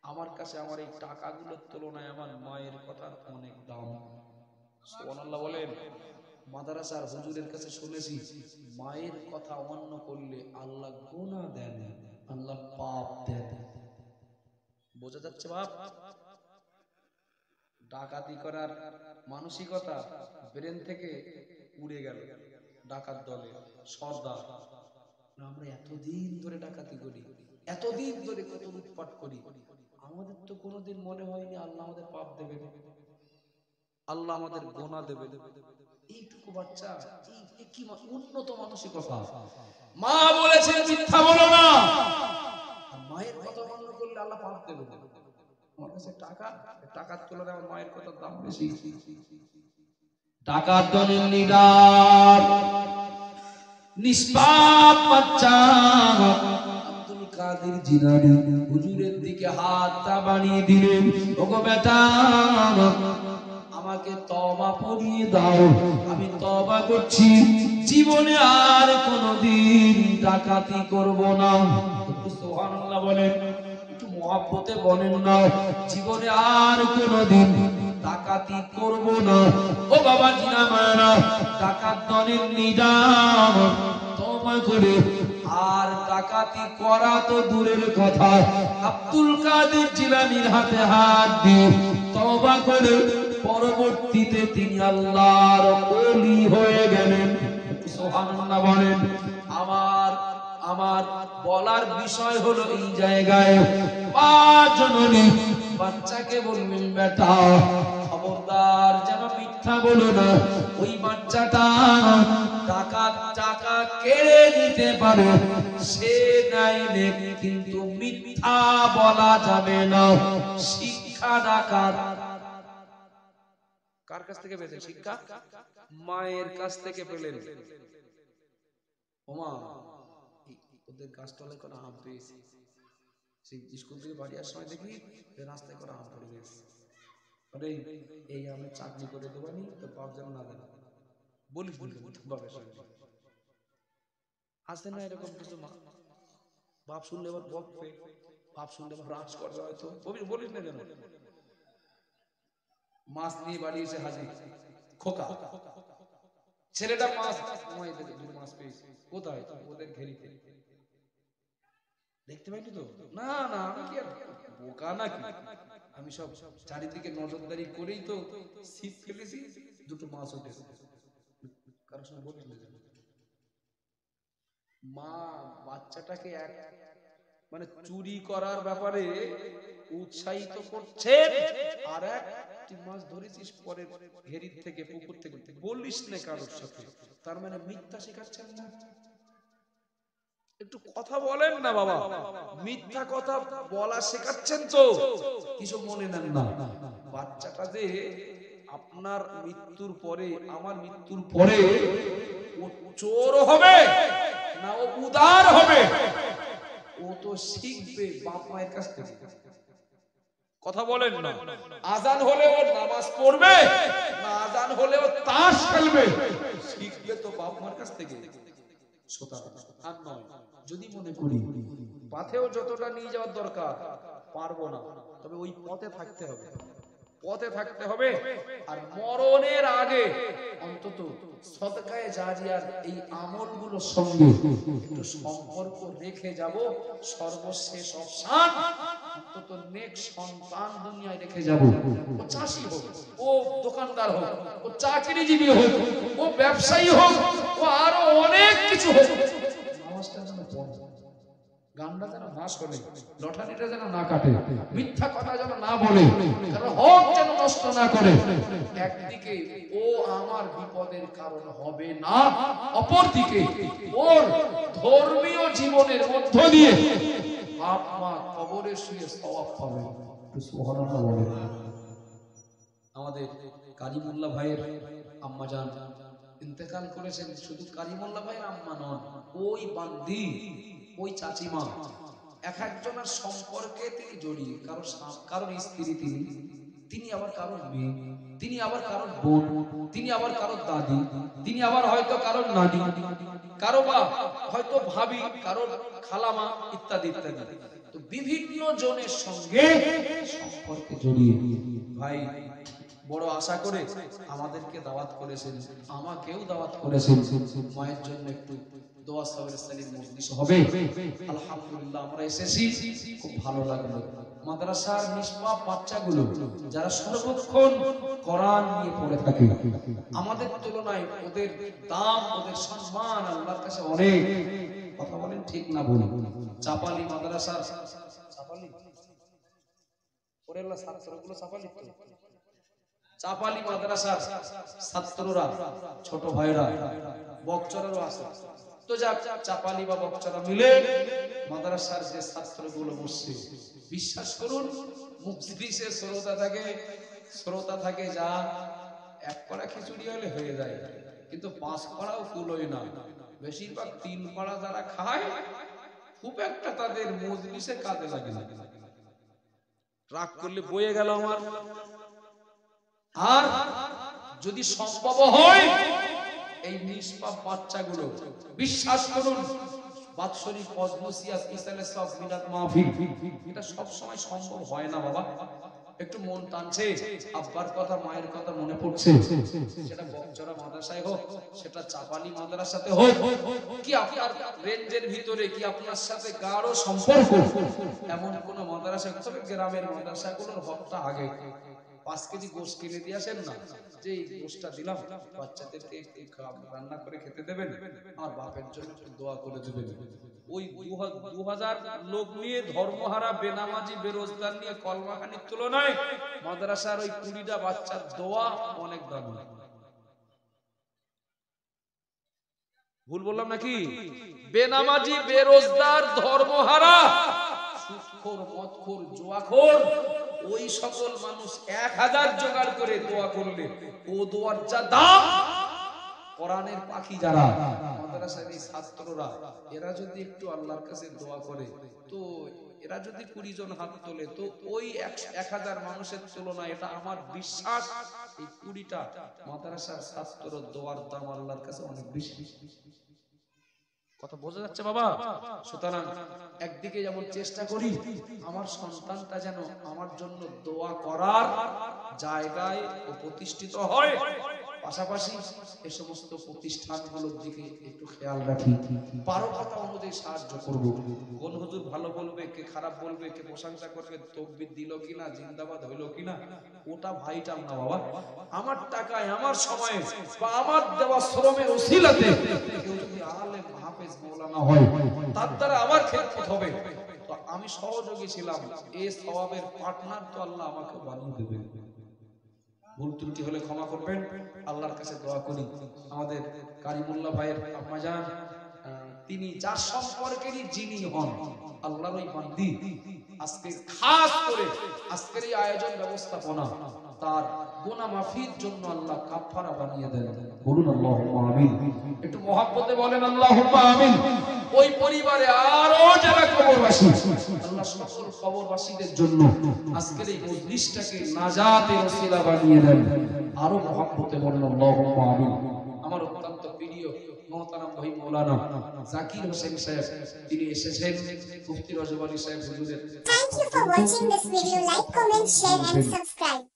আমার কাছে আমার এই টাকাগুলোর তুলনায় আমার মায়ের কথা অনেক দাম। সুবহানাল্লাহ বলেন। মাদ্রাসার হুজুরের কাছে শুনেছি, মায়ের কথা অমান্য করলে আল্লাহ গুনাহ দেন, আল্লাহ পাপ দেন। বোঝা যাচ্ছে বাপ? ডাকাতি করার মানসিকতা ব্রেন থেকে উড়ে গেল ডাকাত দলে সর্দার। আমরা এতদিন ধরে ডাকাতি করি, এতদিন ধরে কত লুটপাট করি, আমাদের তো কোনোদিন মনে হয়নি আল্লাহ আমাদের পাপ দেবে, আল্লাহ আমাদের গোনা দেবে। এইটুকু বাচ্চা, এই কি উন্নত মানসিকতা। মা বলেছেন মিথ্যা বলো না, মায়ের কথা বন্ধ করলে আল্লাহ পাপ দেবে। আমার কাছে টাকা, টাকার তুলনায় আমার মায়ের কথার দাম বেশি। টাকার দলের লিডার নিষ্পাপ বাচ্চা আব্দুল কাদের জিলানী হুজুরের দিকে হাতটা বাড়িয়ে দিলেন, ওগো বেটা আমাকে তওবা পড়িয়ে দাও, আমি তওবা করছি, জীবনে আর কোনোদিন ডাকাতি করব না। সুবহানাল্লাহ বলেন, একটু মহব্বতে বলেন না। জীবনে আর কোনোদিন ডাকাতি করব না। ও বাবা জিনা মায়েরা, ডাকাত দলের লিডার তওবা করে আর ডাকাতি করা তো দূরের কথা, আব্দুল কাদের জিলানীর হাতে হাত দিয়ে তওবা করে পরবর্তীতে তিনি আল্লাহর ওলি হয়ে গেলেন। সুবহানাল্লাহ বলেন। আমার আমার বলার বিষয় হলো এই জায়গায় মা জননী বাচ্চাকে বলবেন বেটা খবরদার যেন মিথ্যা বলো না। ওই বাচ্চাটা টাকা টাকা কেড়ে নিতে পারে সে নাই নেক, কিন্তু মিথ্যা বলা যাবে না। শিক্ষা ডাকাত কার কাছ থেকে পেয়েছেন? শিক্ষা মায়ের কাছ থেকে পেলেন। ওমা ওদের গাছতলায় করে আম পেয়েছি, সেই স্কুল থেকে বাড়ি আসার সময় দেখি রাস্তায় করে আম পড়ে গেছে। আরে এই আমি চাটনি করে দেবানি তো বাপ যেন না দেন, বলিস বাপের সঙ্গে আসে না এরকম কিছু। মা বাপ শুনলে এবার বকবে, বাপ শুনলে এবার রাজ করবে হয়তো, বলিস না কেন? মাছ নিয়ে বাড়ি এসে হাজির খোকা, ছেলেটা মাছ মাছ পেয়েছে কোথায়? ওদের ঘেরিতে। দেখতে পাইনি তো? না না আমি কি আর বোকা নাকি, আমি সব চারিদিকে নজরদারি করেই তো ছিপ ফেলেছি, দুটো মাছ উঠেছে। কারোর সঙ্গে বলিস না। মা বাচ্চাটাকে এক মানে চুরি করার ব্যাপারে উৎসাহিত করছে, আর একটি মাছ ধরেছিস পরের ঘেরির থেকে পুকুর থেকে, বলিস না কারোর সাথে, তার মানে মিথ্যা শেখাচ্ছেন না। একটু কথা বলেন না বাবা, মিথ্যা কথা বলা শেখাচ্ছেন তো, কিছু মনে নেন না। বাচ্চাটা যে আপনার মৃত্যুর পরে আমার মৃত্যুর পরে ও চোর হবে না ও উদার হবে, ও তো শিখবে বাপ মায়ের কাছ থেকে। কথা বলেন না। আজান হলে ও নামাজ পড়বে না আজান হলে ও তাস খেলবে, শিখবে তো বাপ মার কাছ থেকে। আর নয় যদি মনে করি পথেও যতটা নিয়ে যাওয়ার দরকার পারবো না, তবে ওই পথে থাকতে হবে, পথে থাকতে হবে। আর মরণের আগে অন্তত সদকায়ে জারিয়ার এই আমলগুলোর সঙ্গে একটু সম্পর্ক রেখে যাব। সর্বশেষ অবসান অন্তত নেক সন্তান দুনিয়ায় রেখে যাব। ও চাষি হোক, ও দোকানদার হোক, ও চাকরিজীবী হোক, ও ব্যবসায়ী হোক, ও আরো অনেক কিছু হোক, নামাজটা যেন পড়ে, গানটা যেন না শোনে, লটারিটা যেন না কাটে, মিথ্যা কথা যেন না বলে, কারণ হক যেন নষ্ট না করে। একদিকে ও আমার বিপদের কারণ হবে না, অপরদিকে ওর ধর্মীয় জীবনের মধ্য দিয়ে বাপ মা কবরে শুয়ে সওয়াব পাবে। সুবহানাল্লাহ বলেন। আমাদের কারিমুল্লাহ ভাইয়ের আম্মা জান ইন্তেকাল করেছেন। শুধু কারিমুল্লাহ ভাইয়ের আম্মা নন, ওই বান্দি ওই চাচিমা এক একজনের সম্পর্কে তিনি জড়িয়ে, কারোর স্ত্রী তিনি, তিনি আবার কারোর মেয়ে, তিনি আবার কারোর বোন, তিনি আবার কারোর দাদি, তিনি আবার হয়তো কারোর নানি, কারো বা হয়তো ভাবি, কারোর খালামা ইত্যাদি ইত্যাদি। তো বিভিন্ন জনের সঙ্গে সম্পর্কে জড়িয়ে ভাই বড় আশা করে আমাদেরকে দাওয়াত করেছেন, আমাকেও দাওয়াত করেছেন। মায়ের জন্য একটু দোয়া সাবের সালিম মজলিস হবে। আলহামদুলিল্লাহ আমরা এসেছি, খুব ভালো লাগলো। মাদ্রাসার নিষ্পাপ বাচ্চাগুলো যারা সর্বক্ষণ কোরআন নিয়ে পড়ে থাকে, আমাদের তুলনায় ওদের দাম, ওদের সম্মান আল্লাহর কাছে অনেক। কথা বলেন ঠিক না বলুন? চাপালি মাদ্রাসার চাপালি ওরেলা ছাত্রগুলো চাপালি তো, চাপালি মাদ্রাসার ছাত্ররা ছোট ভাইরা বকচরারও আছে। তো যাক চাপালি বা বকচরা মিলে মাদ্রাসার যে ছাত্রগুলো বসছে, বিশ্বাস করুন মজলিসে শ্রোতা থাকে যা এক কড়া খিচুড়ি হলে হয়ে যায়, কিন্তু 5 কড়াও কুলোয় না। বেশিরভাগ 3 কড়া যারা খায় খুব একটা তাদের মজলিসে কাজে লাগে না। রাগ করলে বয়ে গেল আমার। আর যদি সম্ভব হয় এই নিষ্পাপ বাচ্চাগুলো, বিশ্বাস করুন বাৎসরিক অজমসিয়া স্পেশালে সব মিলাদ মাহফিল, এটা সব সময় সম্ভব হয় না বাবা। একটু মন টানছে, আব্বার কথা মায়ের কথা মনে পড়ছে, সেটা বকচরা মাদ্রাসায় হোক, সেটা চাপালি মাদ্রাসাতে হোক, কি আপনার রেঞ্জের ভিতরে কি আপনার সাথে গাঢ় সম্পর্ক এমন কোন মাদ্রাসা, তবে গ্রামের মাদ্রাসাগুলোর হকটা আগে 5 কেজি গোশত কিনে দিয়ে আসেন না, যে এই গোশতটা দিলাম বাচ্চাদেরকে একটু রান্না করে খেতে দেবেন, আর বাপের জন্য একটু দোয়া করে দেবেন। ওই 2000 লোক নিয়ে ধর্মহারা বেনামাজি বেরোজগার নিয়ে কলমাখানির তুলনায় মাদ্রাসার ওই 20টা বাচ্চার দোয়া অনেক দামি। ভুল বললাম নাকি? বেনামাজি বেরোজগার ধর্মহারা সুদখোর মদখোর জুয়াখোর ওই সকল মানুষ 1000 জোগাড় করে দোয়া করলে ও দোয়ার যা দাম, কোরআনের পাখি যারা মাদ্রাসার এই ছাত্ররা এরা যদি একটু আল্লাহর কাছে দোয়া করে, তো এরা যদি 20 জন হাত তোলে, তো ওই 1000 মানুষের তুলনায় এটা আমার বিশ্বাস এই 20টা মাদ্রাসার ছাত্র দোয়ার দাম আল্লাহর কাছে অনেক বেশি। কথা বোঝা যাচ্ছে বাবা? সুতরাং একদিকে যেমন চেষ্টা করি আমার সন্তানটা যেন আমার জন্য দোয়া করার জায়গায় প্রতিষ্ঠিত হয়, পাশাপাশি এই সমস্ত প্রতিষ্ঠানগুলোর দিকে একটু খেয়াল রাখি, বারোটা অনুযায়ী সাহায্য করব। কোন হুজুর ভালো বলবে, কে খারাপ বলবে, কে প্রশংসা করবে, তকবীর দিল কিনা, জিন্দাবাদ হইলো কিনা, ওটা ভাইটাল না বাবা। আমার টাকায়, আমার সময়ে বা আমার দেওয়া শ্রমের ওসিলাতে কেউ যদি আলেম হাফেজ মাওলানা হয়, তার দ্বারা আমার খেদমত হবে, তো আমি সহযোগী ছিলাম, এই সওয়াবের পার্টনার তো আল্লাহ আমাকে বানিয়ে দেবেন। ভুল ত্রুটি হলে ক্ষমা করবেন, আল্লাহর কাছে দোয়া করি আমাদের কারিমুল্লাহ ভাইয়ের আম্মাজান, তিনি যার সম্পর্কেরই যিনি হন আল্লাহর ওই বান্দি, আজকে খাস করে আজকের এই আয়োজন ব্যবস্থাপনা তার গুনাহ মাফির জন্য আল্লাহ কাফারা বানিয়ে দেন। বলুন আল্লাহুম্মা আমিন। একটু মহব্বতে বলেন আল্লাহুম্মা আমিন। ওই পরিবারে আরো যারা কবরবাসী, আল্লাহ সকল কবরবাসীদের জন্য আজকের এই মজলিসটাকে নাজাতের ওসিলা বানিয়ে দেন। আরো মহব্বতে বলেন আল্লাহুম্মা আমিন। আমার অত্যন্ত প্রিয় মোহতারাম ভাই মাওলানা জাকির হোসেন সাহেব, তিনি এসেছেন মুফতি রজব আলী সাহেব হুজুরের। Thank you for watching this video. Like, comment, share and subscribe.